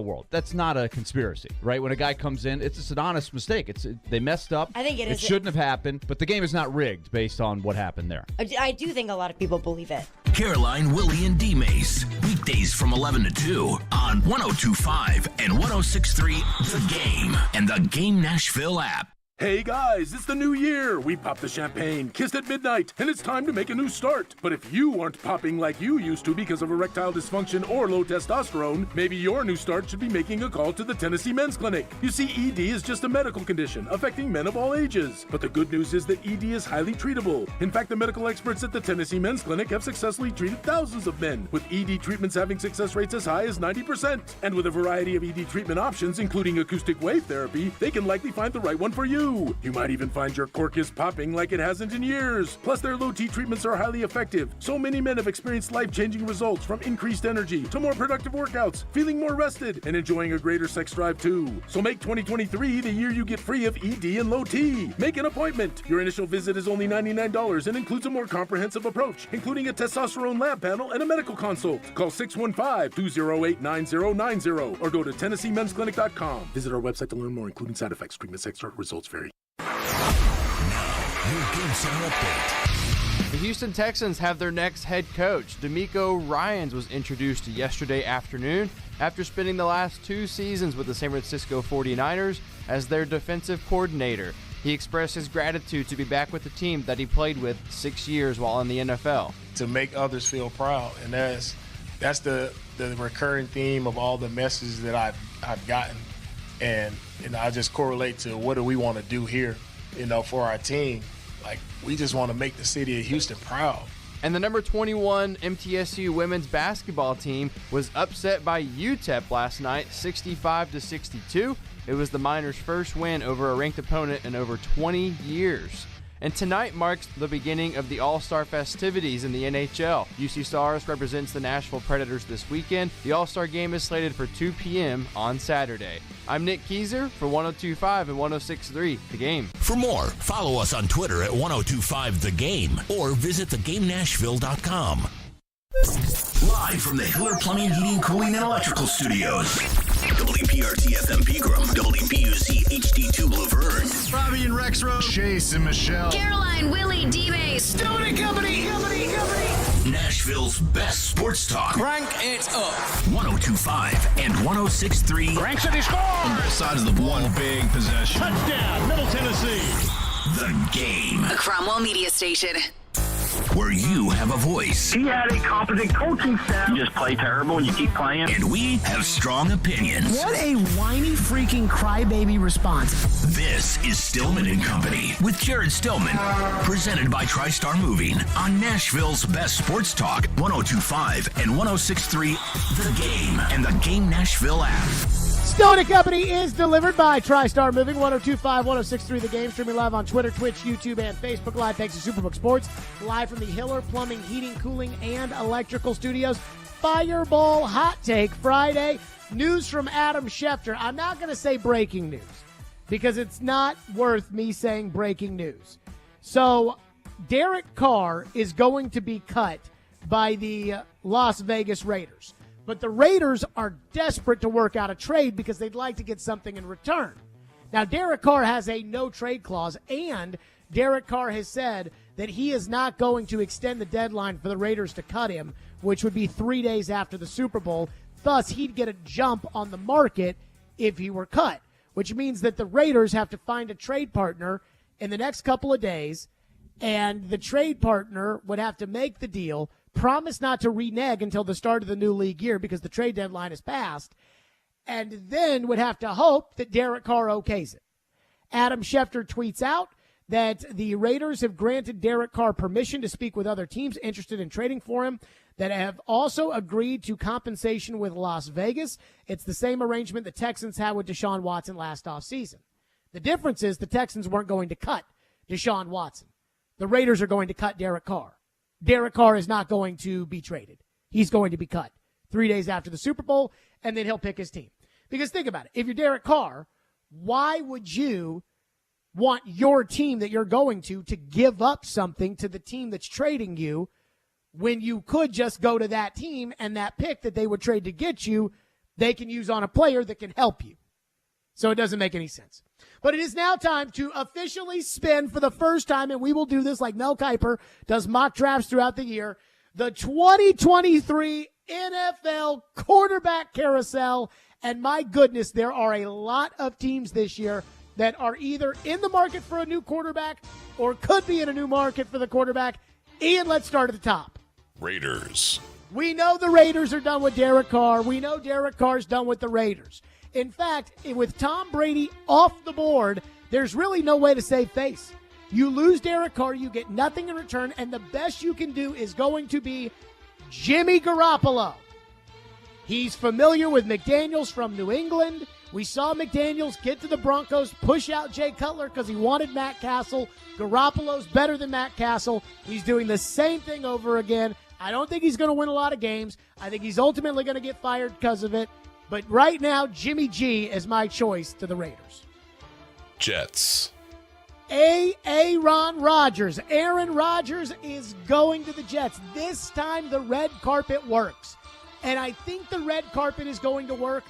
world, that's not a conspiracy, right? When a guy comes in, it's just an honest mistake. They messed up. I think it is. It shouldn't have happened, but the game is not rigged based on what happened there. I do think a lot of people believe it. Caroline, Willie, and D-Mace. Weekdays from 11 to 2 on 102.5 and 106.3 The Game and the Game Nashville app. Hey guys, it's the new year. We popped the champagne, kissed at midnight, and it's time to make a new start. But if you aren't popping like you used to because of erectile dysfunction or low testosterone, maybe your new start should be making a call to the Tennessee Men's Clinic. You see, ED is just a medical condition affecting men of all ages. But the good news is that ED is highly treatable. In fact, the medical experts at the Tennessee Men's Clinic have successfully treated thousands of men, with ED treatments having success rates as high as 90%. And with a variety of ED treatment options, including acoustic wave therapy, they can likely find the right one for you. You might even find your cork is popping like it hasn't in years. Plus, their low T treatments are highly effective. So many men have experienced life-changing results, from increased energy to more productive workouts, feeling more rested, and enjoying a greater sex drive too. So make 2023 the year you get free of ED and low T. Make an appointment. Your initial visit is only $99 and includes a more comprehensive approach, including a testosterone lab panel and a medical consult. Call 615-208-9090 or go to TennesseeMen'sClinic.com. Visit our website to learn more, including side effects. Treatment sex drive results vary. Your Game Center update. The Houston Texans have their next head coach. D'Amico Ryans was introduced yesterday afternoon after spending the last 2 seasons with the San Francisco 49ers as their defensive coordinator. He expressed his gratitude to be back with the team that he played with 6 years while in the NFL. To make others feel proud, and that's the recurring theme of all the messages that I've gotten. And I just correlate to what do we want to do here, for our team. Like, we just want to make the city of Houston proud. And the number 21 MTSU women's basketball team was upset by UTEP last night, 65-62. It was the Miners' first win over a ranked opponent in over 20 years. And tonight marks the beginning of the All-Star festivities in the NHL. UC Stars represents the Nashville Predators this weekend. The All-Star game is slated for 2 p.m. on Saturday. I'm Nick Keyser for 102.5 and 106.3 The Game. For more, follow us on Twitter at 102.5 The Game or visit thegamenashville.com. Live from the Hiller Plumbing, Heating, Cooling, and Electrical Studios. WPRT-FM Pegram, WPUC HD2 Laverne. Bobby and Rex Road. Chase and Michelle. Caroline, Willie, D-Mace. Stillman and Company. Nashville's best sports talk. Crank it up. 102.5 and 106.3. Cranks it, he scores. On both sides of the one big possession. Touchdown, Middle Tennessee. The Game. A Cromwell Media Station. Where you have a voice. He had a competent coaching staff. You just play terrible and you keep playing. And we have strong opinions. What a whiny freaking crybaby response. This is Stillman and Company with Jared Stillman. Presented by TriStar Moving on Nashville's best sports talk, 102.5 and 106.3 The Game and the Game Nashville app. Stone & Company is delivered by TriStar Moving, 102.5, 106.3 The Game, streaming live on Twitter, Twitch, YouTube, and Facebook Live, thanks to Superbook Sports, live from the Hiller Plumbing, Heating, Cooling, and Electrical Studios. Fireball Hot Take Friday. News from Adam Schefter. I'm not going to say breaking news because it's not worth me saying breaking news. So, Derek Carr is going to be cut by the Las Vegas Raiders. But the Raiders are desperate to work out a trade because they'd like to get something in return. Now, Derek Carr has a no-trade clause, and Derek Carr has said that he is not going to extend the deadline for the Raiders to cut him, which would be 3 days after the Super Bowl. Thus, he'd get a jump on the market if he were cut, which means that the Raiders have to find a trade partner in the next couple of days, and the trade partner would have to make the deal, promise not to renege until the start of the new league year because the trade deadline is passed, and then would have to hope that Derek Carr okays it. Adam Schefter tweets out that the Raiders have granted Derek Carr permission to speak with other teams interested in trading for him that have also agreed to compensation with Las Vegas. It's the same arrangement the Texans had with Deshaun Watson last offseason. The difference is the Texans weren't going to cut Deshaun Watson. The Raiders are going to cut Derek Carr. Derek Carr is not going to be traded. He's going to be cut 3 days after the Super Bowl, and then he'll pick his team. Because think about it. If you're Derek Carr, why would you want your team that you're going to give up something to the team that's trading you when you could just go to that team and that pick that they would trade to get you, they can use on a player that can help you. So it doesn't make any sense. But it is now time to officially spin for the first time, and we will do this like Mel Kiper does mock drafts throughout the year, the 2023 NFL quarterback carousel. And my goodness, there are a lot of teams this year that are either in the market for a new quarterback or could be in a new market for the quarterback. Ian, let's start at the top. Raiders. We know the Raiders are done with Derek Carr. We know Derek Carr's done with the Raiders. In fact, with Tom Brady off the board, there's really no way to save face. You lose Derek Carr, you get nothing in return, and the best you can do is going to be Jimmy Garoppolo. He's familiar with McDaniels from New England. We saw McDaniels get to the Broncos, push out Jay Cutler because he wanted Matt Castle. Garoppolo's better than Matt Castle. He's doing the same thing over again. I don't think he's going to win a lot of games. I think he's ultimately going to get fired because of it. But right now, Jimmy G is my choice to the Raiders. Jets. Aaron Rodgers. Aaron Rodgers is going to the Jets. This time the red carpet works. And I think the red carpet is going to work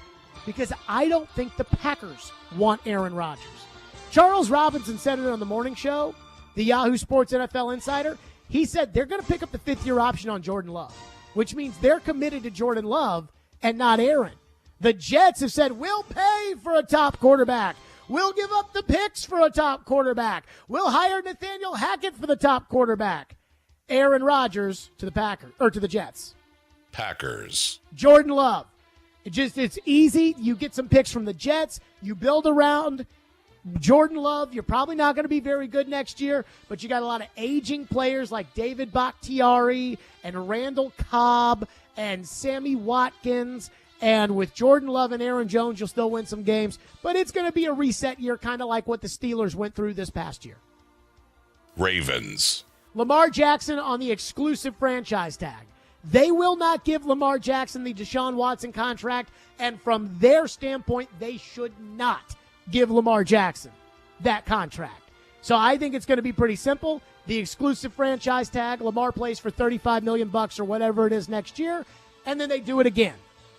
because I don't think the Packers want Aaron Rodgers. Charles Robinson said it on the morning show, the Yahoo Sports NFL Insider. He said they're going to pick up the fifth-year option on Jordan Love, which means they're committed to Jordan Love and not Aaron. The Jets have said, we'll pay for a top quarterback. We'll give up the picks for a top quarterback. We'll hire Nathaniel Hackett for the top quarterback. Aaron Rodgers to the Packers, or to the Jets. Packers. Jordan Love. It's easy. You get some picks from the Jets. You build around Jordan Love. You're probably not going to be very good next year, but you got a lot of aging players like David Bakhtiari and Randall Cobb and Sammy Watkins. And with Jordan Love and Aaron Jones, you'll still win some games. But it's going to be a reset year, kind of like what the Steelers went through this past year. Ravens. Lamar Jackson on the exclusive franchise tag. They will not give Lamar Jackson the Deshaun Watson contract, and from their standpoint, they should not give Lamar Jackson that contract. So I think it's going to be pretty simple. The exclusive franchise tag, Lamar plays for $35 million or whatever it is next year, and then they do it again.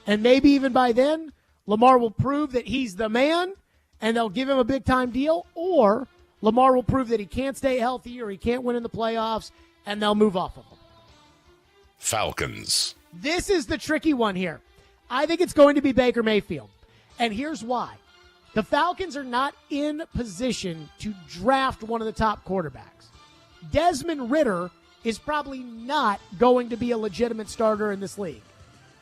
And maybe even by then, Lamar will prove that he's the man, and they'll give him a big-time deal, or Lamar will prove that he can't stay healthy or he can't win in the playoffs, and they'll move off of him. Falcons. This is the tricky one here. I think it's going to be Baker Mayfield. And here's why. The Falcons are not in position to draft one of the top quarterbacks. Desmond Ridder is probably not going to be a legitimate starter in this league.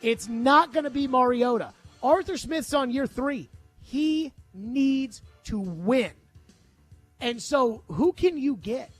It's not going to be Mariota. Arthur Smith's on year 3. He needs to win. And so who can you get?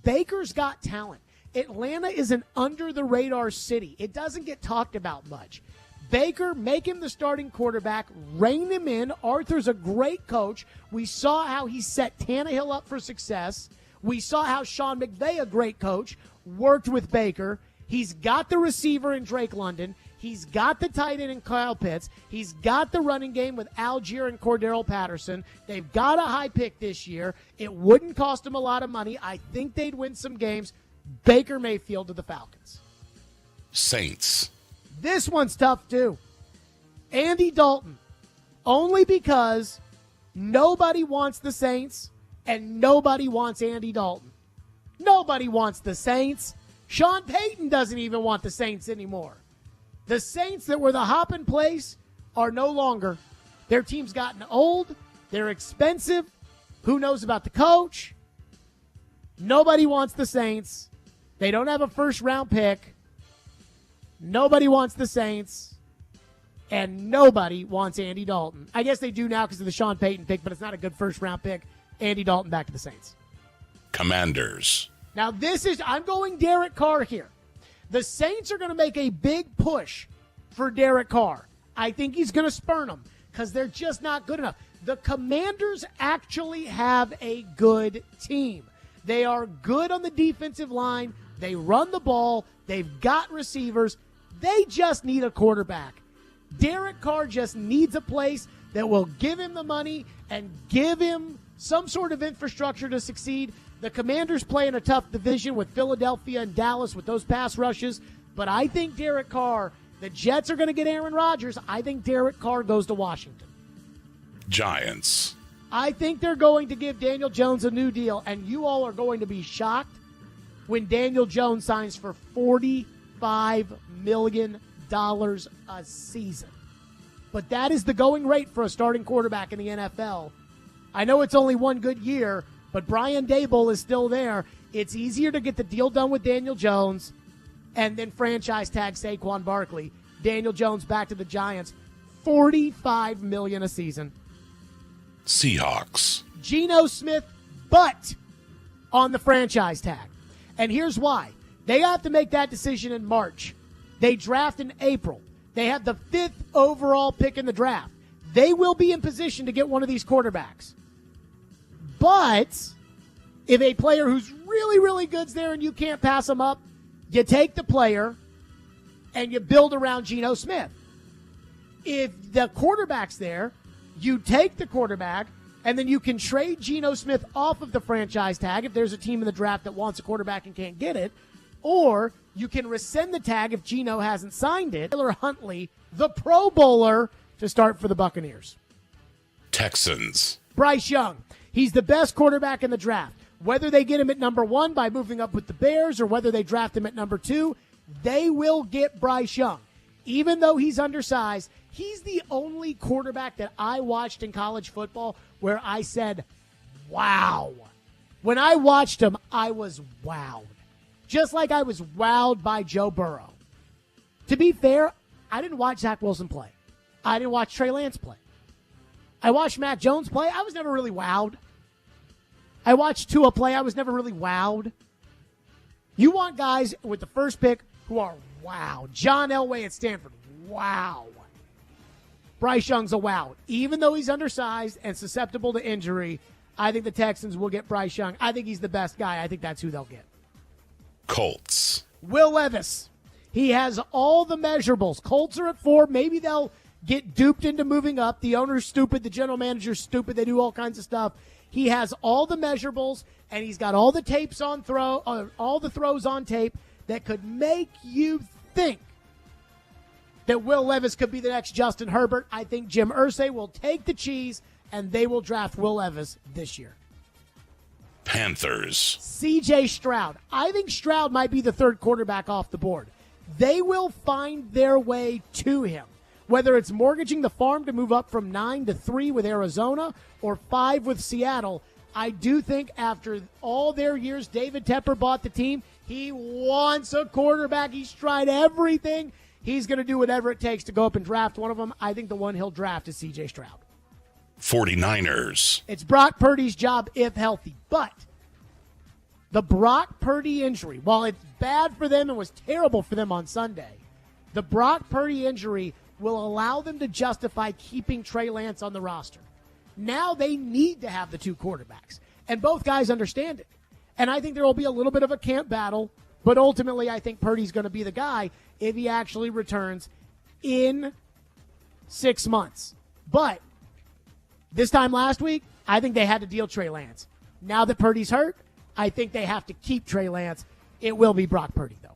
Baker's got talent. Atlanta is an under-the-radar city. It doesn't get talked about much. Baker, make him the starting quarterback, rein him in. Arthur's a great coach. We saw how he set Tannehill up for success. We saw how Sean McVay, a great coach, worked with Baker. He's got the receiver in Drake London. He's got the tight end in Kyle Pitts. He's got the running game with Algier and Cordero Patterson. They've got a high pick this year. It wouldn't cost them a lot of money. I think they'd win some games. Baker Mayfield to the Falcons. Saints. This one's tough, too. Andy Dalton. Only because nobody wants the Saints and nobody wants Andy Dalton. Nobody wants the Saints. Sean Payton doesn't even want the Saints anymore. The Saints that were the hopping place are no longer. Their team's gotten old. They're expensive. Who knows about the coach? Nobody wants the Saints. They don't have a first-round pick. Nobody wants the Saints. And nobody wants Andy Dalton. I guess they do now because of the Sean Payton pick, but it's not a good first-round pick. Andy Dalton back to the Saints. Commanders. Now I'm going Derek Carr here. The Saints are going to make a big push for Derek Carr. I think he's going to spurn them because they're just not good enough. The Commanders actually have a good team. They are good on the defensive line. They run the ball. They've got receivers. They just need a quarterback. Derek Carr just needs a place that will give him the money and give him some sort of infrastructure to succeed. The Commanders play in a tough division with Philadelphia and Dallas with those pass rushes. But I think Derek Carr, the Jets are going to get Aaron Rodgers. I think Derek Carr goes to Washington. Giants. I think they're going to give Daniel Jones a new deal, and you all are going to be shocked when Daniel Jones signs for $45 million a season. But that is the going rate for a starting quarterback in the NFL. I know it's only one good year, but Brian Daboll is still there. It's easier to get the deal done with Daniel Jones and then franchise tag Saquon Barkley. Daniel Jones back to the Giants, $45 million a season. Seahawks. Geno Smith, but on the franchise tag. And here's why. They have to make that decision in March. They draft in April. They have the 5th overall pick in the draft. They will be in position to get one of these quarterbacks. But if a player who's really, really good's there and you can't pass him up, you take the player and you build around Geno Smith. If the quarterback's there, you take the quarterback, and then you can trade Geno Smith off of the franchise tag if there's a team in the draft that wants a quarterback and can't get it, or you can rescind the tag if Geno hasn't signed it. Taylor Huntley, the Pro Bowler, to start for the Buccaneers. Texans. Bryce Young. He's the best quarterback in the draft. Whether they get him at number 1 by moving up with the Bears or whether they draft him at number 2, they will get Bryce Young. Even though he's undersized, he's the only quarterback that I watched in college football where I said, wow. When I watched him, I was wowed. Just like I was wowed by Joe Burrow. To be fair, I didn't watch Zach Wilson play. I didn't watch Trey Lance play. I watched Matt Jones play. I was never really wowed. I watched Tua play. I was never really wowed. You want guys with the first pick who are wow. John Elway at Stanford, wow. Bryce Young's a wow. Even though he's undersized and susceptible to injury, I think the Texans will get Bryce Young. I think he's the best guy. I think that's who they'll get. Colts. Will Levis. He has all the measurables. Colts are at 4. Maybe they'll get duped into moving up. The owner's stupid. The general manager's stupid. They do all kinds of stuff. He has all the measurables, and he's got all the tapes on all the throws on tape that could make you think that Will Levis could be the next Justin Herbert. I think Jim Irsay will take the cheese, and they will draft Will Levis this year. Panthers. C.J. Stroud. I think Stroud might be the third quarterback off the board. They will find their way to him. Whether it's mortgaging the farm to move up from 9 to 3 with Arizona or 5 with Seattle, I do think after all their years, David Tepper bought the team. He wants a quarterback. He's tried everything. He's going to do whatever it takes to go up and draft one of them. I think the one he'll draft is C.J. Stroud. 49ers. It's Brock Purdy's job if healthy. But the Brock Purdy injury, while it's bad for them and was terrible for them on Sunday, the Brock Purdy injury will allow them to justify keeping Trey Lance on the roster. Now they need to have the 2 quarterbacks. And both guys understand it. And I think there will be a little bit of a camp battle, but ultimately I think Purdy's going to be the guy if he actually returns in 6 months. But this time last week, I think they had to deal Trey Lance. Now that Purdy's hurt, I think they have to keep Trey Lance. It will be Brock Purdy, though.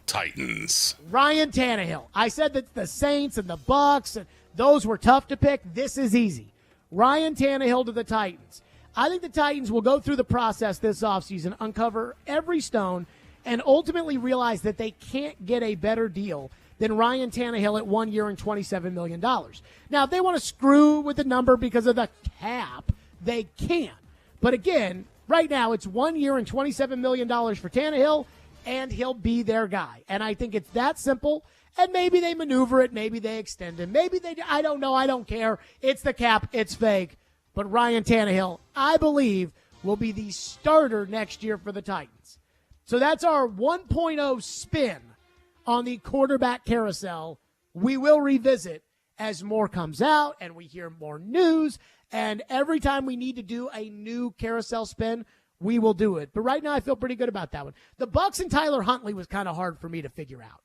Titans. Ryan Tannehill. I said that the Saints and the Bucks, and those were tough to pick. This is easy. Ryan Tannehill to the Titans. I think the Titans will go through the process this offseason, uncover every stone, and ultimately realize that they can't get a better deal than Ryan Tannehill at 1 year and $27 million. Now, if they want to screw with the number because of the cap, they can. But again, right now it's 1 year and $27 million for Tannehill, and he'll be their guy. And I think it's that simple. And maybe they maneuver it. Maybe they extend him. Maybe they, I don't know. I don't care. It's the cap. It's fake. But Ryan Tannehill, I believe, will be the starter next year for the Titans. So that's our 1.0 spin on the quarterback carousel. We will revisit as more comes out and we hear more news. And every time we need to do a new carousel spin, we will do it. But right now I feel pretty good about that one. The Bucks and Tyler Huntley was kind of hard for me to figure out.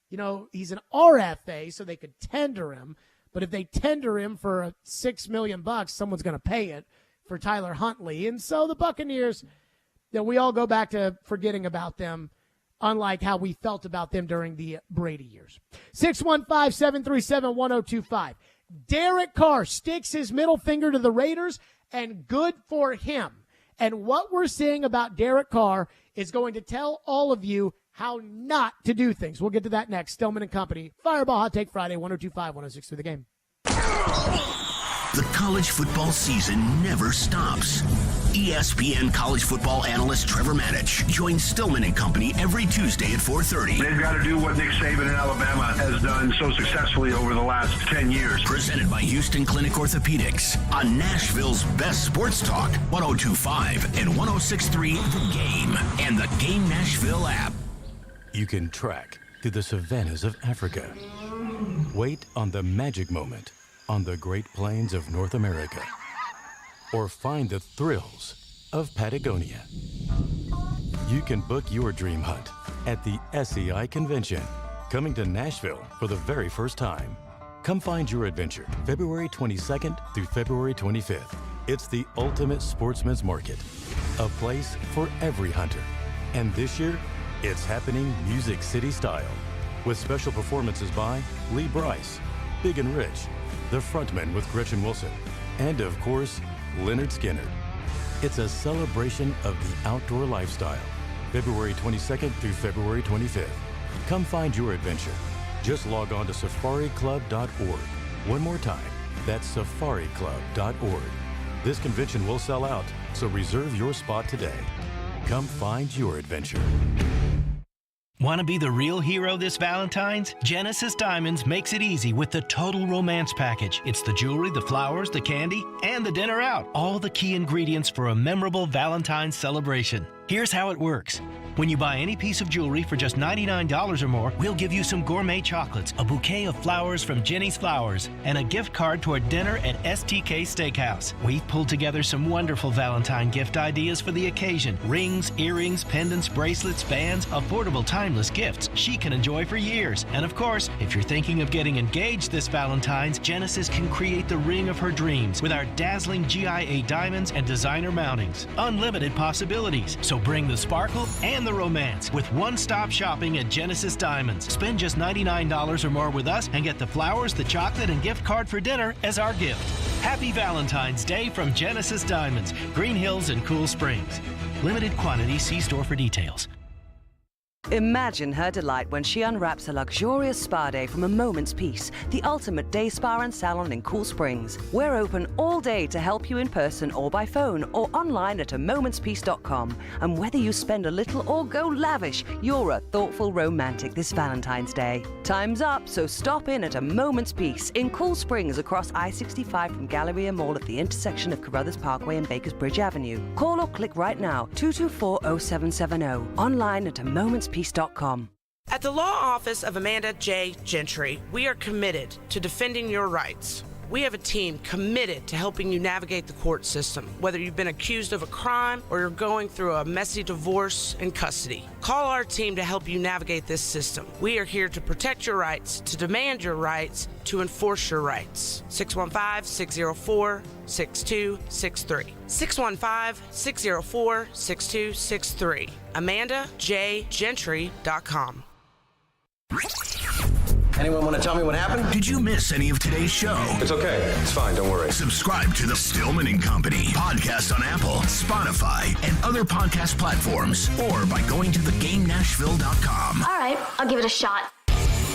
You know, he's an RFA, so they could tender him. But if they tender him for $6 million, someone's going to pay it. for Tyler Huntley. And so the Buccaneers, we all go back to forgetting about them, unlike how we felt about them during the Brady years. 615-737-1025. Derek Carr sticks his middle finger to the Raiders, and good for him. And what we're seeing about Derek Carr is going to tell all of you how not to do things. We'll get to that next. Stillman and Company. Fireball Hot Take Friday, 102.5, 106 The Game. The college football season never stops. ESPN college football analyst Trevor Manich joins Stillman and Company every Tuesday at 4:30. They've got to do what Nick Saban in Alabama has done so successfully over the last 10 years. Presented by Houston Clinic Orthopedics on Nashville's best sports talk, 102.5 and 106.3 The Game and the Game Nashville app. You can trek through the savannas of Africa. Wait on the magic moment on the Great Plains of North America. Or find the thrills of Patagonia. You can book your dream hunt at the SEI Convention, coming to Nashville for the very first time. Come find your adventure February 22nd through February 25th. It's the ultimate sportsman's market, a place for every hunter. And this year, it's happening Music City style, with special performances by Lee Brice, Big and Rich, The Frontman with Gretchen Wilson, and of course, Leonard Skinner. It's a celebration of the outdoor lifestyle, February 22nd through February 25th. Come find your adventure. Just log on to safariclub.org. One more time, that's safariclub.org. This convention will sell out, so reserve your spot today. Come find your adventure. Want to be the real hero this Valentine's? Genesis Diamonds makes it easy with the Total Romance Package. It's the jewelry, the flowers, the candy, and the dinner out. All the key ingredients for a memorable Valentine's celebration. Here's how it works. When you buy any piece of jewelry for just $99 or more, we'll give you some gourmet chocolates, a bouquet of flowers from Jenny's Flowers, and a gift card toward dinner at STK Steakhouse. We've pulled together some wonderful Valentine gift ideas for the occasion. Rings, earrings, pendants, bracelets, bands, affordable timeless gifts she can enjoy for years. And of course, if you're thinking of getting engaged this Valentine's, Genesis can create the ring of her dreams with our dazzling GIA diamonds and designer mountings. Unlimited possibilities. So bring the sparkle and the romance with one-stop shopping at Genesis Diamonds. Spend just $99 or more with us and get the flowers, the chocolate, and gift card for dinner as our gift. Happy Valentine's Day from Genesis Diamonds, Green Hills and Cool Springs. Limited quantity. See store for details. Imagine her delight when she unwraps a luxurious spa day from A Moment's Peace, the ultimate day spa and salon in Cool Springs. We're open all day to help you in person or by phone or online at amomentspeace.com. And whether you spend a little or go lavish, you're a thoughtful romantic this Valentine's Day. Time's up, so stop in at A Moment's Peace in Cool Springs across I-65 from Galleria Mall at the intersection of Carruthers Parkway and Bakers Bridge Avenue. Call or click right now, 224-0770. Online at amomentspeace.com. At the law office of Amanda J. Gentry, we are committed to defending your rights. We have a team committed to helping you navigate the court system, whether you've been accused of a crime or you're going through a messy divorce in custody. Call our team to help you navigate this system. We are here to protect your rights, to demand your rights, to enforce your rights. 615-604-6263. 615-604-6263. AmandaJGentry.com. Anyone want to tell me what happened? Did you miss any of today's show? It's okay. It's fine. Don't worry. Subscribe to the Stillman and Company podcast on Apple, Spotify, and other podcast platforms, or by going to thegamenashville.com. All right, I'll give it a shot.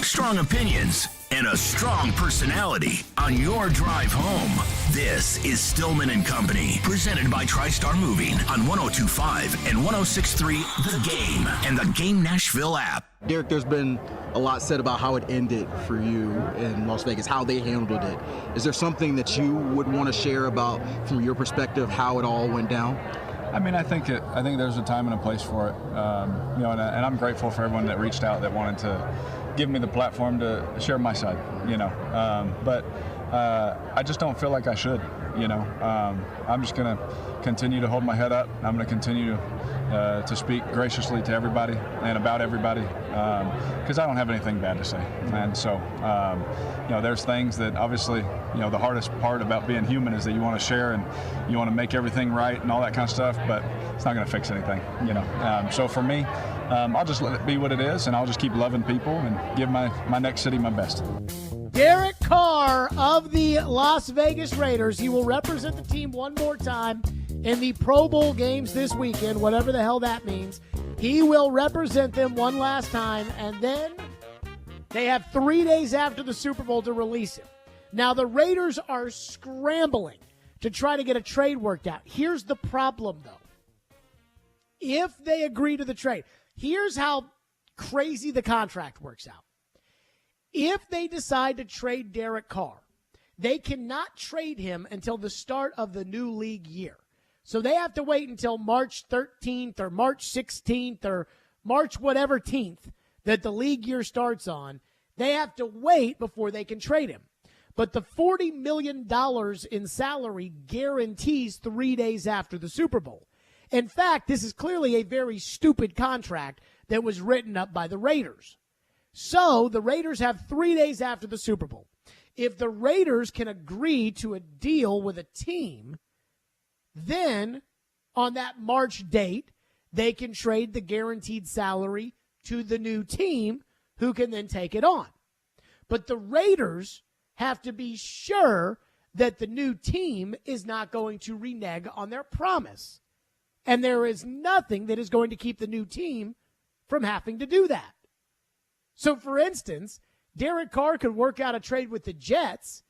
Strong opinions and a strong personality on your drive home. This is Stillman and Company, presented by TriStar Moving on 102.5 and 106.3 The Game and the Game Nashville app. Derek, there's been a lot said about how it ended for you in Las Vegas, how they handled it. Is there something that you would want to share about, from your perspective, how it all went down? I mean, I think there's a time and a place for it, and I'm grateful for everyone that reached out that wanted to give me the platform to share my side, but I just don't feel like I should. I'm just going to continue to hold my head up. I'm going to continue to speak graciously to everybody and about everybody because I don't have anything bad to say. And so, there's things that obviously, the hardest part about being human is that you want to share and you want to make everything right and all that kind of stuff, but it's not going to fix anything, So for me, I'll just let it be what it is, and I'll just keep loving people and give my next city my best. Derek Carr of the Las Vegas Raiders. He will represent the team one more time in the Pro Bowl games this weekend, whatever the hell that means. He will represent them one last time, and then they have 3 days after the Super Bowl to release him. Now, the Raiders are scrambling to try to get a trade worked out. Here's the problem, though. If they agree to the trade, here's how crazy the contract works out. If they decide to trade Derek Carr, they cannot trade him until the start of the new league year. So they have to wait until March 13th or March 16th or March whatever 10th that the league year starts on. They have to wait before they can trade him. But the $40 million in salary guarantees 3 days after the Super Bowl. In fact, this is clearly a very stupid contract that was written up by the Raiders. So the Raiders have 3 days after the Super Bowl. If the Raiders can agree to a deal with a team, then on that March date, they can trade the guaranteed salary to the new team who can then take it on. But the Raiders have to be sure that the new team is not going to renege on their promise. And there is nothing that is going to keep the new team from having to do that. So, for instance, Derek Carr could work out a trade with the Jets,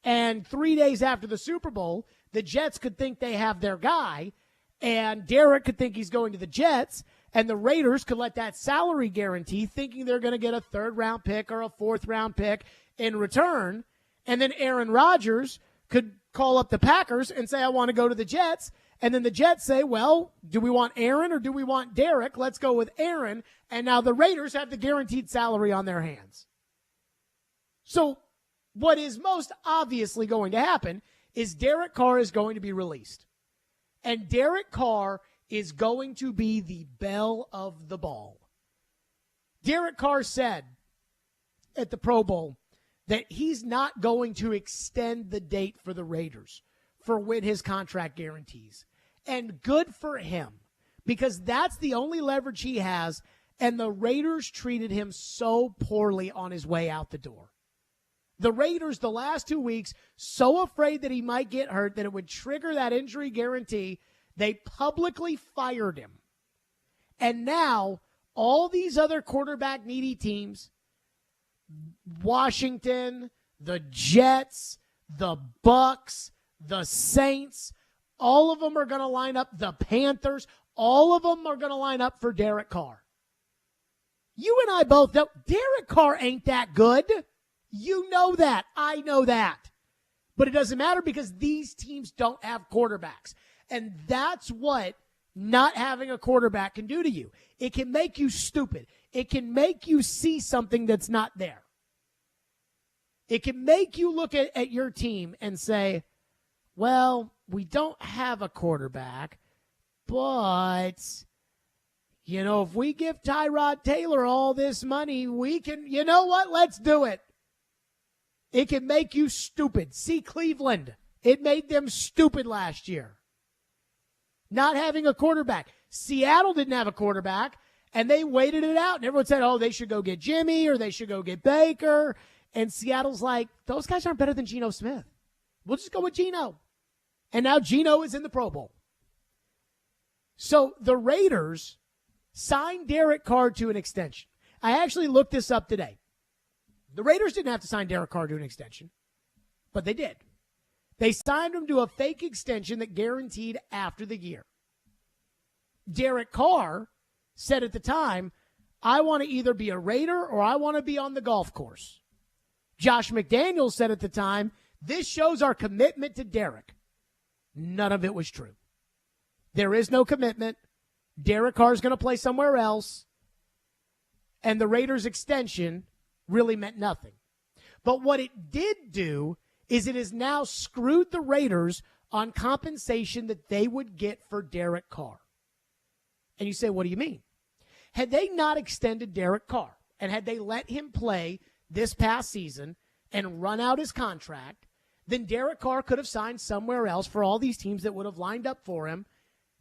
and 3 days after the Super Bowl, the Jets could think they have their guy, and Derek could think he's going to the Jets, and the Raiders could let that salary guarantee, thinking they're going to get a third-round pick or a fourth-round pick in return, and then Aaron Rodgers could call up the Packers and say, I want to go to the Jets. And then the Jets say, well, do we want Aaron or do we want Derek? Let's go with Aaron. And now the Raiders have the guaranteed salary on their hands. So what is most obviously going to happen is Derek Carr is going to be released. And Derek Carr is going to be the belle of the ball. Derek Carr said at the Pro Bowl that he's not going to extend the date for the Raiders for when his contract guarantees. And good for him, because that's the only leverage he has, and the Raiders treated him so poorly on his way out the door. The Raiders, the last 2 weeks, so afraid that he might get hurt, that it would trigger that injury guarantee, they publicly fired him. And now, all these other quarterback-needy teams, Washington, the Jets, the Bucks, the Saints, all of them are going to line up. The Panthers, all of them are going to line up for Derek Carr. You and I both know Derek Carr ain't that good. You know that. I know that. But it doesn't matter because these teams don't have quarterbacks. And that's what not having a quarterback can do to you. It can make you stupid. It can make you see something that's not there. It can make you look at your team and say, well, we don't have a quarterback, but, if we give Tyrod Taylor all this money, we can, you know what? Let's do it. It can make you stupid. See Cleveland. It made them stupid last year. Not having a quarterback. Seattle didn't have a quarterback, and they waited it out. And everyone said, oh, they should go get Jimmy or they should go get Baker. And Seattle's like, those guys aren't better than Geno Smith. We'll just go with Geno. And now Geno is in the Pro Bowl. So the Raiders signed Derek Carr to an extension. I actually looked this up today. The Raiders didn't have to sign Derek Carr to an extension, but they did. They signed him to a fake extension that guaranteed after the year. Derek Carr said at the time, I want to either be a Raider or I want to be on the golf course. Josh McDaniels said at the time, this shows our commitment to Derek. None of it was true. There is no commitment. Derek Carr is going to play somewhere else. And the Raiders' extension really meant nothing. But what it did do is it has now screwed the Raiders on compensation that they would get for Derek Carr. And you say, what do you mean? Had they not extended Derek Carr and had they let him play this past season and run out his contract, then Derek Carr could have signed somewhere else for all these teams that would have lined up for him,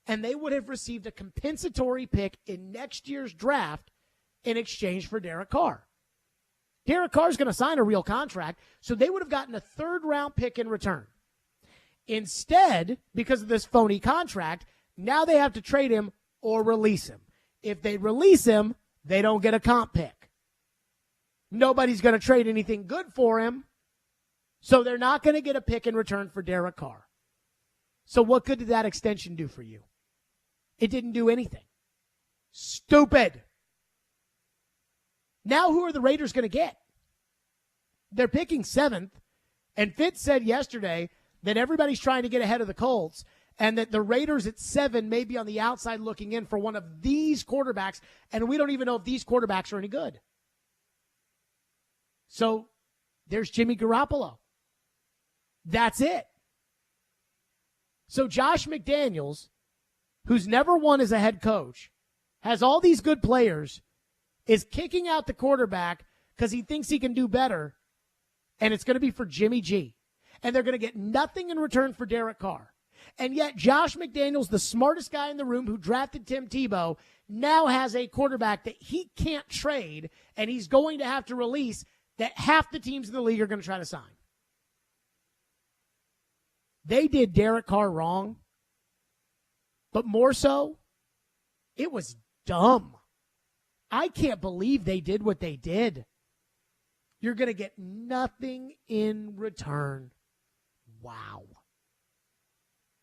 and they would have received a compensatory pick in next year's draft in exchange for Derek Carr. Derek Carr's going to sign a real contract, so they would have gotten a third-round pick in return. Instead, because of this phony contract, now they have to trade him or release him. If they release him, they don't get a comp pick. Nobody's going to trade anything good for him, so they're not going to get a pick in return for Derek Carr. So what good did that extension do for you? It didn't do anything. Stupid. Now who are the Raiders going to get? They're picking 7th, and Fitz said yesterday that everybody's trying to get ahead of the Colts and that the Raiders at 7 may be on the outside looking in for one of these quarterbacks, and we don't even know if these quarterbacks are any good. So there's Jimmy Garoppolo. That's it. So Josh McDaniels, who's never won as a head coach, has all these good players, is kicking out the quarterback because he thinks he can do better, and it's going to be for Jimmy G. And they're going to get nothing in return for Derek Carr. And yet Josh McDaniels, the smartest guy in the room who drafted Tim Tebow, now has a quarterback that he can't trade, and he's going to have to release that half the teams in the league are going to try to sign. They did Derek Carr wrong, but more so, it was dumb. I can't believe they did what they did. You're going to get nothing in return. Wow.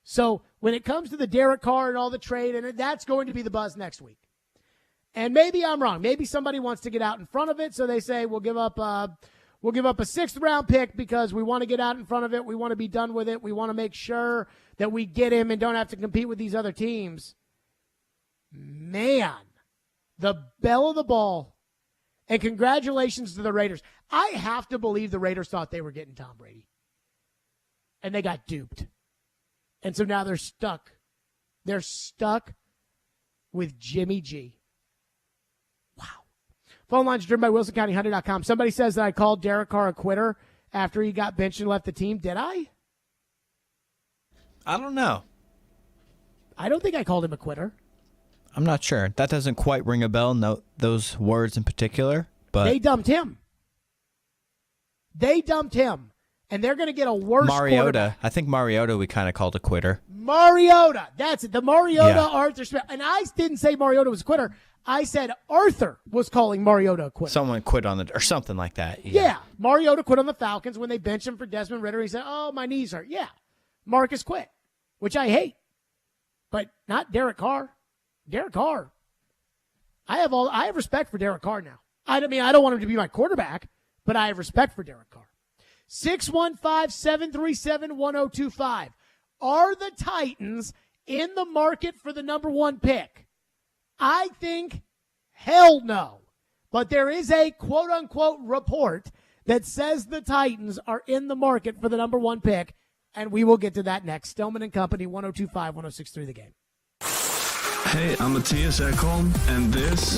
So when it comes to the Derek Carr and all the trade, and that's going to be the buzz next week. And maybe I'm wrong. Maybe somebody wants to get out in front of it, so they say we'll give up a 6th round pick because we want to get out in front of it. We want to be done with it. We want to make sure that we get him and don't have to compete with these other teams. Man, the belle of the ball. And congratulations to the Raiders. I have to believe the Raiders thought they were getting Tom Brady. And they got duped. And so now they're stuck. They're stuck with Jimmy G. Wow. Phone lines driven by WilsonCountyHunter.com. Somebody says that I called Derek Carr a quitter after he got benched and left the team. Did I? I don't know. I don't think I called him a quitter. I'm not sure. That doesn't quite ring a bell, no, those words in particular. But they dumped him. And they're going to get a worse Mariota. I think Mariota we kind of called a quitter. Mariota. That's it. The Mariota, Arthur Smith. And I didn't say Mariota was a quitter. I said Arthur was calling Mariota a quitter. Someone quit on or something like that. Yeah. Mariota quit on the Falcons when they benched him for Desmond Ridder. He said, oh, my knees hurt. Yeah. Marcus quit, which I hate. But not Derek Carr. Derek Carr. I have respect for Derek Carr now. I don't want him to be my quarterback, but I have respect for Derek Carr. 615-737-1025. Are the Titans in the market for the number 1 pick? I think hell no. But there is a quote-unquote report that says the Titans are in the market for the number 1 pick, and we will get to that next. Stillman and Company, 102.5, 106.3 The Game. Hey, I'm Matthias Ekholm, and this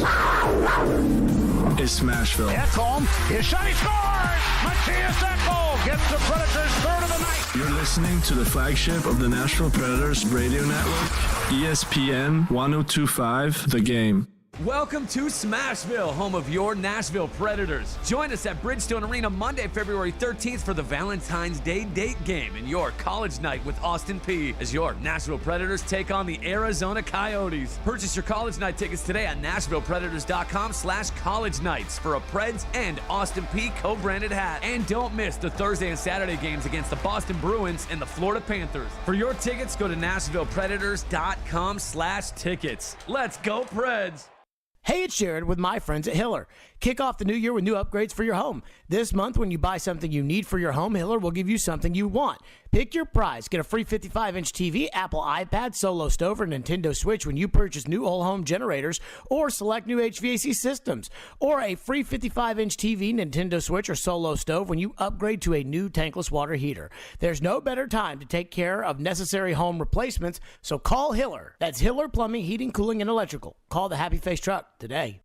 is Smashville. Ekholm, his shot, he scores! Matthias Ekholm gets the Predators' 3rd of the night. You're listening to the flagship of the Nashville Predators radio network, ESPN 102.5 The Game. Welcome to Smashville, home of your Nashville Predators. Join us at Bridgestone Arena Monday, February 13th for the Valentine's Day date game and your college night with Austin Peay as your Nashville Predators take on the Arizona Coyotes. Purchase your college night tickets today at NashvillePredators.com/college nights for a Preds and Austin Peay co-branded hat. And don't miss the Thursday and Saturday games against the Boston Bruins and the Florida Panthers. For your tickets, go to NashvillePredators.com/tickets. Let's go Preds! Hey, it's Jared with my friends at Hiller. Kick off the new year with new upgrades for your home. This month, when you buy something you need for your home, Hiller will give you something you want. Pick your prize. Get a free 55-inch TV, Apple iPad, Solo Stove, or Nintendo Switch when you purchase new whole home generators or select new HVAC systems. Or a free 55-inch TV, Nintendo Switch, or Solo Stove when you upgrade to a new tankless water heater. There's no better time to take care of necessary home replacements, so call Hiller. That's Hiller Plumbing, Heating, Cooling, and Electrical. Call the Happy Face Truck today.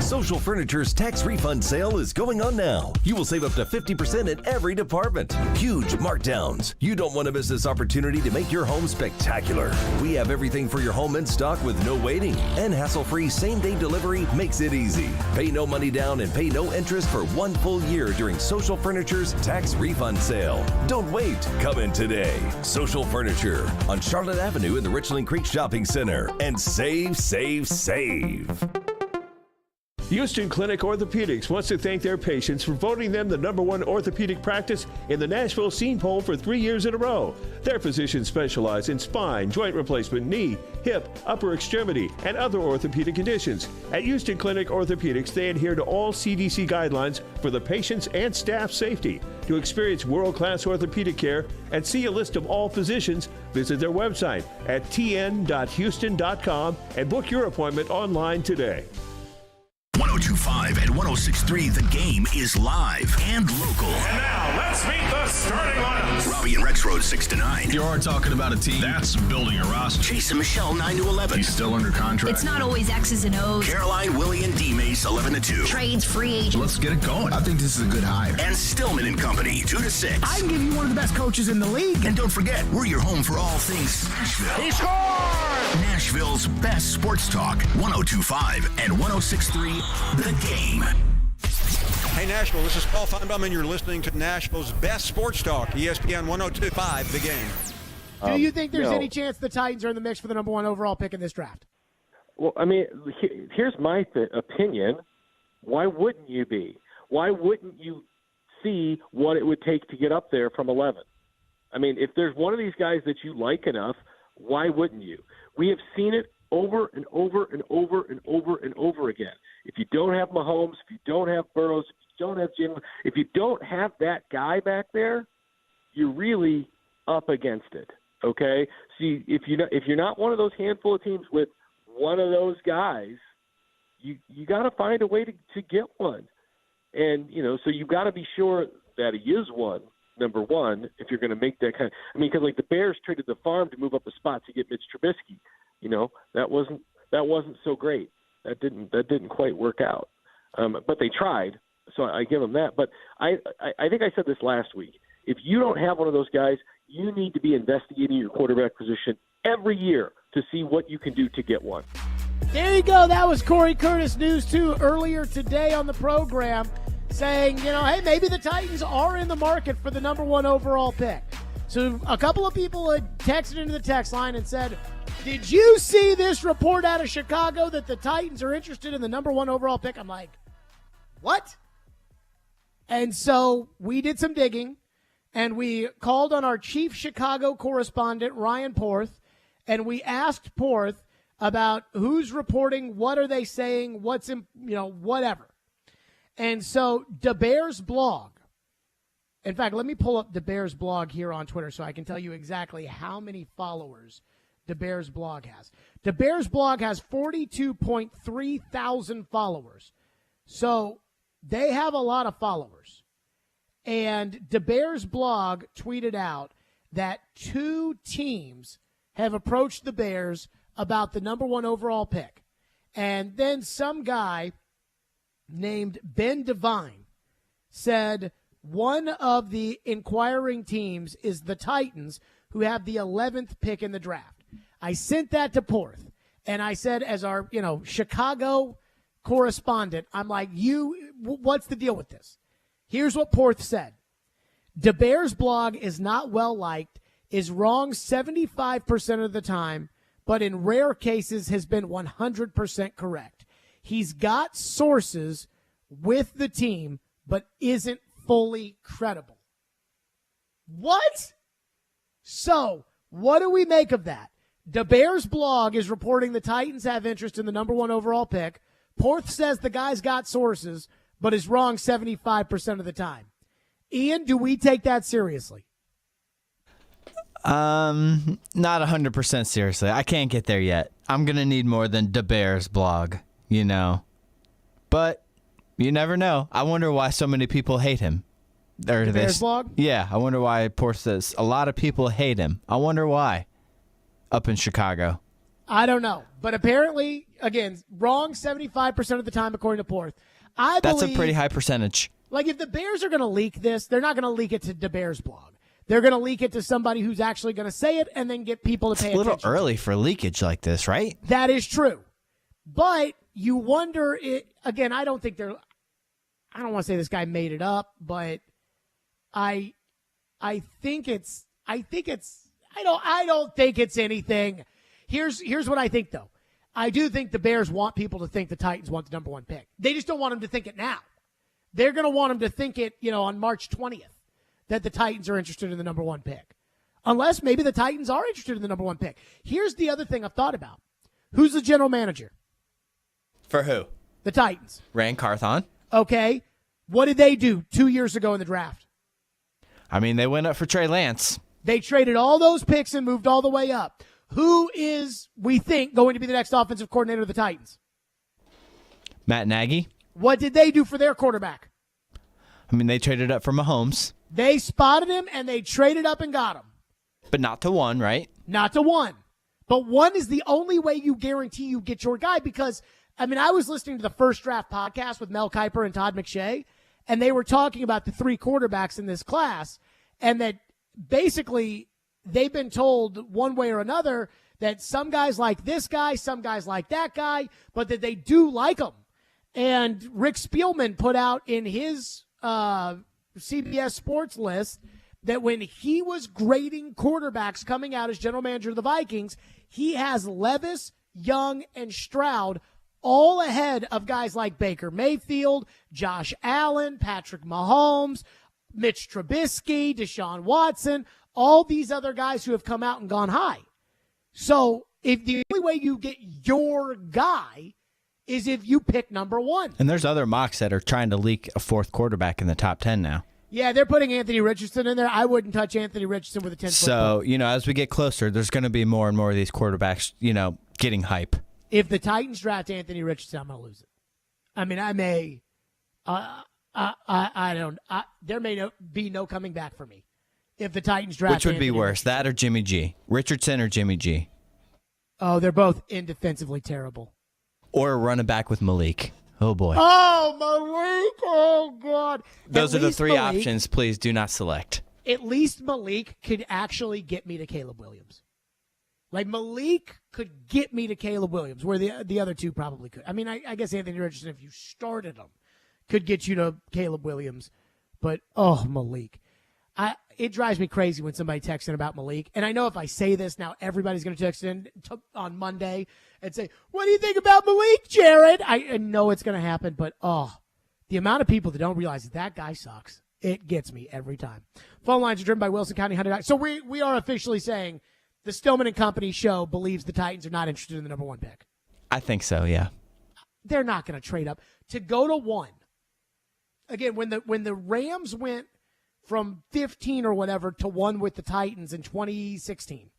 Social Furniture's tax refund sale is going on now. You will save up to 50% in every department. Huge markdowns. You don't want to miss this opportunity to make your home spectacular. We have everything for your home in stock with no waiting. And hassle-free same-day delivery makes it easy. Pay no money down and pay no interest for 1 full year during Social Furniture's tax refund sale. Don't wait. Come in today. Social Furniture on Charlotte Avenue in the Richland Creek Shopping Center. And save, save, save. Houston Clinic Orthopedics wants to thank their patients for voting them the #1 orthopedic practice in the Nashville Scene Poll for 3 years in a row. Their physicians specialize in spine, joint replacement, knee, hip, upper extremity, and other orthopedic conditions. At Houston Clinic Orthopedics, they adhere to all CDC guidelines for the patient's and staff safety. To experience world-class orthopedic care and see a list of all physicians, visit their website at tn.houston.com and book your appointment online today. 1025 and 1063, The Game is live and local. And now, let's meet the starting lineups. Robbie and Rex Road 6 to 9. You are talking about a team that's building a roster. Chase and Michelle 9 to 11. He's still under contract. It's not always X's and O's. Caroline, Willie, and D Mace 11 to 2. Trades, free agents. Let's get it going. I think this is a good hire. And Stillman and Company 2 to 6. I can give you one of the best coaches in the league. And don't forget, we're your home for all things Nashville. He scored! Nashville's best sports talk. 1025 and 1063, The Game. Hey Nashville, this is Paul Feinbaum, and you're listening to Nashville's best sports talk, ESPN 1025, The Game. Do you think there's any chance the Titans are in the mix for the #1 overall pick in this draft? Well, I mean, here's my opinion. Why wouldn't you be? Why wouldn't you see what it would take to get up there from 11? I mean, if there's one of these guys that you like enough, why wouldn't you? We have seen it over and over and over and over and over again. If you don't have Mahomes, if you don't have Burrows, if you don't have Jim, if you don't have that guy back there, you're really up against it. Okay, see, if you're not one of those handful of teams with one of those guys, you got to find a way to get one, and so you've got to be sure that he is one. Number one, if you're going to make that kind of, because like the Bears traded the farm to move up a spot to get Mitch Trubisky, that wasn't so great. That didn't quite work out, but they tried, so I give them that. But I think I said this last week. If you don't have one of those guys, you need to be investigating your quarterback position every year to see what you can do to get one. There you go. That was Corey Curtis News 2 earlier today on the program saying, hey, maybe the Titans are in the market for the #1 overall pick. So a couple of people had texted into the text line and said, did you see this report out of Chicago that the Titans are interested in the #1 overall pick? I'm like, what? And so we did some digging, and we called on our chief Chicago correspondent, Ryan Porth, and we asked Porth about who's reporting, what are they saying, what's in, whatever. And so DeBear's blog, in fact, let me pull up DeBear's blog here on Twitter so I can tell you exactly how many followers DeBear's blog has. DeBear's blog has 42.3 thousand followers. So they have a lot of followers. And DeBear's blog tweeted out that 2 teams have approached the Bears about the #1 overall pick. And then some guy named Ben Devine said one of the inquiring teams is the Titans, who have the 11th pick in the draft. I sent that to Porth, and I said, as our, Chicago correspondent, I'm like, what's the deal with this? Here's what Porth said. DeBear's blog is not well-liked, is wrong 75% of the time, but in rare cases has been 100% correct. He's got sources with the team, but isn't fully credible. What? So, what do we make of that? DeBear's blog is reporting the Titans have interest in the #1 overall pick. Porth says the guy's got sources, but is wrong 75% of the time. Ian, do we take that seriously? Not 100% seriously. I can't get there yet. I'm going to need more than DeBear's blog, you know. But you never know. I wonder why so many people hate him. DeBear's blog? Yeah, I wonder why Porth says a lot of people hate him. I wonder why up in Chicago. I don't know. But apparently, again, wrong 75% of the time according to Porth. That's a pretty high percentage. Like, if the Bears are going to leak this, they're not going to leak it to DeBear's blog. They're going to leak it to somebody who's actually going to say it and then get people to pay attention. It's a little early for leakage like this, right? That is true. But you wonder, again, I don't think I don't want to say this guy made it up, but I don't think it's anything. Here's what I think, though. I do think the Bears want people to think the Titans want the number one pick. They just don't want them to think it now. They're going to want them to think it, on March 20th, that the Titans are interested in the number one pick. Unless maybe the Titans are interested in the number one pick. Here's the other thing I've thought about. Who's the general manager? For who? The Titans. Rand Carthon. Okay. What did they do 2 years ago in the draft? I mean, they went up for Trey Lance. They traded all those picks and moved all the way up. Who is, we think, going to be the next offensive coordinator of the Titans? Matt Nagy. What did they do for their quarterback? I mean, they traded up for Mahomes. They spotted him, and they traded up and got him. But not to one, right? Not to one. But one is the only way you guarantee you get your guy because, I was listening to the First Draft podcast with Mel Kiper and Todd McShay, and they were talking about the three quarterbacks in this class, and that basically they've been told one way or another that some guys like this guy, some guys like that guy, but that they do like him. And Rick Spielman put out in his CBS Sports list that when he was grading quarterbacks coming out as general manager of the Vikings, he has Levis, Young, and Stroud all ahead of guys like Baker Mayfield, Josh Allen, Patrick Mahomes, Mitch Trubisky, Deshaun Watson, all these other guys who have come out and gone high. So if the only way you get your guy is if you pick number one. And there's other mocks that are trying to leak a fourth quarterback in the top 10 now. Yeah, they're putting Anthony Richardson in there. I wouldn't touch Anthony Richardson with a 10-foot So, as we get closer, there's going to be more and more of these quarterbacks, getting hype. If the Titans draft Anthony Richardson, I'm going to lose it. I may. There may be no coming back for me if the Titans draft Which would Anthony be worse, Richardson. that or Jimmy G? Richardson or Jimmy G? Oh, they're both indefensively terrible. Or a running back with Malik. Oh, boy. Oh, Malik. Oh, God. Those are the three options. Please do not select. At least Malik could actually get me to Caleb Williams. Like, Malik could get me to Caleb Williams, where the other two probably could. I guess Anthony Richardson, if you started him, could get you to Caleb Williams. But, Malik. It drives me crazy when somebody texts in about Malik. And I know if I say this now, everybody's going to text in on Monday and say, what do you think about Malik, Jared? I know it's going to happen, but, the amount of people that don't realize that guy sucks, it gets me every time. Phone lines are driven by Wilson County Hyundai. So we are officially saying the Stillman and Company show believes the Titans are not interested in the number one pick. I think so, yeah. They're not going to trade up. To go to one, again, when the Rams went from 15 or whatever to 1 with the Titans in 2016,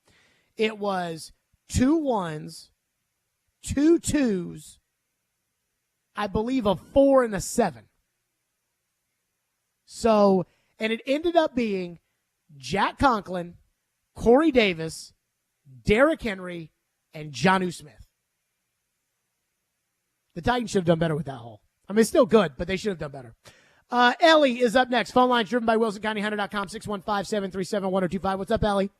it was 2 1s, 2 2s, I believe a 4 and a 7. So, and it ended up being Jack Conklin, Corey Davis, Derrick Henry, and Jonnu Smith. The Titans should have done better with that haul. It's still good, but they should have done better. Ellie is up next. Phone lines driven by WilsonCountyHunter.com, 615-737-1025. What's up, Ellie?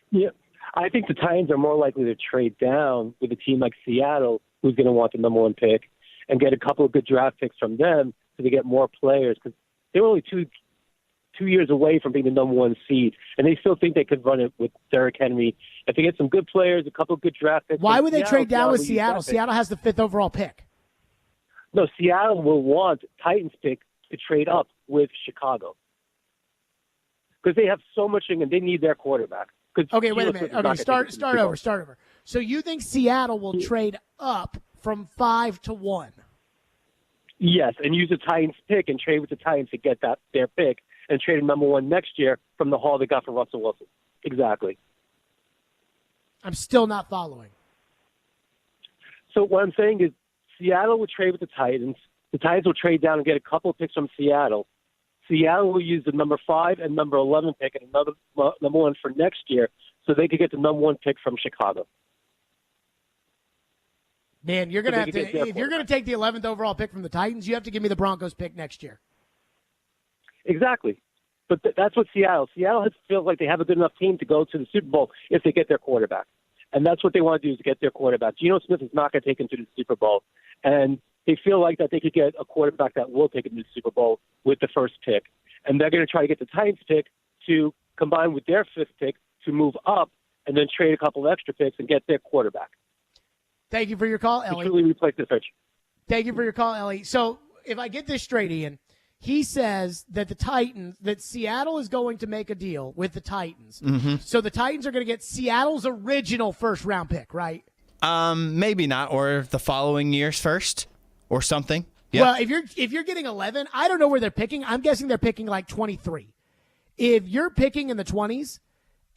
Yeah, I think the Titans are more likely to trade down with a team like Seattle, who's going to want the number one pick, and get a couple of good draft picks from them so they get more players. Because they're only two years away from being the number one seed, and they still think they could run it with Derrick Henry. If they get some good players, a couple of good draft picks. Why would they trade down with Seattle? Seattle has the 5th overall pick. No, Seattle will want Titans pick to trade up with Chicago because they have so much and they need their quarterback. Okay, wait a minute. Okay, start over. So you think Seattle will trade up from 5 to 1. Yes, and use the Titans pick and trade with the Titans to get their pick and trade a number 1 next year from the haul they got for Russell Wilson. Exactly. I'm still not following. So what I'm saying is Seattle will trade with the Titans. The Titans will trade down and get a couple of picks from Seattle. Seattle will use the number 5 and number 11 pick and another number 1 for next year so they could get the number 1 pick from Chicago. Man, you're going to have to, if you're going to take the 11th overall pick from the Titans, you have to give me the Broncos pick next year. Exactly. But that's what Seattle feels like they have a good enough team to go to the Super Bowl if they get their quarterback. And that's what they want to do is get their quarterback. Geno Smith is not going to take them to the Super Bowl. And they feel like that they could get a quarterback that will take them to the Super Bowl with the first pick. And they're going to try to get the Titans pick to combine with their 5th pick to move up and then trade a couple of extra picks and get their quarterback. Thank you for your call, Ellie. Truly replace the search. Thank you for your call, Ellie. So if I get this straight, Ian, he says that that Seattle is going to make a deal with the Titans. Mm-hmm. So the Titans are going to get Seattle's original first-round pick, right? Maybe not, or the following year's first, or something. Yep. Well, if you're getting 11, I don't know where they're picking. I'm guessing they're picking like 23. If you're picking in the 20s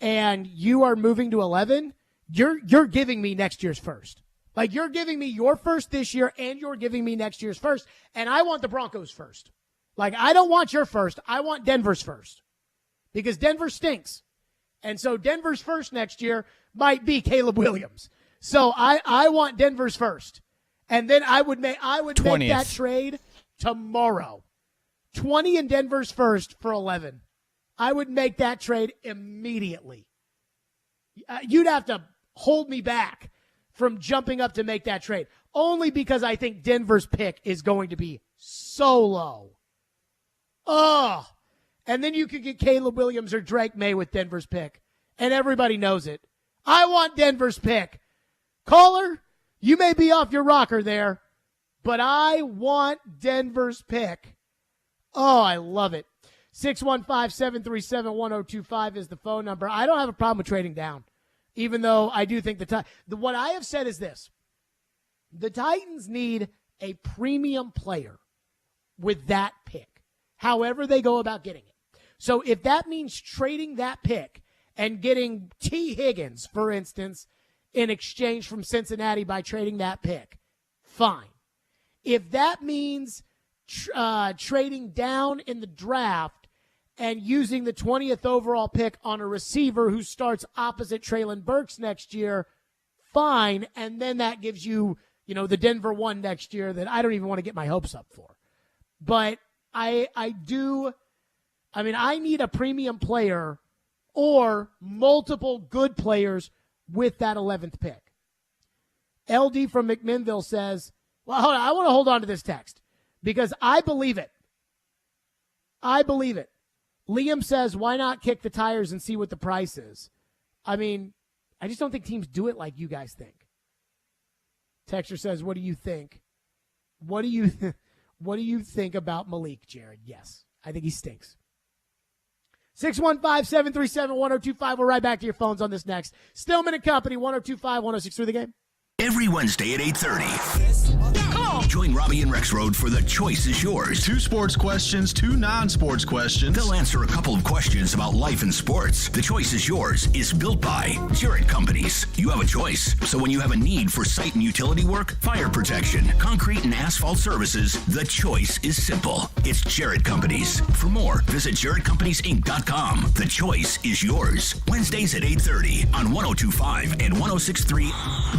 and you are moving to 11, you're giving me next year's first. Like, you're giving me your first this year and you're giving me next year's first, and I want the Broncos first. Like, I don't want your first. I want Denver's first because Denver stinks. And so Denver's first next year might be Caleb Williams. So I want Denver's first. And then I would make that trade tomorrow. 20 in Denver's first for 11. I would make that trade immediately. You'd have to hold me back from jumping up to make that trade, only because I think Denver's pick is going to be so low. Oh, and then you could get Caleb Williams or Drake May with Denver's pick, and everybody knows it. I want Denver's pick. Caller, you may be off your rocker there, but I want Denver's pick. Oh, I love it. 615-737-1025 is the phone number. I don't have a problem with trading down, even though I do think what I have said is this. The Titans need a premium player with that pick, however they go about getting it. So if that means trading that pick and getting T. Higgins, for instance, in exchange from Cincinnati by trading that pick, fine. If that means trading down in the draft and using the 20th overall pick on a receiver who starts opposite Treylon Burks next year, fine. And then that gives you, the Denver one next year that I don't even want to get my hopes up for. But I need a premium player or multiple good players with that 11th pick. LD from McMinnville says, well, hold on, I want to hold on to this text because I believe it. Liam says, why not kick the tires and see what the price is? I just don't think teams do it like you guys think. Texter says, what do you think? What do you think about Malik, Jared? Yes, I think he stinks. 615-737-1025. We're right back to your phones on this next. Stillman and Company, 102.5-106.3 The Game. Every Wednesday at 8:30. Come on. Join Robbie and Rex Road for The Choice is Yours. 2 sports questions, 2 non-sports questions. They'll answer a couple of questions about life and sports. The Choice is Yours is built by Jarrett Companies. You have a choice. So when you have a need for site and utility work, fire protection, concrete and asphalt services, the choice is simple. It's Jarrett Companies. For more, visit JarrettCompaniesInc.com. The Choice is Yours. Wednesdays at 8:30 on 102.5 and 106.3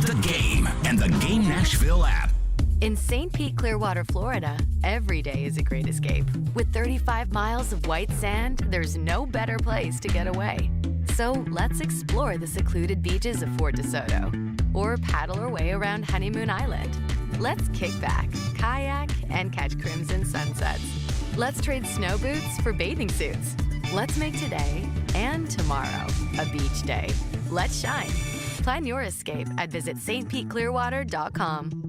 The Game and the Game Nashville app. In St. Pete, Clearwater, Florida, every day is a great escape. With 35 miles of white sand, there's no better place to get away. So let's explore the secluded beaches of Fort DeSoto or paddle our way around Honeymoon Island. Let's kick back, kayak, and catch crimson sunsets. Let's trade snow boots for bathing suits. Let's make today and tomorrow a beach day. Let's shine. Plan your escape at visitstpeteclearwater.com.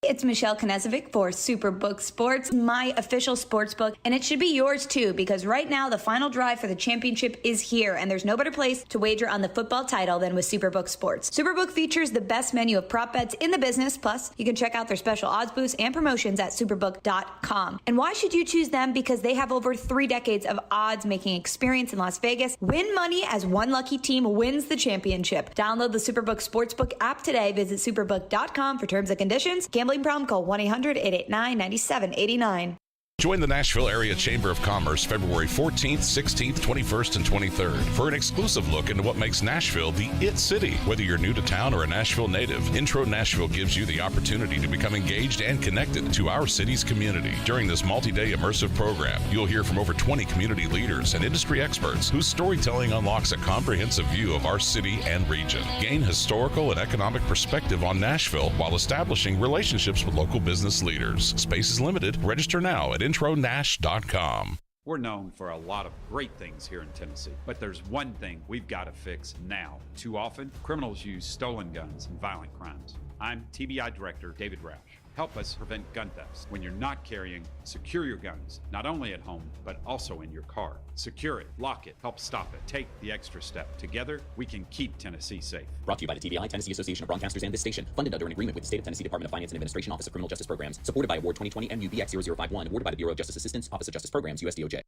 It's Michelle Knezovic for Superbook Sports, my official sports book, and it should be yours too, because right now the final drive for the championship is here, and there's no better place to wager on the football title than with Superbook Sports. Superbook features the best menu of prop bets in the business, plus you can check out their special odds boosts and promotions at superbook.com. And why should you choose them? Because they have over 3 decades of odds-making experience in Las Vegas. Win money as one lucky team wins the championship. Download the Superbook Sportsbook app today. Visit superbook.com for terms and conditions. Gambling problem? Call 1-800-889-9789. Join the Nashville Area Chamber of Commerce February 14th, 16th, 21st, and 23rd for an exclusive look into what makes Nashville the IT city. Whether you're new to town or a Nashville native, Intro Nashville gives you the opportunity to become engaged and connected to our city's community. During this multi-day immersive program, you'll hear from over 20 community leaders and industry experts whose storytelling unlocks a comprehensive view of our city and region. Gain historical and economic perspective on Nashville while establishing relationships with local business leaders. Space is limited. Register now at intronash.com. We're known for a lot of great things here in Tennessee, but there's one thing we've got to fix now. Too often, criminals use stolen guns in violent crimes. I'm TBI Director David Roush. Help us prevent gun thefts. When you're not carrying, secure your guns, not only at home, but also in your car. Secure it, lock it, help stop it. Take the extra step. Together, we can keep Tennessee safe. Brought to you by the TBI, Tennessee Association of Broadcasters, and this station. Funded under an agreement with the State of Tennessee Department of Finance and Administration, Office of Criminal Justice Programs. Supported by Award 2020 MUBX 0051. Awarded by the Bureau of Justice Assistance, Office of Justice Programs, USDOJ.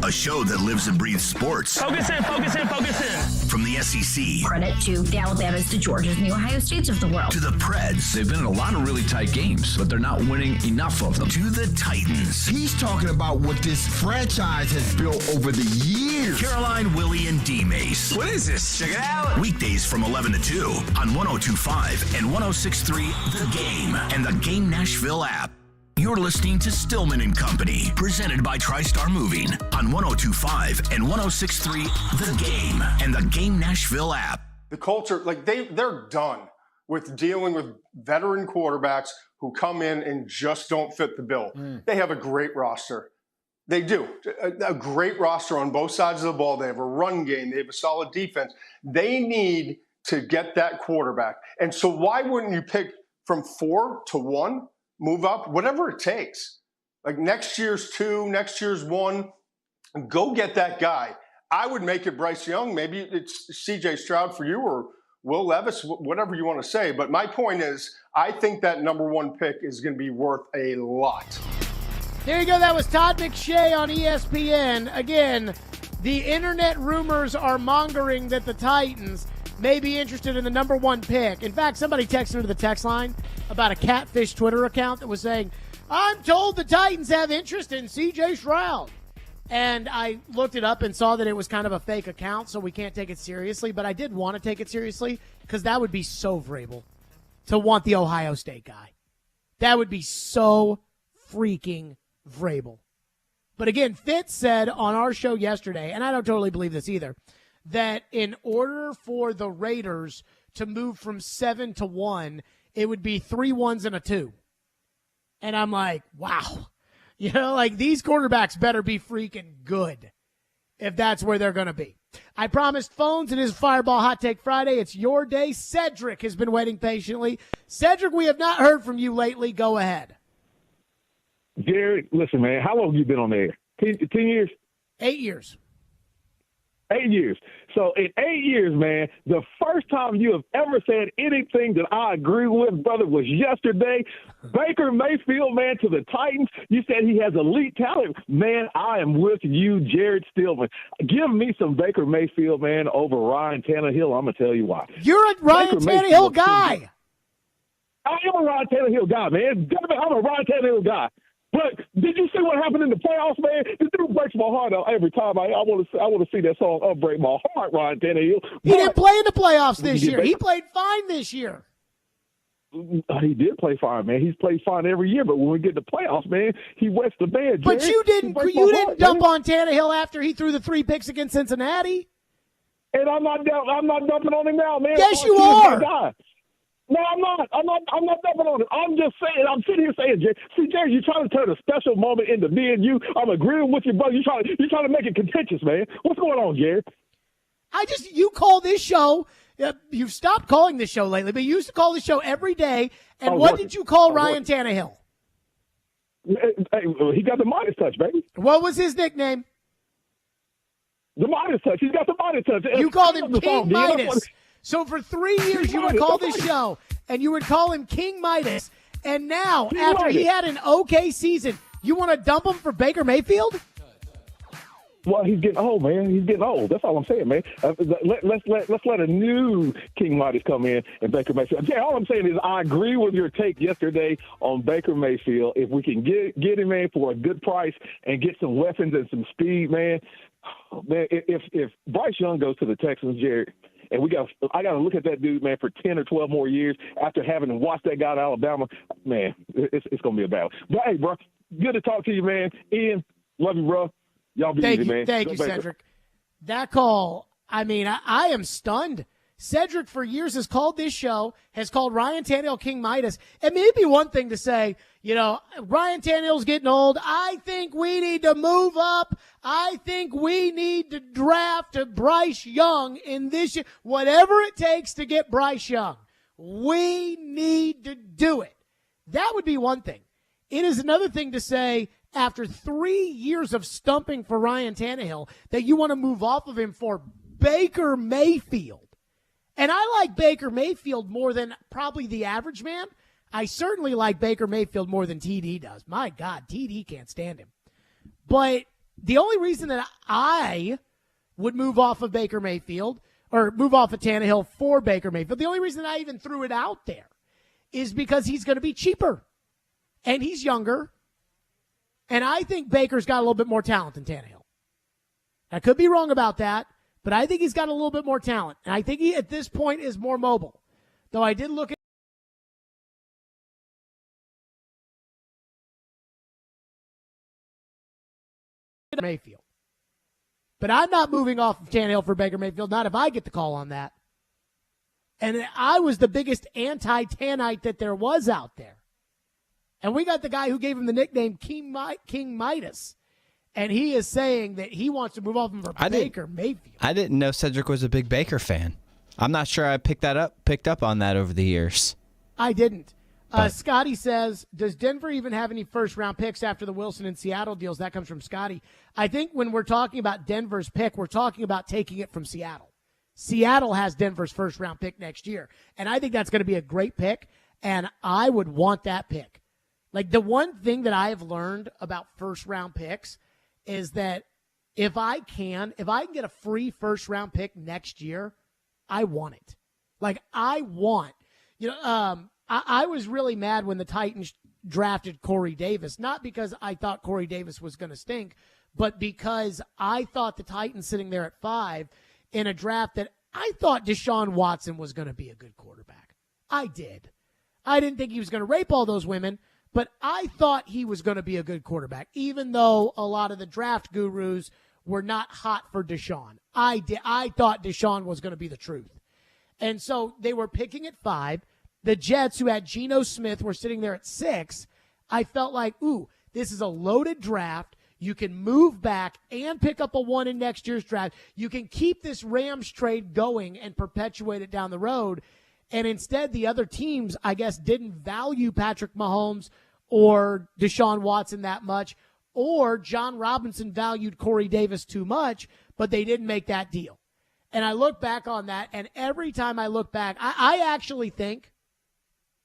A show that lives and breathes sports. Focus in, focus in, focus in. From the SEC. Credit to the Alabamas, the Georgias, and the Ohio States of the world. To the Preds. They've been in a lot of really tight games, but they're not winning enough of them. To the Titans. He's talking about what this franchise has built over the years. Caroline, Willie, and D-Mace. What is this? Check it out. Weekdays from 11 to 2 on 102.5 and 106.3 The Game and the Game Nashville app. You're listening to Stillman and Company, presented by TriStar Moving on 102.5 and 106.3 The Game and the Game Nashville app. The culture, like they're done with dealing with veteran quarterbacks who come in and just don't fit the bill. They have a great roster. They do. A great roster on both sides of the ball. They have a run game. They have a solid defense. They need to get that quarterback. And so why wouldn't you pick from 4 to 1? Move up, whatever it takes. Like next year's 2, next year's 1, go get that guy. I would make it Bryce Young. Maybe it's C.J. Stroud for you or Will Levis, whatever you want to say. But my point is, I think that number 1 pick is going to be worth a lot. There you go. That was Todd McShay on ESPN. Again, the internet rumors are mongering that the Titans may be interested in the number 1 pick. In fact, somebody texted into the text line about a catfish Twitter account that was saying, I'm told the Titans have interest in C.J. Stroud. And I looked it up and saw that it was kind of a fake account, so we can't take it seriously. But I did want to take it seriously because that would be so Vrabel to want the Ohio State guy. That would be so freaking Vrabel. But again, Fitz said on our show yesterday, and I don't totally believe this either, that in order for the Raiders to move from 7 to 1, it would be 3 1s and a 2. And I'm like, wow. You know, like these quarterbacks better be freaking good if that's where they're going to be. I promised phones. It is Fireball Hot Take Friday. It's your day. Cedric has been waiting patiently. Cedric, we have not heard from you lately. Go ahead. Jared, listen, man, how long have you been on the air? 10 years? 8 years. 8 years. So in 8 years, man, the first time you have ever said anything that I agree with, brother, was yesterday. Baker Mayfield, man, to the Titans. You said he has elite talent. Man, I am with you, Jared Stillman. Give me some Baker Mayfield, man, over Ryan Tannehill. I'm going to tell you why. You're a Ryan Tannehill guy. I am a Ryan Tannehill guy, man. I'm a Ryan Tannehill guy. But did you see what happened in the playoffs, man? This dude breaks my heart every time. I want to see that song "Break My Heart," Ryan Tannehill. He didn't play in the playoffs this year. He played fine this year. He did play fine, man. He's played fine every year, but when we get to playoffs, man, he wets the bed. But you didn't dump on Tannehill after he threw the 3 picks against Cincinnati. And I'm not dumping on him now, man. Yes, you are. No, I'm not. I'm not dumping on him. I'm just saying. I'm sitting here saying, Jerry, you're trying to turn a special moment into me and you. I'm agreeing with you, brother. You're trying to make it contentious, man. What's going on, Jerry? You call this show You've stopped calling this show lately, but you used to call the show every day. And what did you call Ryan Tannehill? Hey, he got the Midas touch, baby. What was his nickname? The Midas touch. He's got the Midas touch. You called him King Midas. So for 3 years, you would call this show, and you would call him King Midas. And now, after he had an okay season, you want to dump him for Baker Mayfield? Well, he's getting old, man. He's getting old. That's all I'm saying, man. Let's let a new King Midas come in and Baker Mayfield. Yeah, all I'm saying is I agree with your take yesterday on Baker Mayfield. If we can get him in for a good price and get some weapons and some speed, man. Man, if Bryce Young goes to the Texans, Jared, and I got to look at that dude, man, for 10 or 12 more years after having watched that guy at Alabama, man, it's going to be a battle. But, hey, bro, good to talk to you, man. Ian, love you, bro. Y'all be easy, man. Thank you, Cedric. That call, I mean, I am stunned. Cedric, for years, has called this show, has called Ryan Tannehill King Midas. It may be one thing to say, Ryan Tannehill's getting old. I think we need to move up. I think we need to draft Bryce Young in this year. Whatever it takes to get Bryce Young, we need to do it. That would be one thing. It is another thing to say, after 3 years of stumping for Ryan Tannehill, that you want to move off of him for Baker Mayfield. And I like Baker Mayfield more than probably the average man. I certainly like Baker Mayfield more than TD does. My God, TD can't stand him. But the only reason that I would move off of Baker Mayfield or move off of Tannehill for Baker Mayfield, the only reason I even threw it out there is because he's going to be cheaper. And he's younger. And I think Baker's got a little bit more talent than Tannehill. I could be wrong about that, but I think he's got a little bit more talent. And I think he, at this point, is more mobile. Though I did look at Mayfield. But I'm not moving off of Tannehill for Baker Mayfield, not if I get the call on that. And I was the biggest anti-Tannite that there was out there. And we got the guy who gave him the nickname King Midas. And he is saying that he wants to move off him for Baker Mayfield. I didn't know Cedric was a big Baker fan. I'm not sure I picked up on that over the years. I didn't. Scotty says, does Denver even have any first-round picks after the Wilson and Seattle deals? That comes from Scotty. I think when we're talking about Denver's pick, we're talking about taking it from Seattle. Seattle has Denver's first-round pick next year. And I think that's going to be a great pick, and I would want that pick. Like, the one thing that I have learned about first-round picks is that if I can get a free first-round pick next year, I want it. Like, I want, I was really mad when the Titans drafted Corey Davis, not because I thought Corey Davis was going to stink, but because I thought the Titans sitting there at 5 in a draft that I thought Deshaun Watson was going to be a good quarterback. I did. I didn't think he was going to rape all those women, but I thought he was going to be a good quarterback, even though a lot of the draft gurus were not hot for Deshaun. I thought Deshaun was going to be the truth. And so they were picking at 5. The Jets, who had Geno Smith, were sitting there at 6. I felt like, ooh, this is a loaded draft. You can move back and pick up a 1 in next year's draft. You can keep this Rams trade going and perpetuate it down the road. And instead, the other teams, I guess, didn't value Patrick Mahomes or Deshaun Watson that much, or John Robinson valued Corey Davis too much, but they didn't make that deal. And I look back on that, and every time I look back, I actually think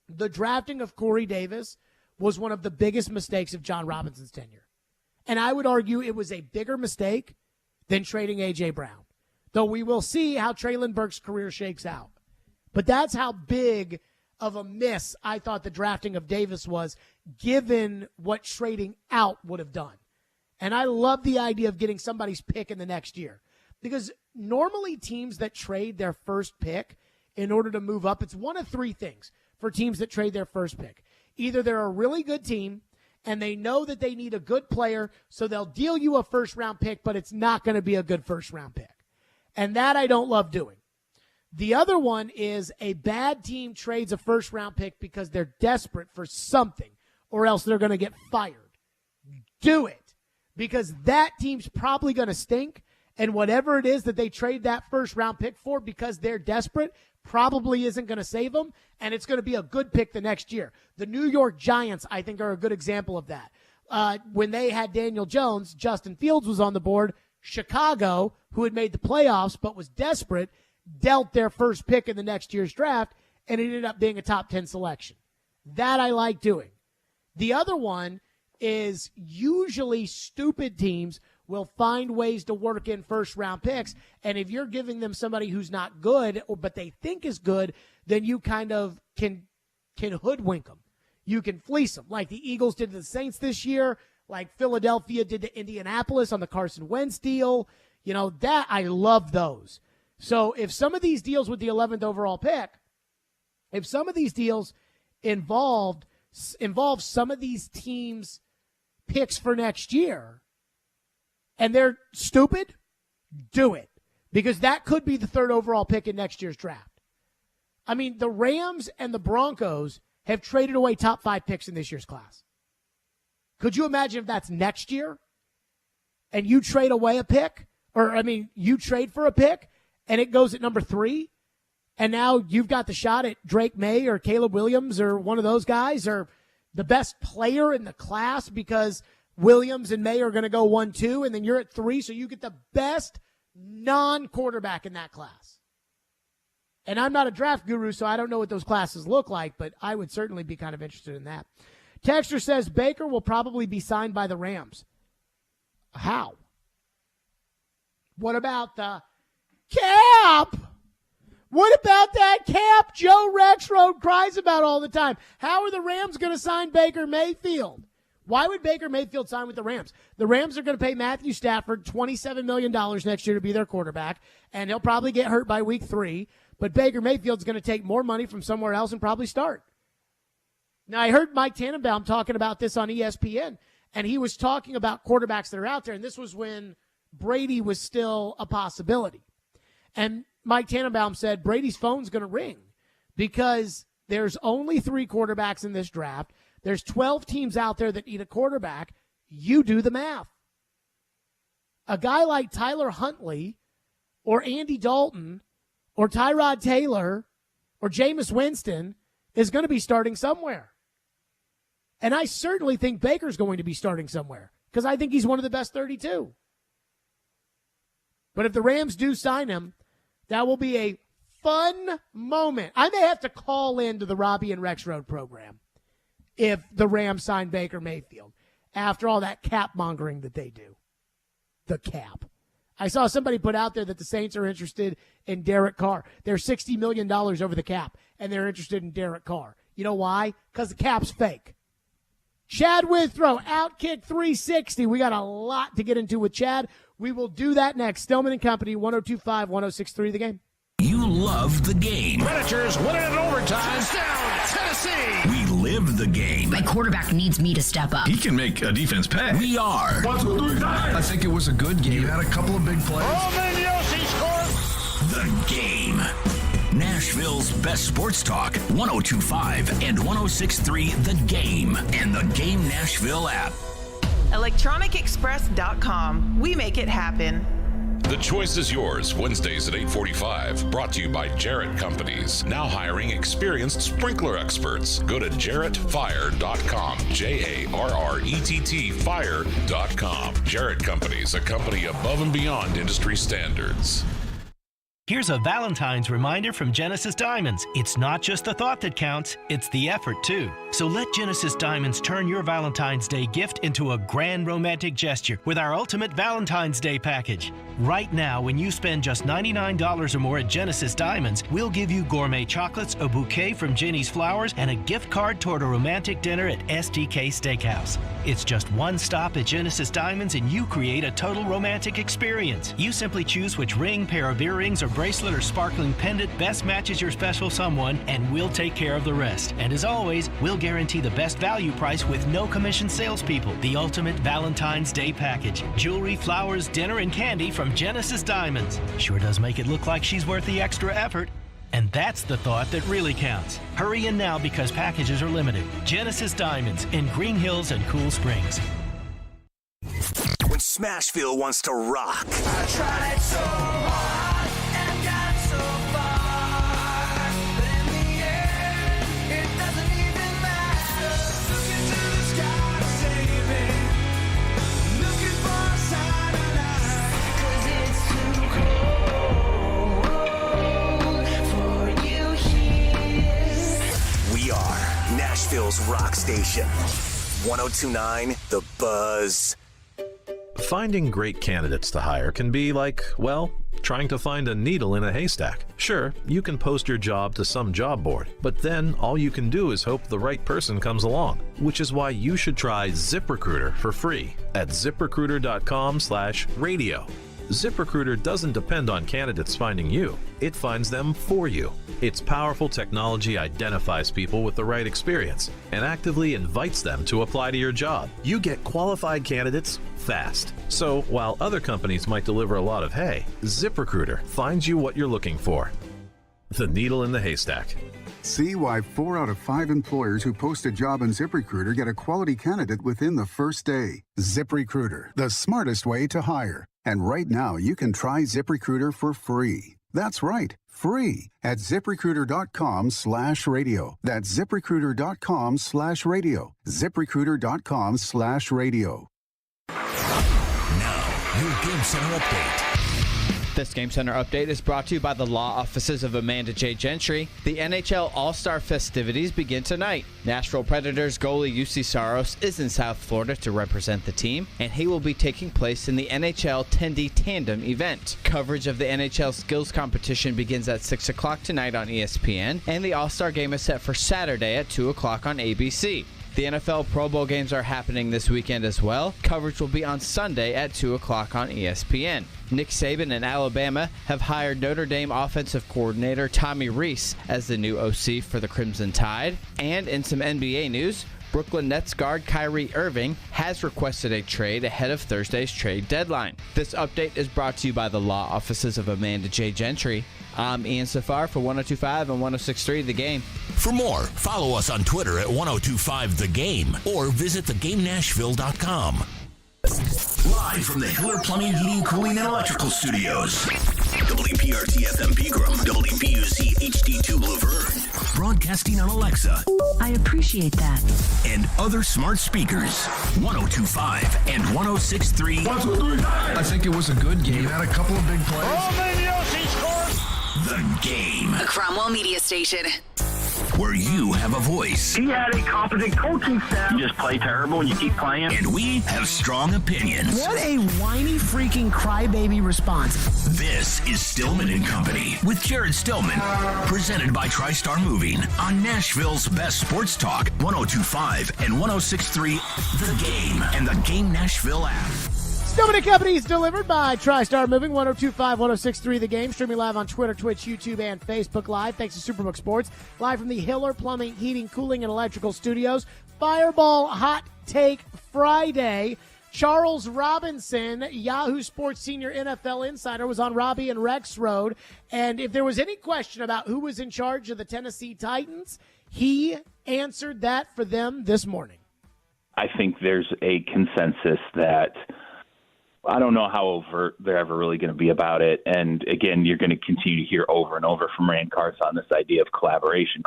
the drafting of Corey Davis was one of the biggest mistakes of John Robinson's tenure. And I would argue it was a bigger mistake than trading A.J. Brown, though we will see how Treylon Burks' career shakes out. But that's how big of a miss I thought the drafting of Davis was, given what trading out would have done. And I love the idea of getting somebody's pick in the next year, because normally teams that trade their first pick in order to move up, it's one of 3 things for teams that trade their first pick. Either they're a really good team and they know that they need a good player, so they'll deal you a first-round pick, but it's not going to be a good first-round pick. And that I don't love doing. The other one is a bad team trades a first-round pick because they're desperate for something, or else they're going to get fired. Do it, because that team's probably going to stink, And whatever it is that they trade that first-round pick for because they're desperate probably isn't going to save them, and it's going to be a good pick the next year. The New York Giants, I think, are a good example of that. When they had Daniel Jones, Justin Fields was on the board. Chicago, who had made the playoffs but was desperate, dealt their first pick in the next year's draft, and it ended up being a top 10 selection. That I like doing. The other one is usually stupid teams will find ways to work in first-round picks, and if you're giving them somebody who's not good but they think is good, then you kind of can hoodwink them. You can fleece them, like the Eagles did to the Saints this year, like Philadelphia did to Indianapolis on the Carson Wentz deal. You know, that I love those. So if some of these deals with the 11th overall pick, if some of these deals involve some of these teams' picks for next year, and they're stupid, do it. Because that could be the 3rd overall pick in next year's draft. I mean, the Rams and the Broncos have traded away top 5 picks in this year's class. Could you imagine if that's next year and you trade away a pick? You trade for a pick and it goes at number 3, and now you've got the shot at Drake May or Caleb Williams or one of those guys or the best player in the class because Williams and May are going to go 1-2, and then you're at 3, so you get the best non-quarterback in that class. And I'm not a draft guru, so I don't know what those classes look like, but I would certainly be kind of interested in that. Texter says Baker will probably be signed by the Rams. How? What about the cap? What about that cap Joe Rexroad cries about all the time? How are the Rams going to sign Baker Mayfield? Why would Baker Mayfield sign with the Rams? The Rams are going to pay Matthew Stafford $27 million next year to be their quarterback, and he'll probably get hurt by week 3. But Baker Mayfield's going to take more money from somewhere else and probably start. Now, I heard Mike Tannenbaum talking about this on ESPN, and he was talking about quarterbacks that are out there, and this was when Brady was still a possibility. And Mike Tannenbaum said Brady's phone's going to ring because there's only 3 quarterbacks in this draft. There's 12 teams out there that need a quarterback. You do the math. A guy like Tyler Huntley or Andy Dalton or Tyrod Taylor or Jameis Winston is going to be starting somewhere. And I certainly think Baker's going to be starting somewhere because I think he's one of the best 32. But if the Rams do sign him, that will be a fun moment. I may have to call into the Robbie and Rexroad program if the Rams sign Baker Mayfield after all that cap mongering that they do. The cap. I saw somebody put out there that the Saints are interested in Derek Carr. They're $60 million over the cap, and they're interested in Derek Carr. You know why? Because the cap's fake. Chad Withrow, Outkick 360. We got a lot to get into with Chad. We will do that next. Stillman and Company, 102.5, 106.3 The Game. You love the game. Predators win it in overtime. Touchdown, Tennessee. We live the game. My quarterback needs me to step up. He can make a defense pay. We are 1, 2, 3, 4. I think it was a good game. You had a couple of big plays. Roman Yossi scores. The Game. Nashville's best sports talk, 102.5 and 106.3 The Game and the Game Nashville app. ElectronicExpress.com. We make it happen. The choice is yours, Wednesdays at 8:45. Brought to you by Jarrett Companies. Now hiring experienced sprinkler experts. Go to JarrettFire.com. JARRETT Fire.com. Jarrett Companies, a company above and beyond industry standards. Here's a Valentine's reminder from Genesis Diamonds. It's not just the thought that counts, it's the effort too. So let Genesis Diamonds turn your Valentine's Day gift into a grand romantic gesture with our Ultimate Valentine's Day package. Right now, when you spend just $99 or more at Genesis Diamonds, we'll give you gourmet chocolates, a bouquet from Jenny's Flowers, and a gift card toward a romantic dinner at STK Steakhouse. It's just one stop at Genesis Diamonds and you create a total romantic experience. You simply choose which ring, pair of earrings, or bracelet or sparkling pendant best matches your special someone, and we'll take care of the rest. And as always, we'll guarantee the best value price with no commission salespeople. The Ultimate Valentine's Day package. Jewelry, flowers, dinner, and candy from Genesis Diamonds. Sure does make it look like she's worth the extra effort. And that's the thought that really counts. Hurry in now because packages are limited. Genesis Diamonds in Green Hills and Cool Springs. When Smashville wants to rock. I tried so hard and got so far, but in the end, it doesn't even matter. Looking to the sky to save me, looking for a sign of life, 'cause it's too cold for you here. We are Nashville's rock station. 102.9 The Buzz. Finding great candidates to hire can be like, well, trying to find a needle in a haystack. Sure, you can post your job to some job board, but then all you can do is hope the right person comes along, which is why you should try ZipRecruiter for free at ZipRecruiter.com/radio. ZipRecruiter doesn't depend on candidates finding you. It finds them for you. Its powerful technology identifies people with the right experience and actively invites them to apply to your job. You get qualified candidates fast. So while other companies might deliver a lot of hay, ZipRecruiter finds you what you're looking for. The needle in the haystack. See why 4 out of 5 employers who post a job on ZipRecruiter get a quality candidate within the first day. ZipRecruiter, the smartest way to hire. And right now, you can try ZipRecruiter for free. That's right, free at ZipRecruiter.com/radio. That's ZipRecruiter.com/radio. ZipRecruiter.com/radio. Now, your Game Center update. This Game Center update is brought to you by the law offices of Amanda J. Gentry. The NHL All-Star festivities begin tonight. Nashville Predators goalie UC Saros is in South Florida to represent the team, and he will be taking place in the NHL Tendy Tandem event. Coverage of the NHL skills competition begins at 6 o'clock tonight on ESPN, and the All-Star game is set for Saturday at 2 o'clock on ABC. The NFL Pro Bowl games are happening this weekend as well. Coverage will be on Sunday at 2 o'clock on ESPN. Nick Saban and Alabama have hired Notre Dame offensive coordinator Tommy Rees as the new OC for the Crimson Tide. And in some NBA news, Brooklyn Nets guard Kyrie Irving has requested a trade ahead of Thursday's trade deadline. This update is brought to you by the law offices of Amanda J. Gentry. I'm Ian Safar for 102.5 and 106.3 The Game. For more, follow us on Twitter at 1025 The Game or visit thegamenashville.com. Live from the Hiller Plumbing, Heating, Cooling, and Electrical Studios. WPRT FM Pegram, WPUC HD2 Laverne. Broadcasting on Alexa. I appreciate that. And other smart speakers. 102.5 and 106.3. 1, 2, 3. I think it was a good game. Had a couple of big plays. The Game. A Cromwell media station. Where you have a voice. He had a competent coaching staff. You just play terrible and you keep playing. And we have strong opinions. What a whiny freaking crybaby response. This is Stillman and Company with Jared Stillman. Presented by TriStar Moving on Nashville's best sports talk, 102.5 and 106.3 The Game and the Game Nashville app. Stillman and Company is delivered by TriStar Moving, 102.5, 106.3 The Game. Streaming live on Twitter, Twitch, YouTube, and Facebook Live. Thanks to Superbook Sports. Live from the Hiller Plumbing, Heating, Cooling, and Electrical Studios. Fireball Hot Take Friday. Charles Robinson, Yahoo Sports senior NFL insider, was on Robbie and Rex Road. And if there was any question about who was in charge of the Tennessee Titans, he answered that for them this morning. I think there's a consensus that I don't know how overt they're ever really going to be about it. And again, you're going to continue to hear over and over from Rand Carthon this idea of collaboration.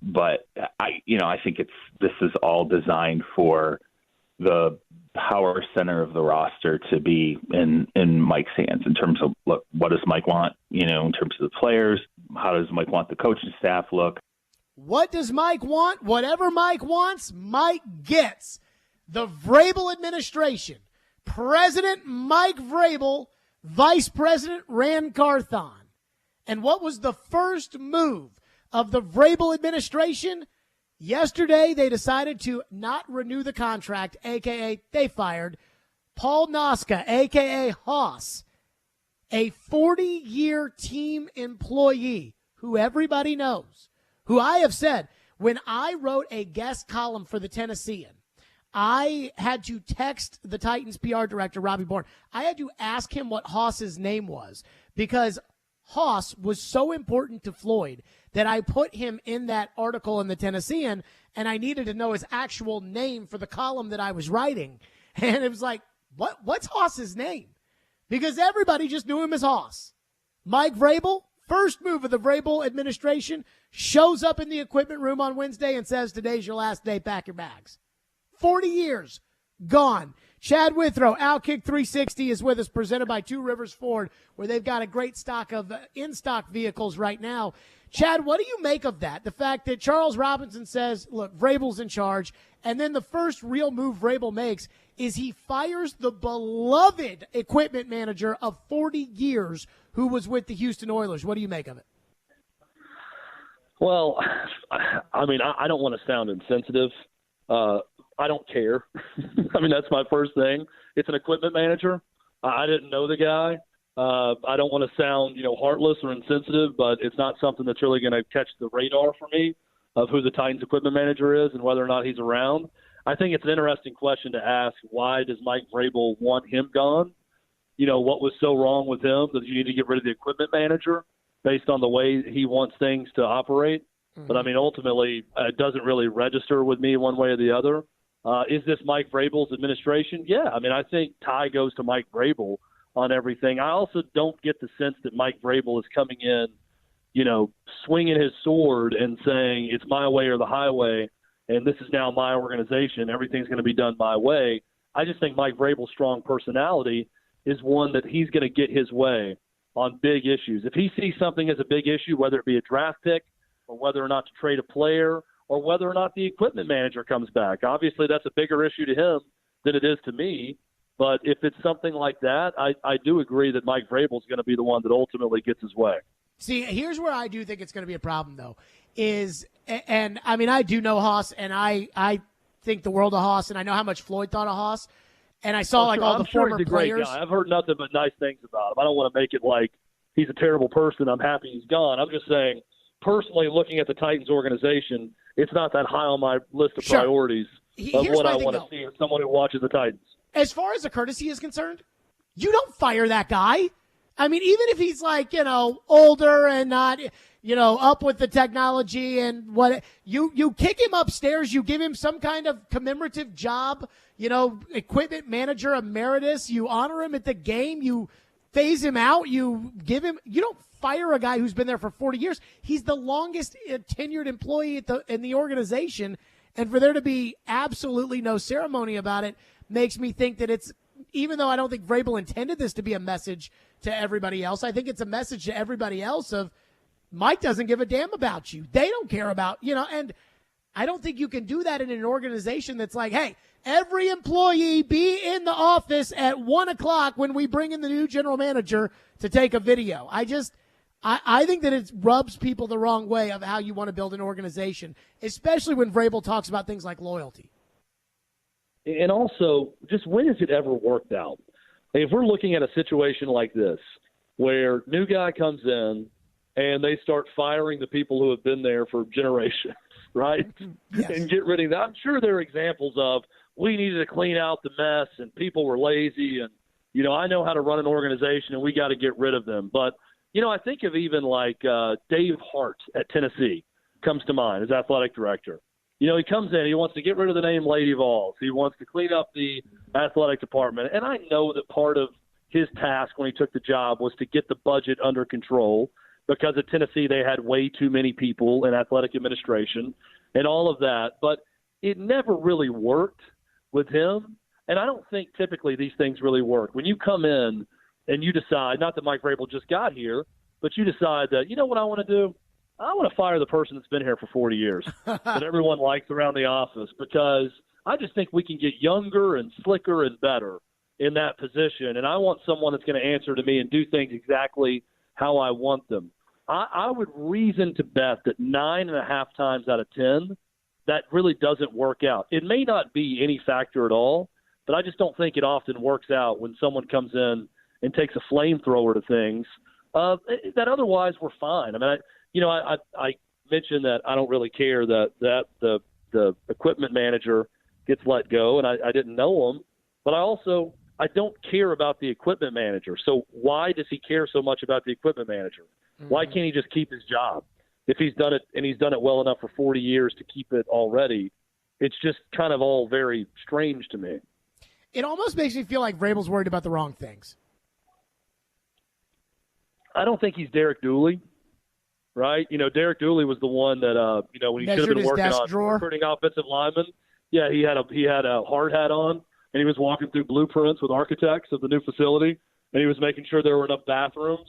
But I think this is all designed for the power center of the roster to be in Mike's hands in terms of, look, what does Mike want, in terms of the players? How does Mike want the coaching staff look? What does Mike want? Whatever Mike wants, Mike gets. The Vrabel administration, President Mike Vrabel, Vice President Rand Carthon. And what was the first move of the Vrabel administration? Yesterday, they decided to not renew the contract, a.k.a. they fired Paul Noska, a.k.a. Haas, a 40-year team employee who everybody knows, who I have said, when I wrote a guest column for the Tennessean, I had to text the Titans PR director, Robbie Bourne. I had to ask him what Haas's name was because Haas was so important to Floyd that I put him in that article in the Tennessean, and I needed to know his actual name for the column that I was writing. And it was like, what's Haas's name? Because everybody just knew him as Haas. Mike Vrabel, first move of the Vrabel administration, shows up in the equipment room on Wednesday and says, today's your last day, pack your bags. 40 years, gone. Chad Withrow, Outkick 360 is with us, presented by Two Rivers Ford, where they've got a great stock of in-stock vehicles right now. Chad, what do you make of that? The fact that Charles Robinson says, look, Vrabel's in charge, and then the first real move Vrabel makes is he fires the beloved equipment manager of 40 years who was with the Houston Oilers. What do you make of it? Well, I mean, I don't want to sound insensitive. I don't care. I mean, that's my first thing. It's an equipment manager. I didn't know the guy. I don't want to sound, heartless or insensitive, but it's not something that's really going to catch the radar for me of who the Titans equipment manager is and whether or not he's around. I think it's an interesting question to ask. Why does Mike Vrabel want him gone? What was so wrong with him that you need to get rid of the equipment manager based on the way he wants things to operate? Mm-hmm. But, I mean, ultimately, it doesn't really register with me one way or the other. Is this Mike Vrabel's administration? Yeah. I mean, I think tie goes to Mike Vrabel on everything. I also don't get the sense that Mike Vrabel is coming in, swinging his sword and saying it's my way or the highway, and this is now my organization. Everything's going to be done my way. I just think Mike Vrabel's strong personality is one that he's going to get his way on big issues. If he sees something as a big issue, whether it be a draft pick or whether or not to trade a player or whether or not the equipment manager comes back, obviously that's a bigger issue to him than it is to me. But if it's something like that, I do agree that Mike Vrabel is going to be the one that ultimately gets his way. See, here's where I do think it's going to be a problem, though, and I mean, I do know Haas, and I think the world of Haas, and I know how much Floyd thought of Haas, and I saw all the former he's a players. Great guy. I've heard nothing but nice things about him. I don't want to make it like he's a terrible person. I'm happy he's gone. I'm just saying, personally, looking at the Titans organization, it's not that high on my list of priorities of what I want to see as someone who watches the Titans. As far as the courtesy is concerned, you don't fire that guy. I mean, even if he's like, older and not, up with the technology and what, you kick him upstairs, you give him some kind of commemorative job, equipment manager emeritus, you honor him at the game, you phase him out, you don't fire a guy who's been there for 40 years. He's the longest tenured employee in the organization, and for there to be absolutely no ceremony about it makes me think that it's, even though I don't think Vrabel intended this to be a message to everybody else, I think it's a message to everybody else of Mike doesn't give a damn about you. They don't care about, and I don't think you can do that in an organization that's like, hey, every employee be in the office at 1:00 when we bring in the new general manager to take a video. I think that it rubs people the wrong way of how you want to build an organization, especially when Vrabel talks about things like loyalty. And also, just when has it ever worked out? If we're looking at a situation like this, where new guy comes in and they start firing the people who have been there for generations, right? Yes. And get rid of that. I'm sure there are examples of we needed to clean out the mess and people were lazy and, I know how to run an organization and we got to get rid of them. But, I think of even like Dave Hart at Tennessee comes to mind as athletic director. He comes in, he wants to get rid of the name Lady Vols. He wants to clean up the athletic department. And I know that part of his task when he took the job was to get the budget under control because at Tennessee they had way too many people in athletic administration and all of that. But it never really worked with him. And I don't think typically these things really work. When you come in and you decide, not that Mike Vrabel just got here, but you decide that, what I want to do? I want to fire the person that's been here for 40 years that everyone likes around the office because I just think we can get younger and slicker and better in that position. And I want someone that's going to answer to me and do things exactly how I want them. I would reason to bet that 9.5 times out of 10, that really doesn't work out. It may not be any factor at all, but I just don't think it often works out when someone comes in and takes a flamethrower to things that otherwise we're fine. I mean, I mentioned that I don't really care that the equipment manager gets let go, and I didn't know him. But I don't care about the equipment manager. So why does he care so much about the equipment manager? Mm-hmm. Why can't he just keep his job? If he's done it, and he's done it well enough for 40 years to keep it already, it's just kind of all very strange to me. it almost makes me feel like Vrabel's worried about the wrong things. I don't think he's Derek Dooley, right? Derek Dooley was the one that, when he should have Measured been his working desk on drawer. recruiting offensive linemen. Yeah, he had a hard hat on, and he was walking through blueprints with architects of the new facility, and he was making sure there were enough bathrooms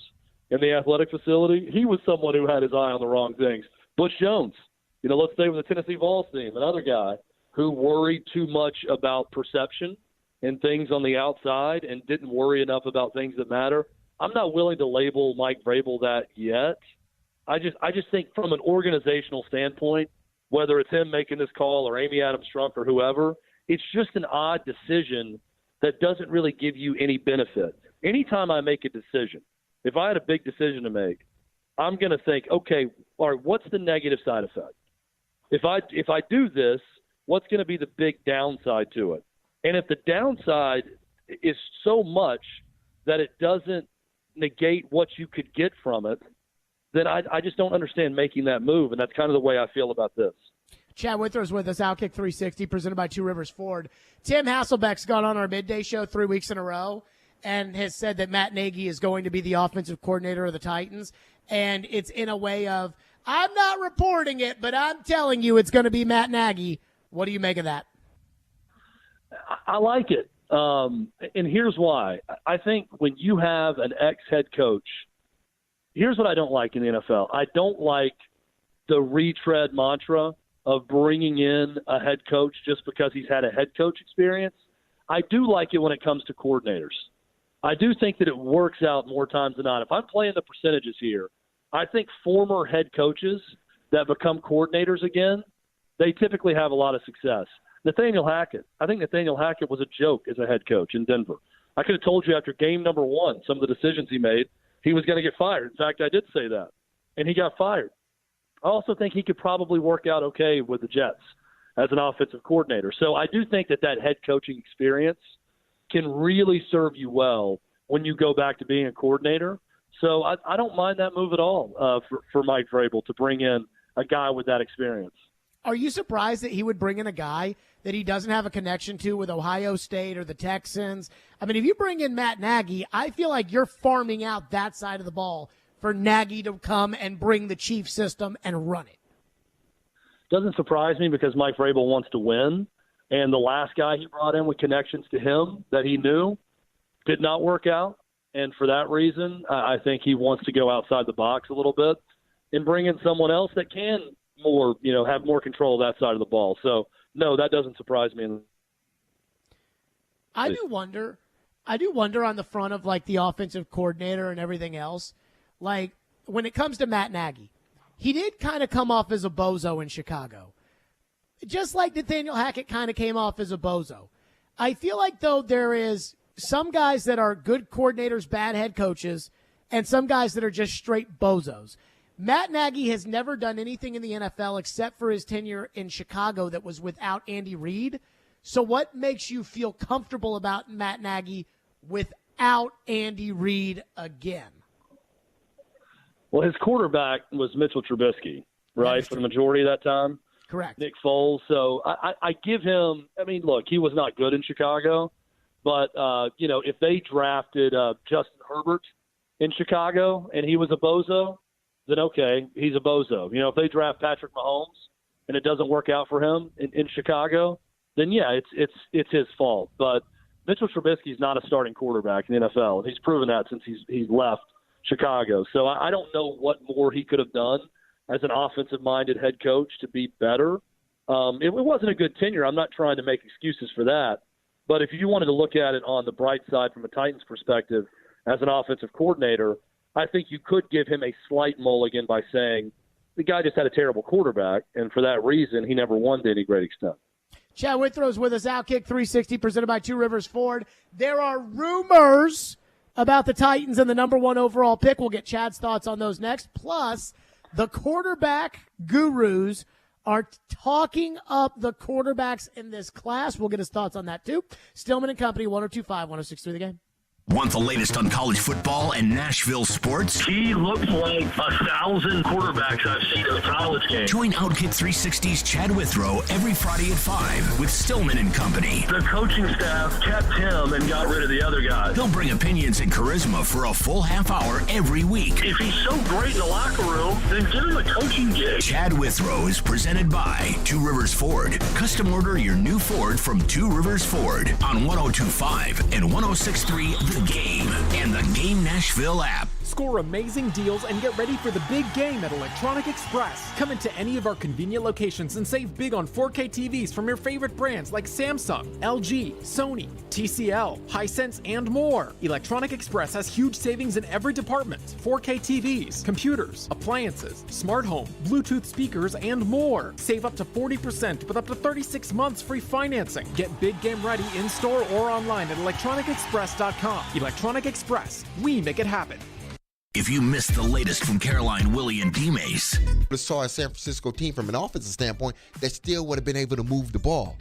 in the athletic facility. He was someone who had his eye on the wrong things. Butch Jones, let's stay with the Tennessee Vols team, another guy who worried too much about perception and things on the outside and didn't worry enough about things that matter. I'm not willing to label Mike Vrabel that yet. I just think from an organizational standpoint, whether it's him making this call or Amy Adams Strunk or whoever, it's just an odd decision that doesn't really give you any benefit. Anytime I make a decision, if I had a big decision to make, I'm going to think, okay, all right, what's the negative side effect? If I do this, what's going to be the big downside to it? And if the downside is so much that it doesn't negate what you could get from it, then I just don't understand making that move, and that's kind of the way I feel about this. Chad Wither's with us, Outkick 360, presented by Two Rivers Ford. Tim Hasselbeck's gone on our midday show 3 weeks in a row and has said that Matt Nagy is going to be the offensive coordinator of the Titans, and it's in a way of, I'm not reporting it, but I'm telling you it's going to be Matt Nagy. What do you make of that? I like it, and here's why. I think when you have an ex-head coach, here's what I don't like in the NFL. I don't like the retread mantra of bringing in a head coach just because he's had a head coach experience. I do like it when it comes to coordinators. I do think that it works out more times than not. If I'm playing the percentages here, I think former head coaches that become coordinators again, they typically have a lot of success. Nathaniel Hackett. I think Nathaniel Hackett was a joke as a head coach in Denver. I could have told you after game number 1, some of the decisions he made, he was going to get fired. In fact, I did say that, and he got fired. I also think he could probably work out okay with the Jets as an offensive coordinator. So I do think that head coaching experience can really serve you well when you go back to being a coordinator. So I don't mind that move at all for Mike Vrabel to bring in a guy with that experience. Are you surprised that he would bring in a guy that he doesn't have a connection to with Ohio State or the Texans? I mean, if you bring in Matt Nagy, I feel like you're farming out that side of the ball for Nagy to come and bring the Chief system and run it. Doesn't surprise me because Mike Vrabel wants to win, and the last guy he brought in with connections to him that he knew did not work out. And for that reason, I think he wants to go outside the box a little bit and bring in someone else that can have more control of that side of the ball. So, no, that doesn't surprise me. I do wonder on the front of, like, the offensive coordinator and everything else, like, when it comes to Matt Nagy, he did kind of come off as a bozo in Chicago. Just like Nathaniel Hackett kind of came off as a bozo. I feel like, though, there is some guys that are good coordinators, bad head coaches, and some guys that are just straight bozos. Matt Nagy has never done anything in the NFL except for his tenure in Chicago that was without Andy Reid. So what makes you feel comfortable about Matt Nagy without Andy Reid again? Well, his quarterback was Mitchell Trubisky, right, for the majority of that time. Correct. Nick Foles. So I give him – I mean, look, he was not good in Chicago. But, if they drafted Justin Herbert in Chicago and he was a bozo, then okay, he's a bozo. If they draft Patrick Mahomes and it doesn't work out for him in Chicago, then yeah, it's his fault. But Mitchell Trubisky's not a starting quarterback in the NFL, and he's proven that since he's left Chicago. So I don't know what more he could have done as an offensive-minded head coach to be better. It wasn't a good tenure. I'm not trying to make excuses for that. But if you wanted to look at it on the bright side from a Titans perspective as an offensive coordinator, I think you could give him a slight mulligan by saying the guy just had a terrible quarterback, and for that reason, he never won to any great extent. Chad Withrow's with us, Outkick 360, presented by Two Rivers Ford. There are rumors about the Titans and the number 1 overall pick. We'll get Chad's thoughts on those next. Plus, the quarterback gurus are talking up the quarterbacks in this class. We'll get his thoughts on that, too. Stillman and Company, 102.5, 106.3 The Game. Want the latest on college football and Nashville sports? He looks like 1,000 quarterbacks I've seen in a college game. Join Outkick 360's Chad Withrow every Friday at 5 with Stillman and Company. The coaching staff kept him and got rid of the other guys. He'll bring opinions and charisma for a full half hour every week. If he's so great in the locker room, then give him a coaching gig. Chad Withrow is presented by Two Rivers Ford. Custom order your new Ford from Two Rivers Ford on 102.5 and 106.3 The Game and the Game Nashville app. Score amazing deals and get ready for the big game at Electronic Express. Come into any of our convenient locations and save big on 4K TVs from your favorite brands like Samsung, LG, Sony, TCL, Hisense, and more. Electronic Express has huge savings in every department. 4K TVs, computers, appliances, smart home, Bluetooth speakers, and more. Save up to 40% with up to 36 months free financing. Get big game ready in-store or online at electronicexpress.com. Electronic Express. We make it happen. If you missed the latest from Caroline, Willie, and D-Mace. I saw a San Francisco team from an offensive standpoint that still would have been able to move the ball.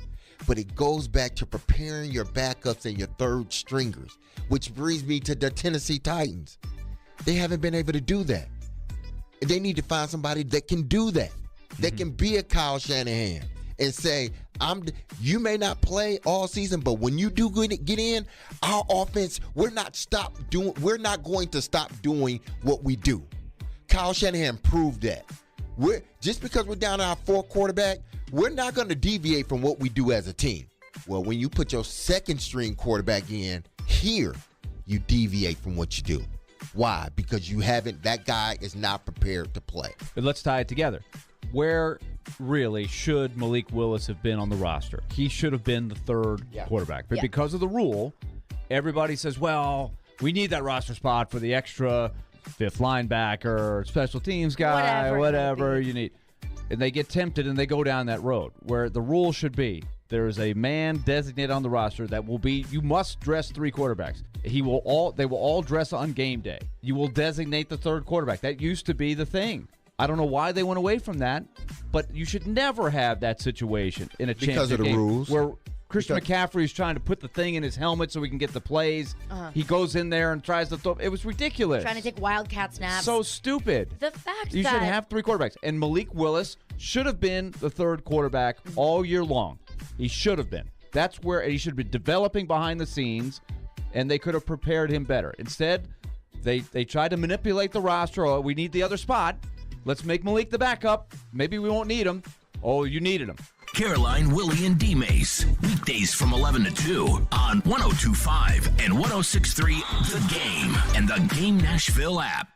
But it goes back to preparing your backups and your third stringers, which brings me to the Tennessee Titans. They haven't been able to do that. And they need to find somebody that can do that, that can be a Kyle Shanahan and say, you may not play all season, but when you do get in, our offense, we're not going to stop doing what we do. Kyle Shanahan proved that. Just because we're down our fourth quarterback, we're not going to deviate from what we do as a team. Well, when you put your second string quarterback in here, you deviate from what you do. Why? Because that guy is not prepared to play. But let's tie it together. Where really should Malik Willis have been on the roster? He should have been the third quarterback. But because of the rule, everybody says, well, we need that roster spot for the extra fifth linebacker, special teams guy, whatever you need. And they get tempted and they go down that road where the rule should be there is a man designated on the roster that will be, you must dress three quarterbacks. They will all dress on game day. You will designate the third quarterback. That used to be the thing. I don't know why they went away from that, but you should never have that situation in a championship because of the game rules. Where Christian McCaffrey is trying to put the thing in his helmet so he can get the plays. He goes in there and tries to throw. It was ridiculous. Trying to take wildcat snaps. So stupid. The fact you should have three quarterbacks. And Malik Willis should have been the third quarterback all year long. He should have been. That's where he should be developing behind the scenes, and they could have prepared him better. Instead, they tried to manipulate the roster. Oh, we need the other spot. Let's make Malik the backup. Maybe we won't need him. Oh, you needed him. Caroline, Willie, and D-Mace. Weekdays from 11 to 2 on 102.5 and 106.3 The Game and the Game Nashville app.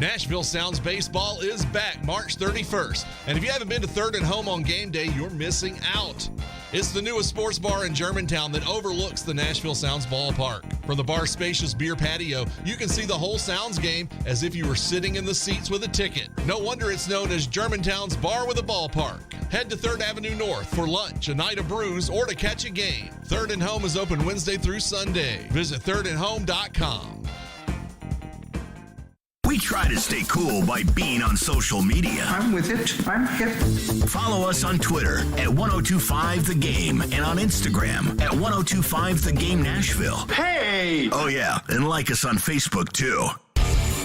Nashville Sounds Baseball is back March 31st. And if you haven't been to Third and Home on game day, you're missing out. It's the newest sports bar in Germantown that overlooks the Nashville Sounds ballpark. From the bar's spacious beer patio, you can see the whole Sounds game as if you were sitting in the seats with a ticket. No wonder it's known as Germantown's Bar with a Ballpark. Head to 3rd Avenue North for lunch, a night of brews, or to catch a game. Third and Home is open Wednesday through Sunday. Visit thirdandhome.com. We try to stay cool by being on social media. I'm with it. I'm hip. Follow us on Twitter at 1025 The Game and on Instagram at 1025 The Game Nashville. Hey! Oh, yeah. And like us on Facebook, too.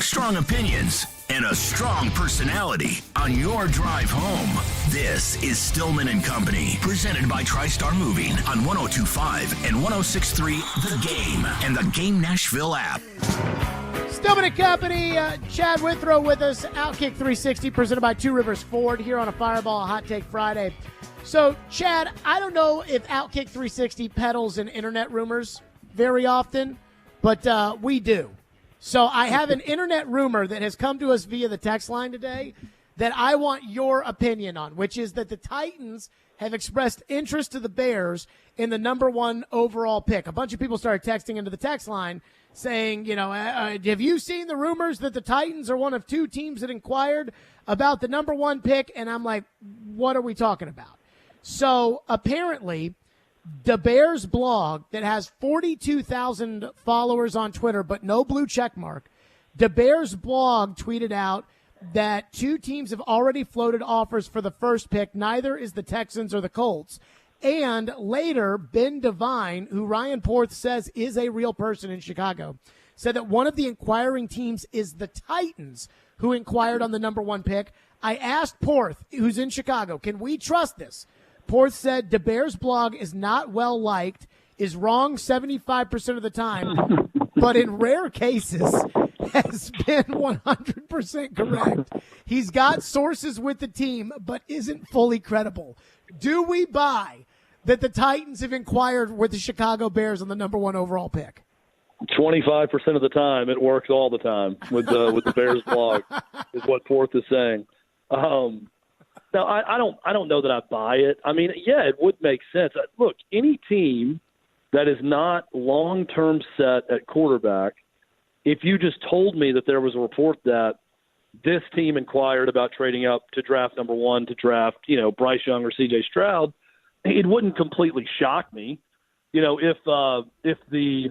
Strong opinions and a strong personality on your drive home. This is Stillman and Company, presented by TriStar Moving on 1025 and 106.3 The Game and the Game Nashville app. Stillman and Company, Chad Withrow with us, Outkick 360, presented by Two Rivers Ford here on a Fireball Hot Take Friday. So, Chad, I don't know if Outkick 360 peddles in internet rumors very often, but we do. So I have an internet rumor that has come to us via the text line today that I want your opinion on, which is that the Titans have expressed interest to the Bears in the number 1 overall pick. A bunch of people started texting into the text line saying, have you seen the rumors that the Titans are one of 2 teams that inquired about the number 1 pick? And I'm like, what are we talking about? So apparently the Bears blog that has 42,000 followers on Twitter, but no blue check mark, the Bears blog tweeted out that 2 teams have already floated offers for the first pick. Neither is the Texans or the Colts. And later, Ben Devine, who Ryan Porth says is a real person in Chicago, said that one of the inquiring teams is the Titans, who inquired on the number 1 pick. I asked Porth, who's in Chicago, can we trust this? Porth said the Bears blog is not well liked, is wrong 75% of the time, but in rare cases has been 100% correct. He's got sources with the team, but isn't fully credible. Do we buy that the Titans have inquired with the Chicago Bears on the number 1 overall pick? 25% of the time, it works all the time with the Bears blog, is what Porth is saying. Now, I don't know that I buy it. I mean, yeah, it would make sense. Look, any team that is not long-term set at quarterback, if you just told me that there was a report that this team inquired about trading up to draft number 1 to draft, Bryce Young or C.J. Stroud, it wouldn't completely shock me. If the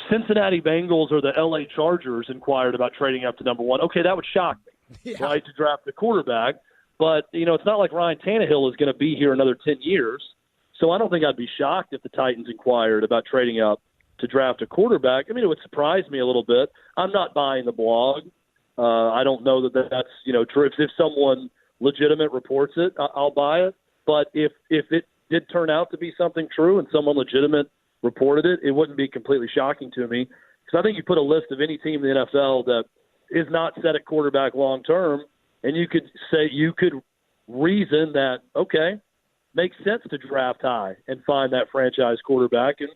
Cincinnati Bengals or the L.A. Chargers inquired about trading up to number 1, okay, that would shock me, right, to draft a quarterback. But, it's not like Ryan Tannehill is going to be here another 10 years. So I don't think I'd be shocked if the Titans inquired about trading up to draft a quarterback. I mean, it would surprise me a little bit. I'm not buying the blog. I don't know that that's, true. If someone legitimate reports it, I'll buy it. But if it did turn out to be something true and someone legitimate reported it, it wouldn't be completely shocking to me. Because I think you put a list of any team in the NFL that is not set at quarterback long term, and you could reason that, okay, makes sense to draft high and find that franchise quarterback, and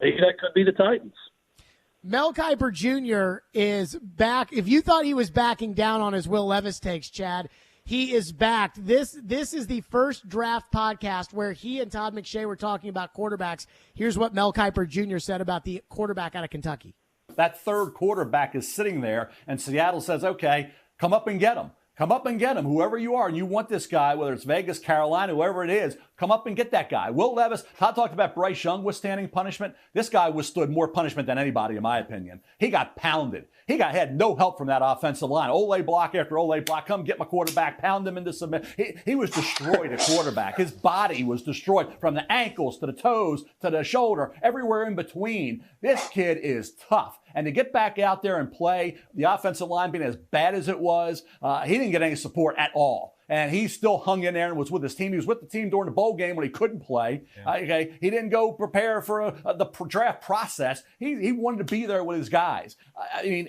maybe that could be the Titans. Mel Kiper Jr. is back. If you thought he was backing down on his Will Levis takes, Chad, he is back. This is the first draft podcast where he and Todd McShay were talking about quarterbacks. Here's what Mel Kiper Jr. said about the quarterback out of Kentucky. That third quarterback is sitting there, and Seattle says, okay, come up and get him. Come up and get him, whoever you are, and you want this guy, whether it's Vegas, Carolina, whoever it is, come up and get that guy. Will Levis, Todd talked about Bryce Young withstanding punishment. This guy withstood more punishment than anybody, in my opinion. He got pounded. He had no help from that offensive line. Ole block after ole block. Come get my quarterback, pound him into submit. He was destroyed at quarterback. His body was destroyed from the ankles to the toes to the shoulder, everywhere in between. This kid is tough. And to get back out there and play, the offensive line being as bad as it was, he didn't get any support at all. And he still hung in there and was with his team. He was with the team during the bowl game when he couldn't play. Yeah. Okay, he didn't go prepare for the draft process. He wanted to be there with his guys. You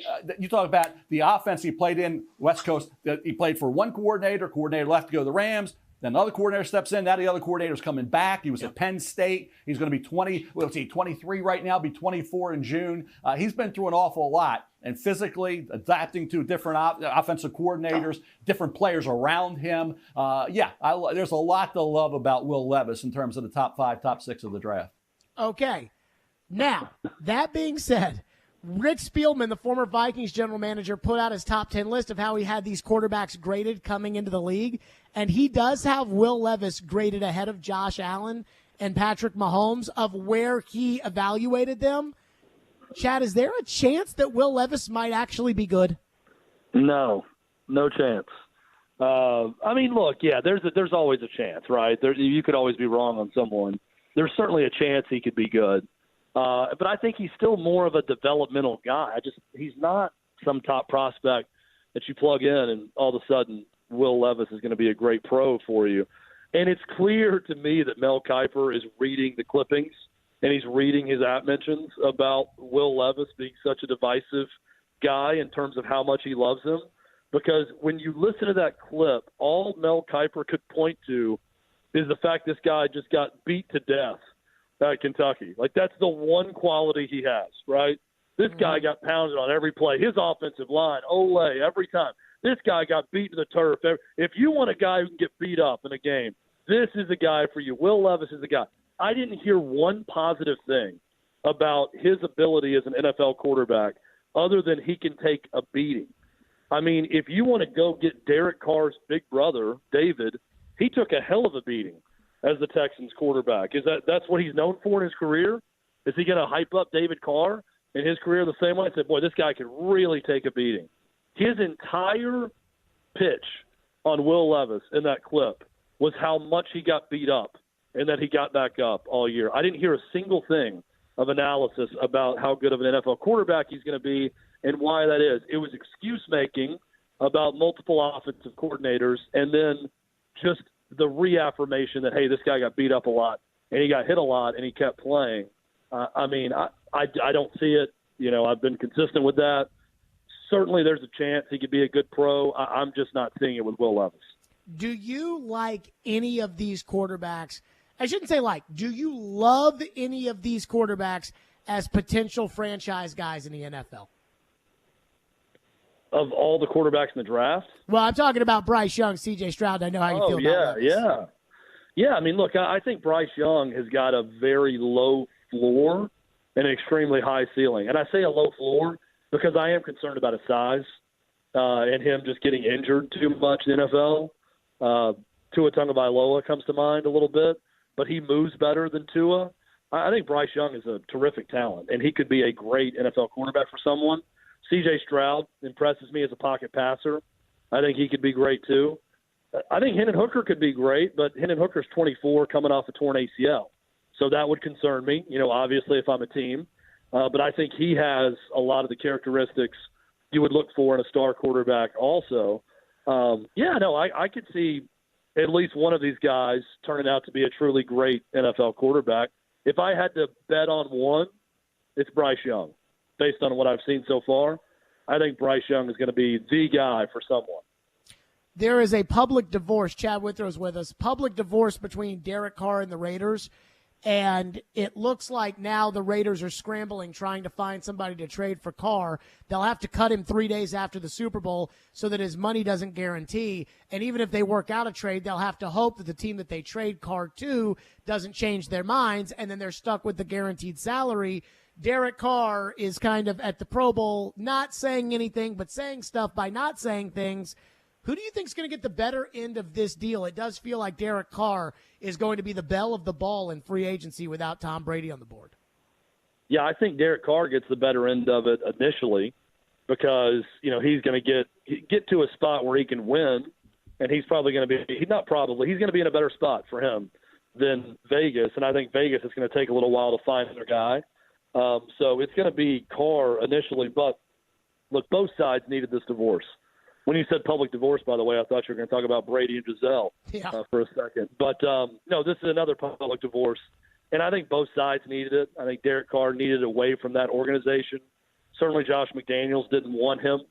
talk about the offense he played in West Coast. He played for one coordinator. Coordinator left to go to the Rams. Then another coordinator steps in. Now the other coordinator's coming back. He was at Penn State. He's going to be 23 right now, be 24 in June. He's been through an awful lot. And physically adapting to different offensive coordinators, different players around him. There's a lot to love about Will Levis in terms of the top 5, top 6 of the draft. Okay. Now, that being said, Rick Spielman, the former Vikings general manager, put out his top 10 list of how he had these quarterbacks graded coming into the league. And he does have Will Levis graded ahead of Josh Allen and Patrick Mahomes of where he evaluated them. Chad, is there a chance that Will Levis might actually be good? No chance. There's always a chance, right? You could always be wrong on someone. There's certainly a chance he could be good. But I think he's still more of a developmental guy. He's not some top prospect that you plug in and all of a sudden Will Levis is going to be a great pro for you. And it's clear to me that Mel Kiper is reading the clippings and he's reading his mentions about Will Levis being such a divisive guy in terms of how much he loves him. Because when you listen to that clip, all Mel Kiper could point to is the fact this guy just got beat to death at Kentucky. Like, that's the one quality he has, right? This guy got pounded on every play. His offensive line, Ole, every time. This guy got beat to the turf. If you want a guy who can get beat up in a game, this is the guy for you. Will Levis is the guy. I didn't hear one positive thing about his ability as an NFL quarterback other than he can take a beating. I mean, if you want to go get Derek Carr's big brother, David, he took a hell of a beating as the Texans quarterback. That's what he's known for in his career? Is he going to hype up David Carr in his career the same way? I said, boy, this guy can really take a beating. His entire pitch on Will Levis in that clip was how much he got beat up and that he got back up all year. I didn't hear a single thing of analysis about how good of an NFL quarterback he's going to be and why that is. It was excuse-making about multiple offensive coordinators and then just the reaffirmation that, hey, this guy got beat up a lot and he got hit a lot and he kept playing. I don't see it. You know, I've been consistent with that. Certainly there's a chance he could be a good pro. I'm just not seeing it with Will Levis. Do you like any of these quarterbacks? I shouldn't say like. Do you love any of these quarterbacks as potential franchise guys in the NFL? Of all the quarterbacks in the draft? Well, I'm talking about Bryce Young, C.J. Stroud. I know how you feel about Levis. Yeah, I mean, look, I think Bryce Young has got a very low floor and an extremely high ceiling. And I say a low floor because I am concerned about his size and him just getting injured too much in the NFL. Tua Tagovailoa comes to mind a little bit, but he moves better than Tua. I think Bryce Young is a terrific talent, and he could be a great NFL quarterback for someone. C.J. Stroud impresses me as a pocket passer. I think he could be great too. I think Hendon Hooker could be great, but Hendon Hooker's 24 coming off a torn ACL. So that would concern me, you know, obviously if I'm a team. But I think he has a lot of the characteristics you would look for in a star quarterback also. I could see at least one of these guys turning out to be a truly great NFL quarterback. If I had to bet on one, it's Bryce Young. Based on what I've seen so far, I think Bryce Young is going to be the guy for someone. There is a public divorce. Chad Withrow's with us. Public divorce between Derek Carr and the Raiders. And it looks like now the Raiders are scrambling, trying to find somebody to trade for Carr. They'll have to cut him 3 days after the Super Bowl so that his money doesn't guarantee. And even if they work out a trade, they'll have to hope that the team that they trade Carr to doesn't change their minds, and then they're stuck with the guaranteed salary. Derek Carr is kind of at the Pro Bowl, not saying anything, but saying stuff by not saying things. Who do you think is going to get the better end of this deal? It does feel like Derek Carr is going to be the belle of the ball in free agency without Tom Brady on the board. Yeah, I think Derek Carr gets the better end of it initially because, you know, he's going to get to a spot where he can win, and he's probably going to be – he's going to be in a better spot for him than Vegas, and I think Vegas is going to take a little while to find their guy. So it's going to be Carr initially, but look, both sides needed this divorce. When you said public divorce, by the way, I thought you were going to talk about Brady and Giselle for a second. But, no, this is another public divorce, and I think both sides needed it. I think Derek Carr needed away from that organization. Certainly Josh McDaniels didn't want him,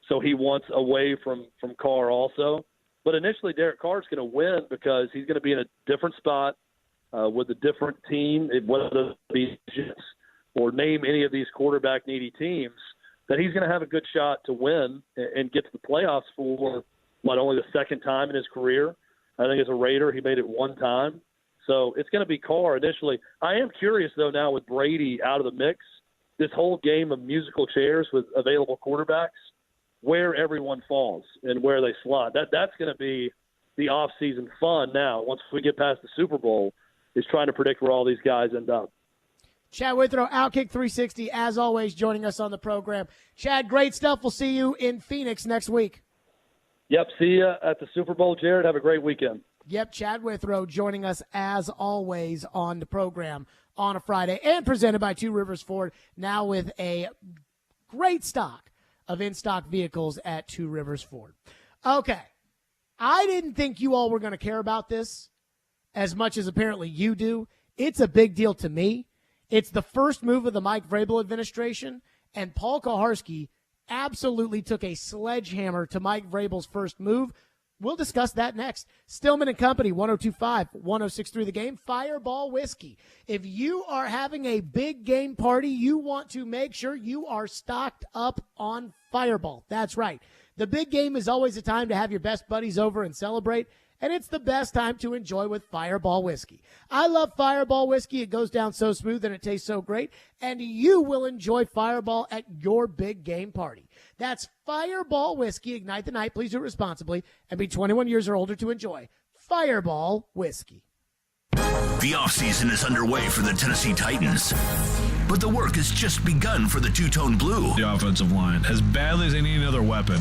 so he wants away from Carr also. But initially Derek Carr is going to win because he's going to be in a different spot with a different team, whether it be Jets or name any of these quarterback-needy teams, that he's going to have a good shot to win and get to the playoffs for, only the second time in his career. I think as a Raider, he made it one time. So it's going to be Carr initially. I am curious, though, now with Brady out of the mix, this whole game of musical chairs with available quarterbacks, where everyone falls and where they slot. That's going to be the off-season fun now. Once we get past the Super Bowl, is trying to predict where all these guys end up. Chad Withrow, Outkick 360, as always, joining us on the program. Chad, great stuff. We'll see you in Phoenix next week. Yep, see you at the Super Bowl, Jared. Have a great weekend. Yep, Chad Withrow joining us, as always, on the program on a Friday, and presented by Two Rivers Ford, now with a great stock of in-stock vehicles at Two Rivers Ford. Okay, I didn't think you all were going to care about this as much as apparently you do. It's a big deal to me. It's the first move of the Mike Vrabel administration, and Paul Koharski absolutely took a sledgehammer to Mike Vrabel's first move. We'll discuss that next. Stillman and Company, 102.5, 106.3 The Game, Fireball Whiskey. If you are having a big game party, you want to make sure you are stocked up on Fireball. That's right. The big game is always a time to have your best buddies over and celebrate, and it's the best time to enjoy with Fireball Whiskey. I love Fireball Whiskey. It goes down so smooth and it tastes so great, and you will enjoy Fireball at your big game party. That's Fireball Whiskey. Ignite the night. Please do it responsibly and be 21 years or older to enjoy Fireball Whiskey. The offseason is underway for the Tennessee Titans, but the work has just begun for the two-tone blue. The offensive line, as badly as any other weapon,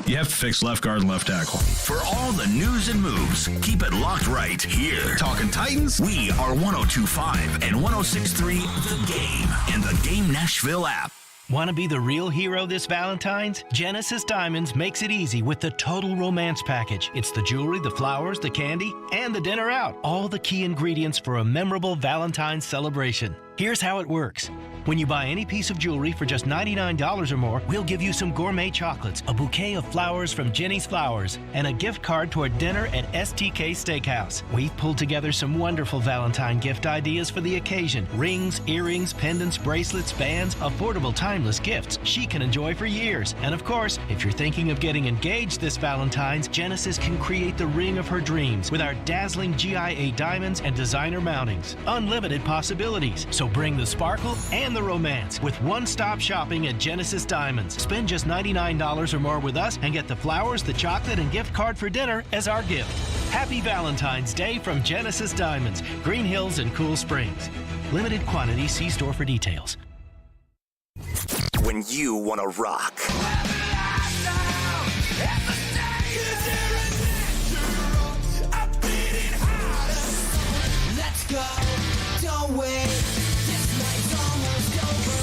you have to fix left guard and left tackle. For all the news and moves, keep it locked right here. Talking Titans? We are 102.5 and 106.3 The Game and the Game Nashville app. Want to be the real hero this Valentine's? Genesis Diamonds makes it easy with the Total Romance Package. It's the jewelry, the flowers, the candy, and the dinner out. All the key ingredients for a memorable Valentine's celebration. Here's how it works. When you buy any piece of jewelry for just $99 or more, we'll give you some gourmet chocolates, a bouquet of flowers from Jenny's Flowers, and a gift card toward dinner at STK Steakhouse. We've pulled together some wonderful Valentine gift ideas for the occasion. Rings, earrings, pendants, bracelets, bands, affordable timeless gifts she can enjoy for years. And of course, if you're thinking of getting engaged this Valentine's, Genesis can create the ring of her dreams with our dazzling GIA diamonds and designer mountings. Unlimited possibilities. So bring the sparkle and the romance with one-stop shopping at Genesis Diamonds. Spend just $99 or more with us and get the flowers, the chocolate, and gift card for dinner as our gift. Happy Valentine's Day from Genesis Diamonds, Green Hills and Cool Springs. Limited quantity. See store for details. When you want to rock. Let's go, don't wait. This night's almost over.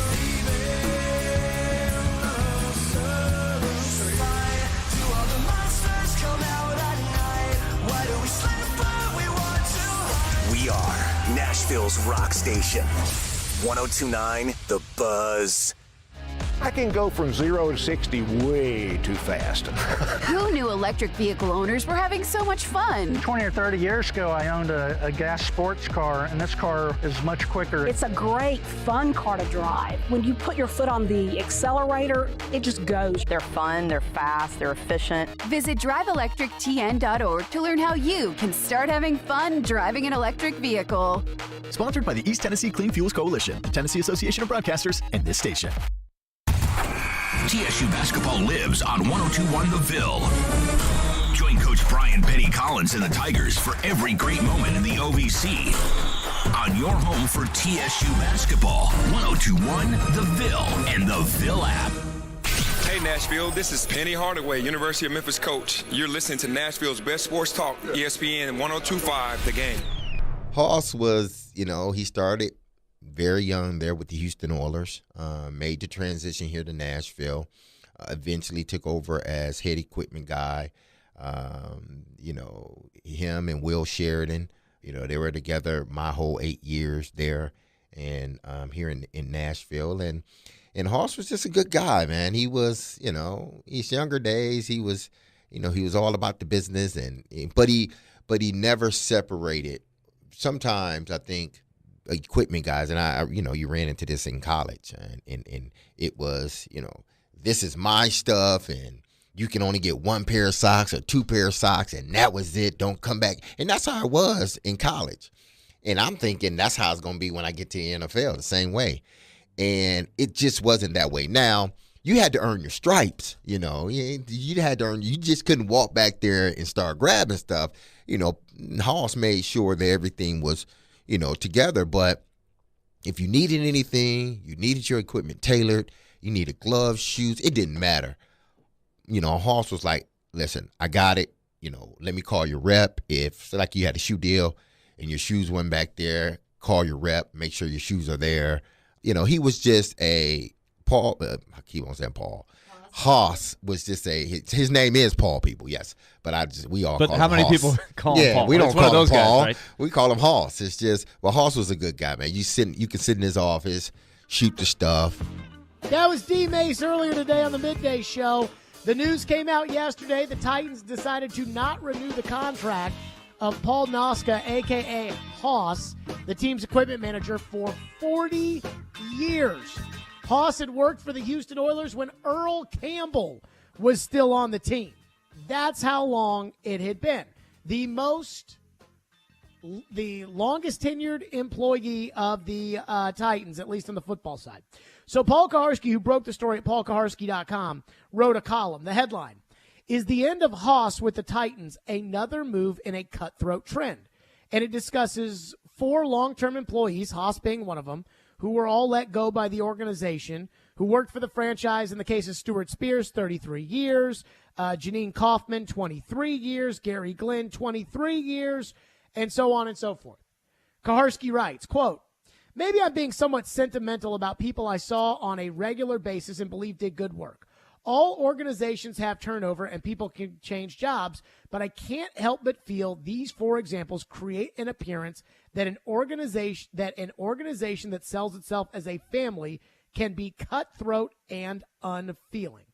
Do all the monsters come out at night? Why do we sleep when we want to? We are Nashville's rock station. 102.9 The Buzz. I can go from 0 to 60 way too fast. Who knew electric vehicle owners were having so much fun? 20 or 30 years ago, I owned a gas sports car, and this car is much quicker. It's a great, fun car to drive. When you put your foot on the accelerator, it just goes. They're fun, they're fast, they're efficient. Visit driveelectrictn.org to learn how you can start having fun driving an electric vehicle. Sponsored by the East Tennessee Clean Fuels Coalition, the Tennessee Association of Broadcasters, and this station. TSU basketball lives on 102.1 The Ville. Join Coach Brian Petty Collins and the Tigers for every great moment in the OVC. On your home for TSU basketball, 102.1 The Ville and the Ville app. Hey Nashville, this is Penny Hardaway, University of Memphis coach. You're listening to Nashville's best sports talk, ESPN 102.5 The Game. Hoss was, he started very young there with the Houston Oilers, made the transition here to Nashville, eventually took over as head equipment guy. Him and Will Sheridan, they were together my whole 8 years there and here in Nashville. And Hoss was just a good guy, man. He was, his younger days, he was all about the business, but he never separated. Sometimes I think equipment guys, and you ran into this in college, and it was, this is my stuff, and you can only get one pair of socks or two pair of socks, and that was it. Don't come back. And that's how it was in college. And I'm thinking that's how it's going to be when I get to the NFL, the same way. And it just wasn't that way. Now, you had to earn your stripes, you had to earn, you just couldn't walk back there and start grabbing stuff. Hoss made sure that everything was, together. But if you needed anything, you needed your equipment tailored, you needed gloves, shoes, it didn't matter. Hoss was like, listen, I got it. Let me call your rep. If like you had a shoe deal and your shoes went back there, call your rep, make sure your shoes are there. He was just a Paul. I keep on saying Paul. Hoss was just his name is Paul, people, yes. But we all call him Hoss. But how many people call him Paul? We don't call him Paul. Guys, right? We call him Hoss. It's just, Hoss was a good guy, man. You can sit in his office, shoot the stuff. That was D. Mace earlier today on the Midday Show. The news came out yesterday. The Titans decided to not renew the contract of Paul Noska, a.k.a. Hoss, the team's equipment manager, for 40 years. Hoss had worked for the Houston Oilers when Earl Campbell was still on the team. That's how long it had been. The longest tenured employee of the Titans, at least on the football side. So Paul Kaharski, who broke the story at paulkaharski.com, wrote a column. The headline, "Is the end of Hoss with the Titans another move in a cutthroat trend?" And it discusses 4 long-term employees, Haas being one of them, who were all let go by the organization, who worked for the franchise in the case of Stuart Spears, 33 years, Janine Kaufman, 23 years, Gary Glenn, 23 years, and so on and so forth. Kaharski writes, quote, maybe I'm being somewhat sentimental about people I saw on a regular basis and believe did good work. All organizations have turnover and people can change jobs, but I can't help but feel these 4 examples create an appearance that an organization that sells itself as a family can be cutthroat and unfeeling.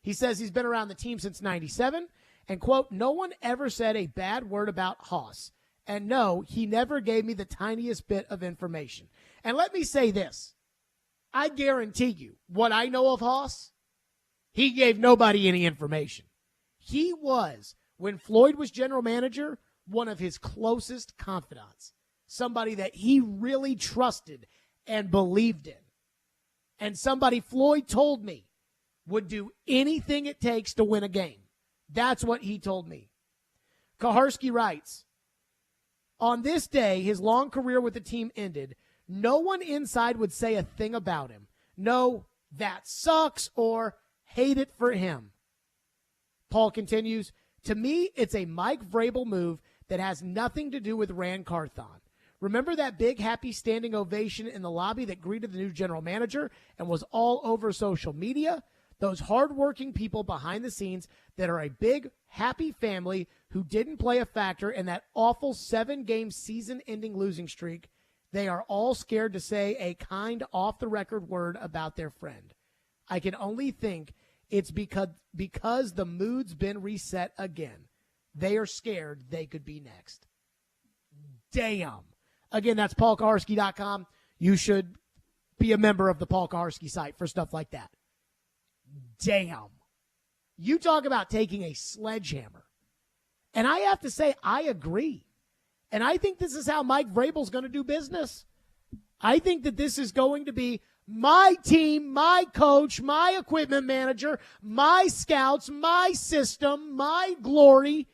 He says he's been around the team since 97 and, quote, no one ever said a bad word about Haas. And no, he never gave me the tiniest bit of information. And let me say this. I guarantee you, what I know of Haas, he gave nobody any information. He was, when Floyd was general manager, one of his closest confidants. Somebody that he really trusted and believed in. And somebody Floyd told me would do anything it takes to win a game. That's what he told me. Kaharski writes, on this day, his long career with the team ended. No one inside would say a thing about him. No, that sucks, or hate it for him. Paul continues, to me, it's a Mike Vrabel move that has nothing to do with Rand Carthon. Remember that big happy standing ovation in the lobby that greeted the new general manager and was all over social media? Those hardworking people behind the scenes that are a big, happy family who didn't play a factor in that awful 7-game season-ending losing streak, they are all scared to say a kind off-the-record word about their friend. I can only think it's because the mood's been reset again. They are scared they could be next. Damn. Again, that's paulkaharski.com. You should be a member of the Paul Kaharski site for stuff like that. Damn. You talk about taking a sledgehammer. And I have to say, I agree. And I think this is how Mike Vrabel's going to do business. I think that this is going to be my team, my coach, my equipment manager, my scouts, my system, my glory.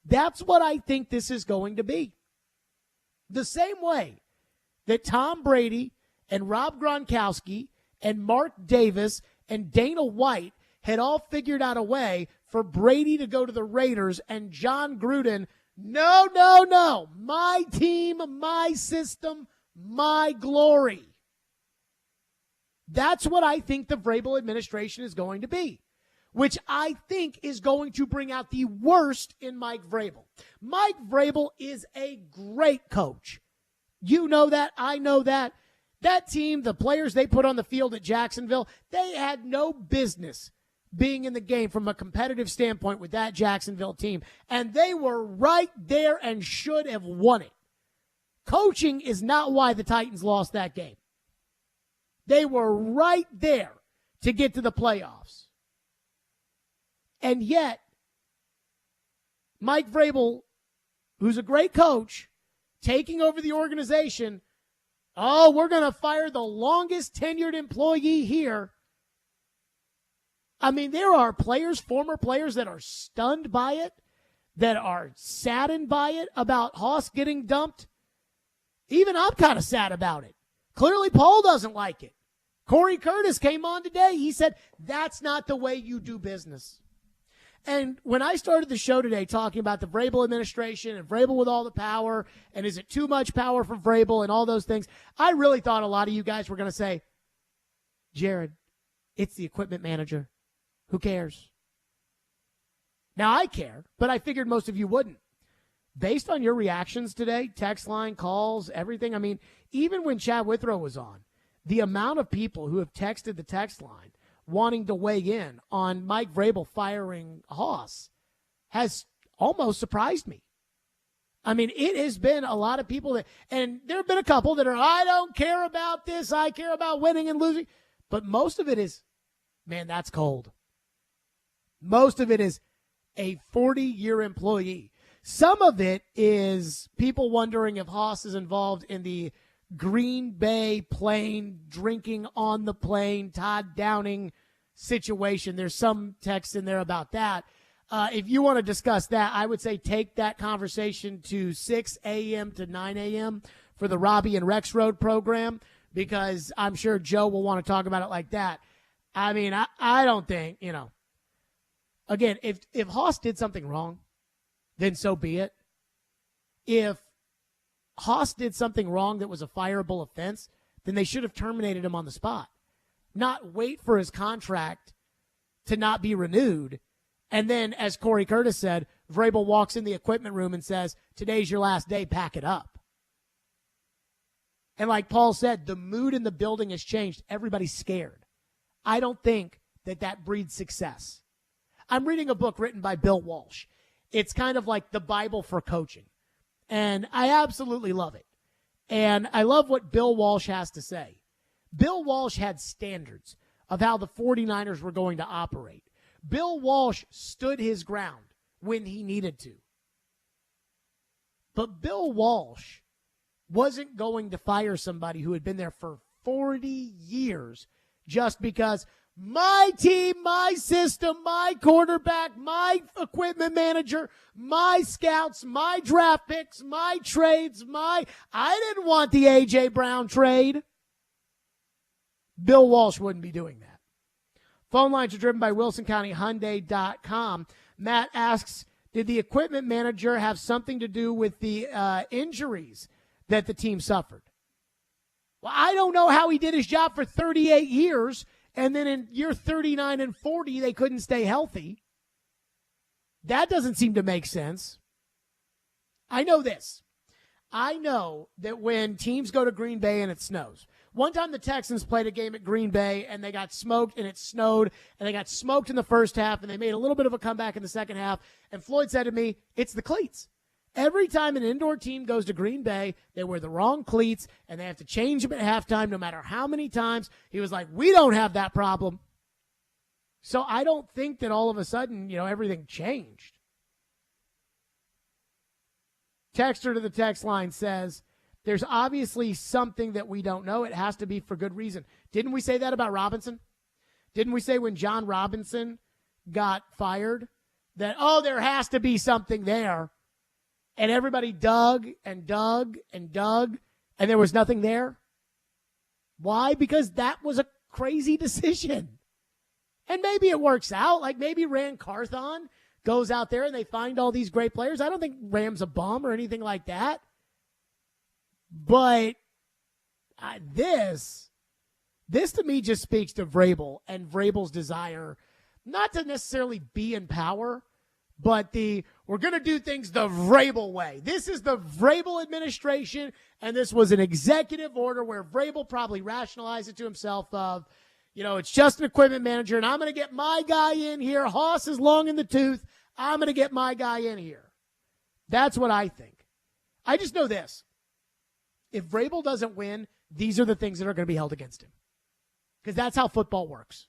That's what I think this is going to be. The same way that Tom Brady and Rob Gronkowski and Mark Davis and Dana White had all figured out a way for Brady to go to the Raiders and John Gruden, no, my team, my system, my glory. That's what I think the Vrabel administration is going to be, which I think is going to bring out the worst in Mike Vrabel. Mike Vrabel is a great coach. You know that. I know that. That team, the players they put on the field at Jacksonville, they had no business being in the game from a competitive standpoint with that Jacksonville team. And they were right there and should have won it. Coaching is not why the Titans lost that game. They were right there to get to the playoffs. And yet, Mike Vrabel, who's a great coach, taking over the organization, we're going to fire the longest tenured employee here. I mean, there are players, former players, that are stunned by it, that are saddened by it, about Haas getting dumped. Even I'm kind of sad about it. Clearly, Paul doesn't like it. Corey Curtis came on today. He said, that's not the way you do business. And when I started the show today talking about the Vrabel administration and Vrabel with all the power, and is it too much power for Vrabel and all those things, I really thought a lot of you guys were going to say, Jared, it's the equipment manager. Who cares? Now, I care, but I figured most of you wouldn't. Based on your reactions today, text line, calls, everything, I mean, even when Chad Withrow was on, the amount of people who have texted the text line wanting to weigh in on Mike Vrabel firing Haas has almost surprised me. I mean, it has been a lot of people that, and there have been a couple that are, I don't care about this, I care about winning and losing. But most of it is, man, that's cold. Most of it is a 40-year employee. Some of it is people wondering if Haas is involved in the Green Bay plane, drinking on the plane, Todd Downing situation. There's some text in there about that. if you want to discuss that, I would say take that conversation to 6 a.m. to 9 a.m. for the Robbie and Rex Road program, because I'm sure Joe will want to talk about it like that. I mean, I don't think, again, if Haas did something wrong, then so be it. If Haas did something wrong that was a fireable offense, then they should have terminated him on the spot, not wait for his contract to not be renewed. And then, as Corey Curtis said, Vrabel walks in the equipment room and says, today's your last day, pack it up. And like Paul said, the mood in the building has changed. Everybody's scared. I don't think that breeds success. I'm reading a book written by Bill Walsh. It's kind of like the Bible for coaching. And I absolutely love it. And I love what Bill Walsh has to say. Bill Walsh had standards of how the 49ers were going to operate. Bill Walsh stood his ground when he needed to. But Bill Walsh wasn't going to fire somebody who had been there for 40 years just because my team, my system, my quarterback, my equipment manager, my scouts, my draft picks, my trades, I didn't want the A.J. Brown trade. Bill Walsh wouldn't be doing that. Phone lines are driven by WilsonCountyHyundai.com. Matt asks, did the equipment manager have something to do with the injuries that the team suffered? Well, I don't know how he did his job for 38 years, and then in year 39 and 40, they couldn't stay healthy. That doesn't seem to make sense. I know this. I know that when teams go to Green Bay and it snows. One time the Texans played a game at Green Bay and they got smoked and it snowed and they got smoked in the first half and they made a little bit of a comeback in the second half. And Floyd said to me, it's the cleats. Every time an indoor team goes to Green Bay, they wear the wrong cleats and they have to change them at halftime no matter how many times. He was like, we don't have that problem. So I don't think that all of a sudden, everything changed. Texter to the text line says, there's obviously something that we don't know. It has to be for good reason. Didn't we say that about Robinson? Didn't we say when John Robinson got fired that, there has to be something there? And everybody dug and dug and dug, and there was nothing there? Why? Because that was a crazy decision. And maybe it works out. Like maybe Ran Carthon goes out there and they find all these great players. I don't think Ram's a bum or anything like that. But this to me just speaks to Vrabel and Vrabel's desire not to necessarily be in power, but we're going to do things the Vrabel way. This is the Vrabel administration, and this was an executive order where Vrabel probably rationalized it to himself of, it's just an equipment manager, and I'm going to get my guy in here. Haas is long in the tooth. I'm going to get my guy in here. That's what I think. I just know this. If Vrabel doesn't win, these are the things that are going to be held against him. Because that's how football works.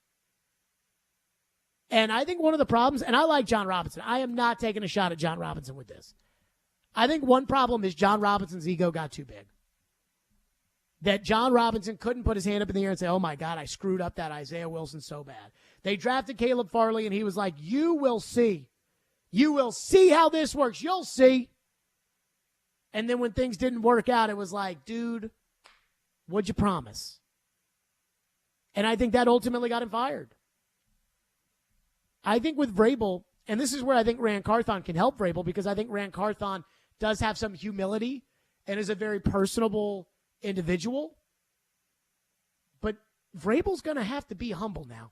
And I think one of the problems, and I like John Robinson. I am not taking a shot at John Robinson with this. I think one problem is John Robinson's ego got too big. That John Robinson couldn't put his hand up in the air and say, oh my God, I screwed up that Isaiah Wilson so bad. They drafted Caleb Farley and he was like, you will see. You will see how this works. You'll see. And then when things didn't work out, it was like, dude, what'd you promise? And I think that ultimately got him fired. I think with Vrabel, and this is where I think Ran Carthon can help Vrabel, because I think Ran Carthon does have some humility and is a very personable individual. But Vrabel's going to have to be humble now.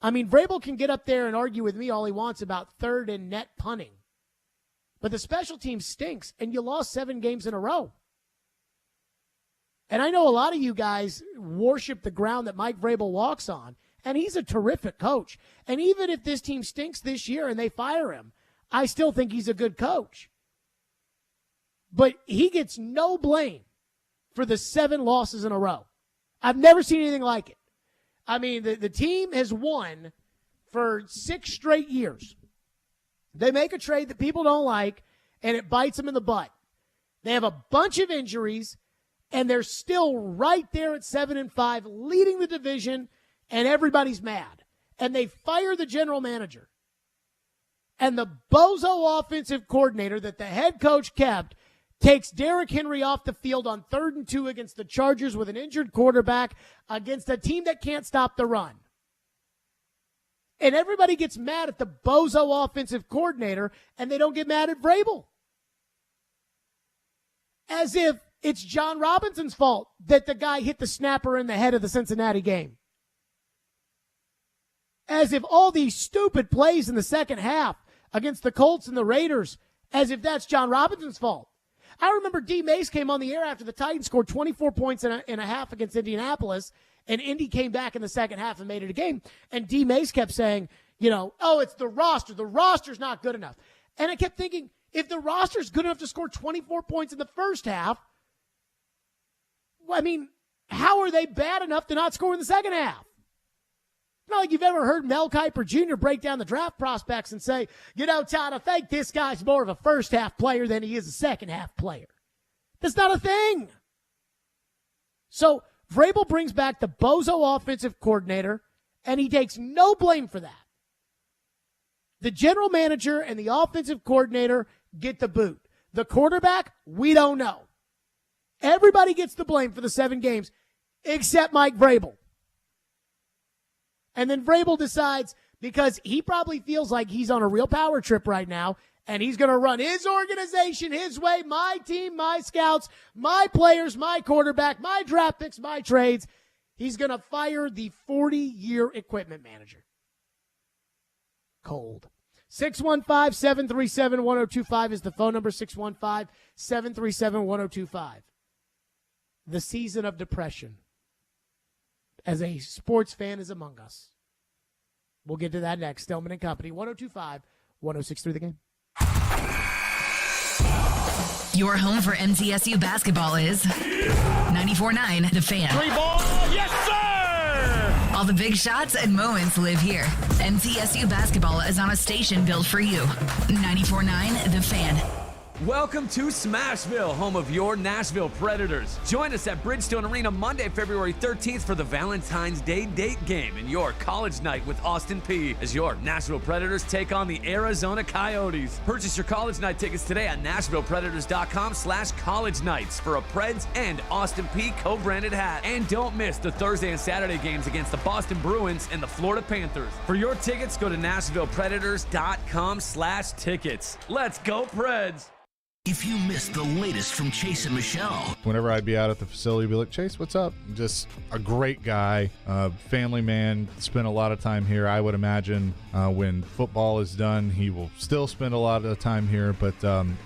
I mean, Vrabel can get up there and argue with me all he wants about third and net punting. But the special team stinks, and you lost 7 games in a row. And I know a lot of you guys worship the ground that Mike Vrabel walks on, and he's a terrific coach. And even if this team stinks this year and they fire him, I still think he's a good coach. But he gets no blame for the 7 losses in a row. I've never seen anything like it. I mean, the team has won for 6 straight years. They make a trade that people don't like, and it bites them in the butt. They have a bunch of injuries, and they're still right there at 7-5, leading the division, and everybody's mad. And they fire the general manager. and the bozo offensive coordinator that the head coach kept takes Derrick Henry off the field on 3rd and 2 against the Chargers with an injured quarterback against a team that can't stop the run. And everybody gets mad at the bozo offensive coordinator, and they don't get mad at Vrabel. As if it's John Robinson's fault that the guy hit the snapper in the head of the Cincinnati game. As if all these stupid plays in the second half against the Colts and the Raiders, as if that's John Robinson's fault. I remember D. Mace came on the air after the Titans scored 24 points and a half against Indianapolis, and Indy came back in the second half and made it a game. And D. Mace kept saying, it's the roster. The roster's not good enough. And I kept thinking, if the roster's good enough to score 24 points in the first half, how are they bad enough to not score in the second half? It's not like you've ever heard Mel Kiper Jr. break down the draft prospects and say, Todd, I think this guy's more of a first-half player than he is a second-half player. That's not a thing. So Vrabel brings back the bozo offensive coordinator, and he takes no blame for that. The general manager and the offensive coordinator get the boot. The quarterback, we don't know. Everybody gets the blame for the 7 games except Mike Vrabel. And then Vrabel decides, because he probably feels like he's on a real power trip right now, and he's going to run his organization his way, my team, my scouts, my players, my quarterback, my draft picks, my trades. He's going to fire the 40-year equipment manager. Cold. 615-737-1025 is the phone number, 615-737-1025. The season of depression, as a sports fan, is among us. We'll get to that next. Stillman and Company, 102.5, 106.3 The Game. Your home for MTSU basketball is 94.9 The Fan. 3 ball, yes sir! All the big shots and moments live here. MTSU basketball is on a station built for you. 94.9 The Fan. Welcome to Smashville, home of your Nashville Predators. Join us at Bridgestone Arena Monday, February 13th for the Valentine's Day date game and your college night with Austin Peay as your Nashville Predators take on the Arizona Coyotes. Purchase your college night tickets today at NashvillePredators.com/college nights for a Preds and Austin Peay co-branded hat. And don't miss the Thursday and Saturday games against the Boston Bruins and the Florida Panthers. For your tickets, go to NashvillePredators.com/tickets. Let's go, Preds! If you missed the latest from Chase and Michelle. Whenever I'd be out at the facility, I'd be like, Chase, what's up? Just a great guy, family man, spent a lot of time here. I would imagine when football is done, he will still spend a lot of the time here. But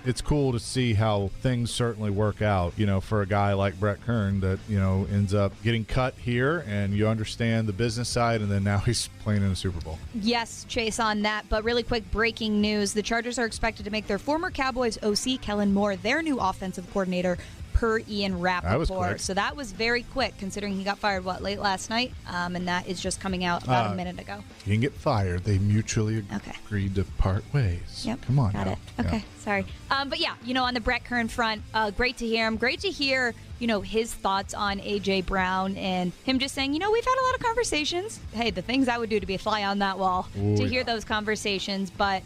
it's cool to see how things certainly work out, for a guy like Brett Kern that, ends up getting cut here, and you understand the business side, and then now he's playing in a Super Bowl. Yes, Chase, on that. But really quick breaking news. The Chargers are expected to make their former Cowboys OC, Kellen Moore, their new offensive coordinator, per Ian Rappaport. So that was very quick, considering he got fired, late last night? And that is just coming out about a minute ago. He didn't get fired. They mutually agreed to part ways. Yep. Come on Got now. it. Okay, Yeah. sorry. But yeah, on the Brett Kern front, great to hear him. Great to hear, his thoughts on A.J. Brown and him just saying, we've had a lot of conversations. Hey, the things I would do to be a fly on that wall to hear those conversations. But,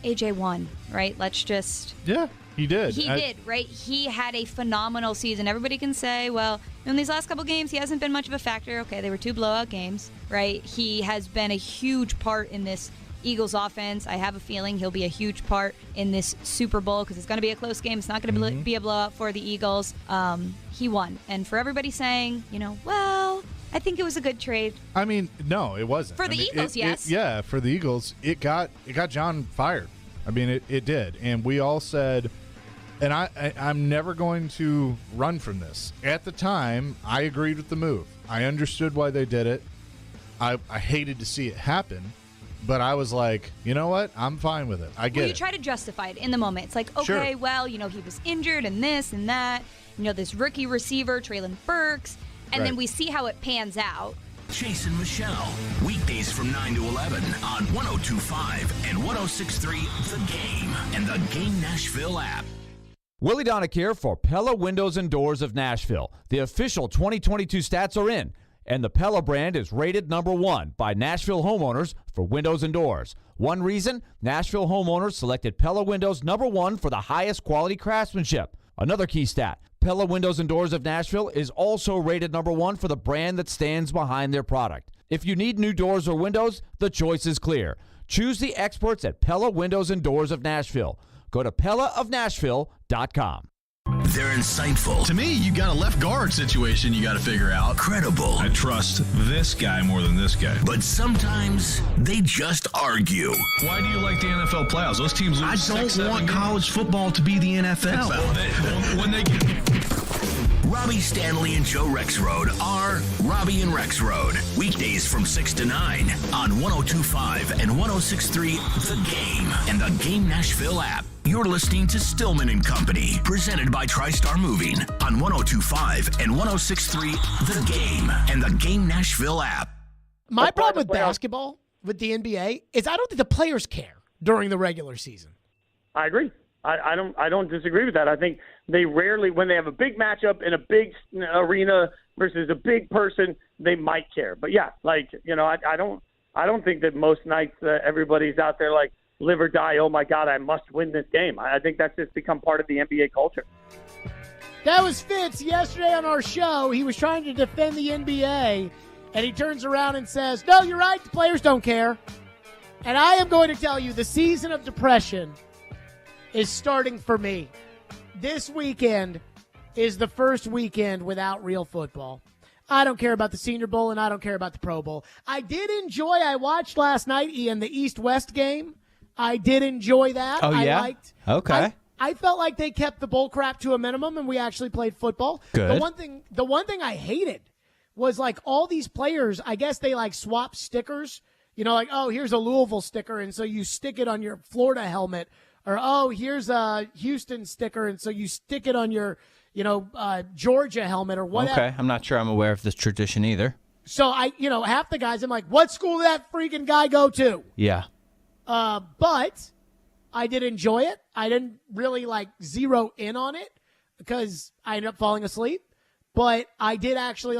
A.J. won, right? Let's just... Yeah. He did. He did, right? He had a phenomenal season. Everybody can say, well, in these last couple games, he hasn't been much of a factor. Okay, they were 2 blowout games, right? He has been a huge part in this Eagles offense. I have a feeling he'll be a huge part in this Super Bowl because it's going to be a close game. It's not going to be a blowout for the Eagles. He won. And for everybody saying, well, I think it was a good trade. No, it wasn't. For the Eagles, yes. Yeah, for the Eagles, it got John fired. It did. And we all said... And I'm never going to run from this. At the time, I agreed with the move. I understood why they did it. I hated to see it happen, but I was like, you know what? I'm fine with it. I get it. You try to justify it in the moment. It's like, okay, well, he was injured and this and that. This rookie receiver, Traylon Burks. And then we see how it pans out. Chase and Michelle, weekdays from 9 to 11 on 102.5 and 106.3 The Game and the Game Nashville app. Willie Donick here for Pella Windows and Doors of Nashville. The official 2022 stats are in. And the Pella brand is rated #1 by Nashville homeowners for windows and doors. One reason, Nashville homeowners selected Pella Windows #1 for the highest quality craftsmanship. Another key stat, Pella Windows and Doors of Nashville is also rated #1 for the brand that stands behind their product. If you need new doors or windows, the choice is clear. Choose the experts at Pella Windows and Doors of Nashville. Go to PellaofNashville.com. They're insightful. To me, you got a left guard situation you got to figure out. Credible. I trust this guy more than this guy. But sometimes they just argue. Why do you like the NFL playoffs? Those teams lose. I don't want college football to be the NFL. When they get... Robbie Stanley and Joe Rexrode are Robbie and Rex Road. Weekdays from 6 to 9 on 102.5 and 106.3 The Game and the Game Nashville app. You're listening to Stillman and Company, presented by TriStar Moving on 102.5 and 106.3 The Game and the Game Nashville app. My problem with basketball, with the NBA, is I don't think the players care during the regular season. I agree. I don't disagree with that. I think they rarely, when they have a big matchup in a big arena versus a big person, they might care. But yeah, I don't think that most nights everybody's out there like live or die. Oh my God, I must win this game. I think that's just become part of the NBA culture. That was Fitz yesterday on our show. He was trying to defend the NBA, and he turns around and says, "No, you're right. The players don't care." And I am going to tell you, the season of depression is starting for me. This weekend is the first weekend without real football. I don't care about the Senior Bowl, and I don't care about the Pro Bowl. I watched last night, Ian, the East-West game. I did enjoy that. Oh, yeah? Okay. I felt like they kept the bull crap to a minimum, and we actually played football. Good. The one thing I hated was, all these players, I guess they, swap stickers. Oh, here's a Louisville sticker, and so you stick it on your Florida helmet. Or, oh, here's a Houston sticker, and so you stick it on your, Georgia helmet or whatever. Okay, I'm not sure I'm aware of this tradition either. So, half the guys, I'm like, what school did that freaking guy go to? Yeah. But I did enjoy it. I didn't really, zero in on it because I ended up falling asleep. But I did actually,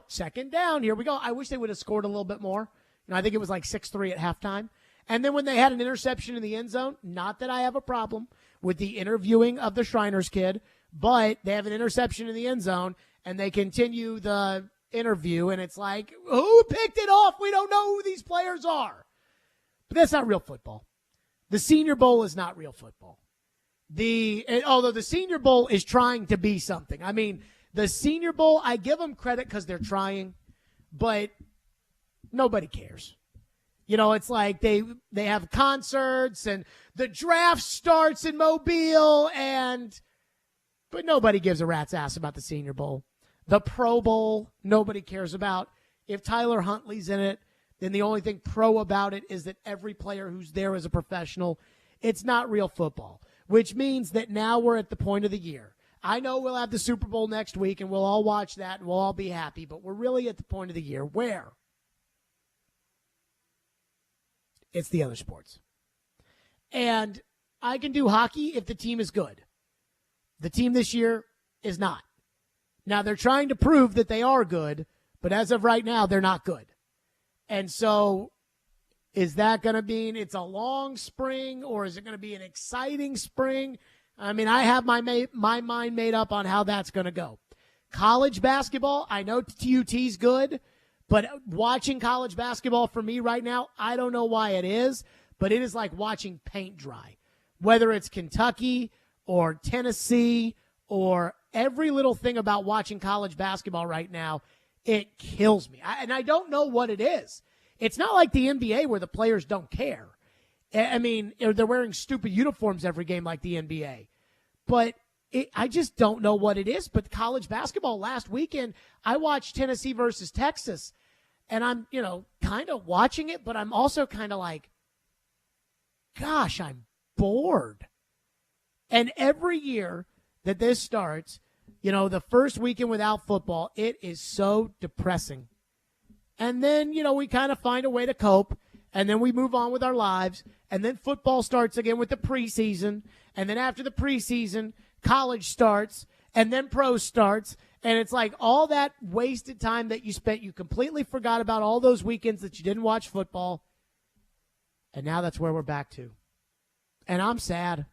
second down, here we go. I wish they would have scored a little bit more. I think it was 6-3 at halftime. And then when they had an interception in the end zone, not that I have a problem with the interviewing of the Shriners kid, but they have an interception in the end zone, and they continue the interview, and it's like, who picked it off? We don't know who these players are. But that's not real football. The Senior Bowl is not real football. Although the Senior Bowl is trying to be something. I mean, the Senior Bowl, I give them credit because they're trying, but nobody cares. It's like they have concerts and the draft starts in Mobile, but nobody gives a rat's ass about the Senior Bowl. The Pro Bowl, nobody cares about. If Tyler Huntley's in it, then the only thing pro about it is that every player who's there is a professional. It's not real football, which means that now we're at the point of the year. I know we'll have the Super Bowl next week, and we'll all watch that, and we'll all be happy, but we're really at the point of the year where it's the other sports. And I can do hockey if the team is good. The team this year is not. Now, they're trying to prove that they are good, but as of right now, they're not good. And so is that going to mean it's a long spring, or is it going to be an exciting spring? I mean, I have my mind made up on how that's going to go. College basketball, I know TUT's good, but watching college basketball for me right now, I don't know why it is, but it is like watching paint dry. Whether it's Kentucky or Tennessee or every little thing about watching college basketball right now, it kills me. And I don't know what it is. It's not like the NBA where the players don't care. I mean, they're wearing stupid uniforms every game like the NBA. But I just don't know what it is. But college basketball last weekend, I watched Tennessee versus Texas. And I'm, kind of watching it, but I'm also kind of like, gosh, I'm bored. And every year that this starts, the first weekend without football, it is so depressing. And then, we kind of find a way to cope, and then we move on with our lives, and then football starts again with the preseason, and then after the preseason, college starts, and then pro starts, and it's like all that wasted time that you spent, you completely forgot about all those weekends that you didn't watch football, and now that's where we're back to. And I'm sad.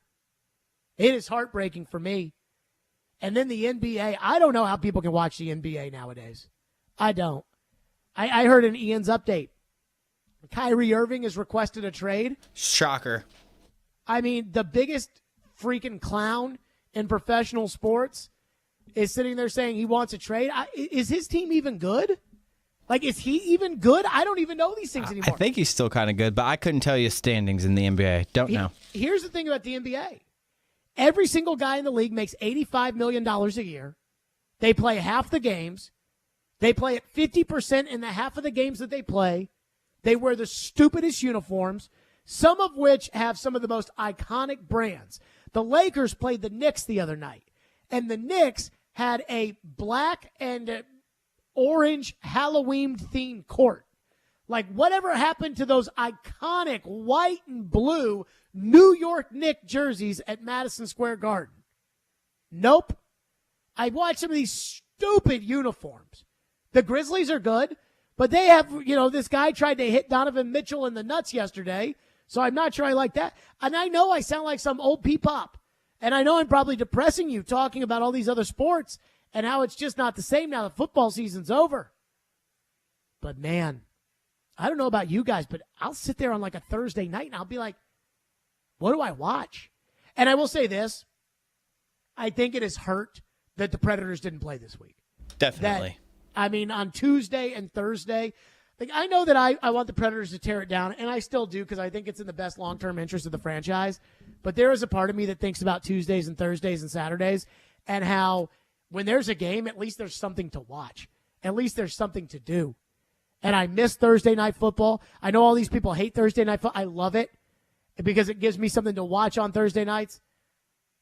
It is heartbreaking for me. And then the NBA, I don't know how people can watch the NBA nowadays. I don't. I heard in Ian's update, Kyrie Irving has requested a trade. Shocker. I mean, the biggest freaking clown in professional sports is sitting there saying he wants a trade. Is his team even good? Like, is he even good? I don't even know these things anymore. I think he's still kind of good, but I couldn't tell you standings in the NBA. Don't know. Here's the thing about the NBA. Every single guy in the league makes $85 million a year. They play half the games. They play at 50% in the half of the games that they play. They wear the stupidest uniforms, some of which have some of the most iconic brands. The Lakers played the Knicks the other night, and the Knicks had a black and orange Halloween-themed court. Like, whatever happened to those iconic white and blue New York Knicks jerseys at Madison Square Garden? Nope. I watched some of these stupid uniforms. The Grizzlies are good, but they have, this guy tried to hit Donovan Mitchell in the nuts yesterday, so I'm not sure I like that. And I know I sound like some old peepop, and I know I'm probably depressing you talking about all these other sports and how it's just not the same now that football season's over. But, man, I don't know about you guys, but I'll sit there on like a Thursday night and I'll be like, what do I watch? And I will say this. I think it has hurt that the Predators didn't play this week. Definitely. On Tuesday and Thursday, I know that I want the Predators to tear it down, and I still do because I think it's in the best long-term interest of the franchise. But there is a part of me that thinks about Tuesdays and Thursdays and Saturdays and how when there's a game, at least there's something to watch. At least there's something to do. And I miss Thursday night football. I know all these people hate Thursday night football. I love it because it gives me something to watch on Thursday nights.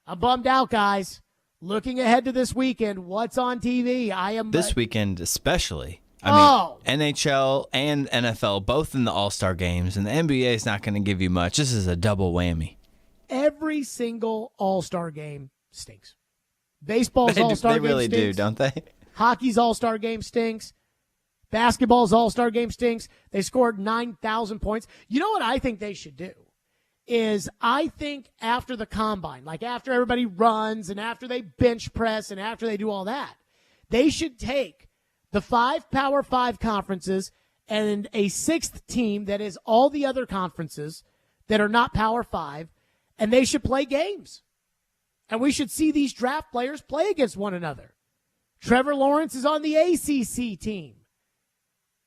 I'm bummed out, guys. Looking ahead to this weekend, what's on TV? This weekend especially. NHL and NFL, both in the All-Star games, and the NBA is not going to give you much. This is a double whammy. Every single All-Star game stinks. Baseball's All-Star game stinks. They really do, don't they? Hockey's All-Star game stinks. Basketball's All-Star game stinks. They scored 9,000 points. You know what I think they should do? Is I think after the combine, like after everybody runs and after they bench press and after they do all that, they should take the 5 Power 5 conferences and a 6th team that is all the other conferences that are not Power 5, and they should play games. And we should see these draft players play against one another. Trevor Lawrence is on the ACC team.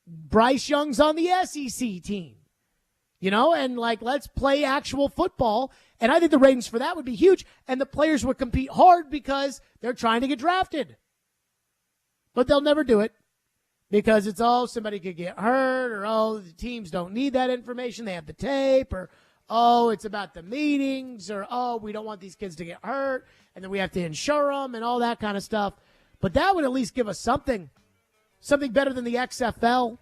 Bryce Young's on the SEC team. And let's play actual football. And I think the ratings for that would be huge. And the players would compete hard because they're trying to get drafted. But they'll never do it because it's, somebody could get hurt, or, the teams don't need that information. They have the tape, or, it's about the meetings, or, we don't want these kids to get hurt, and then we have to insure them and all that kind of stuff. But that would at least give us something better than the XFL.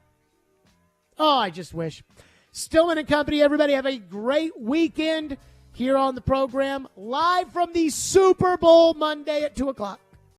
I just wish. Stillman and Company, everybody have a great weekend here on the program, live from the Super Bowl Monday at 2 o'clock.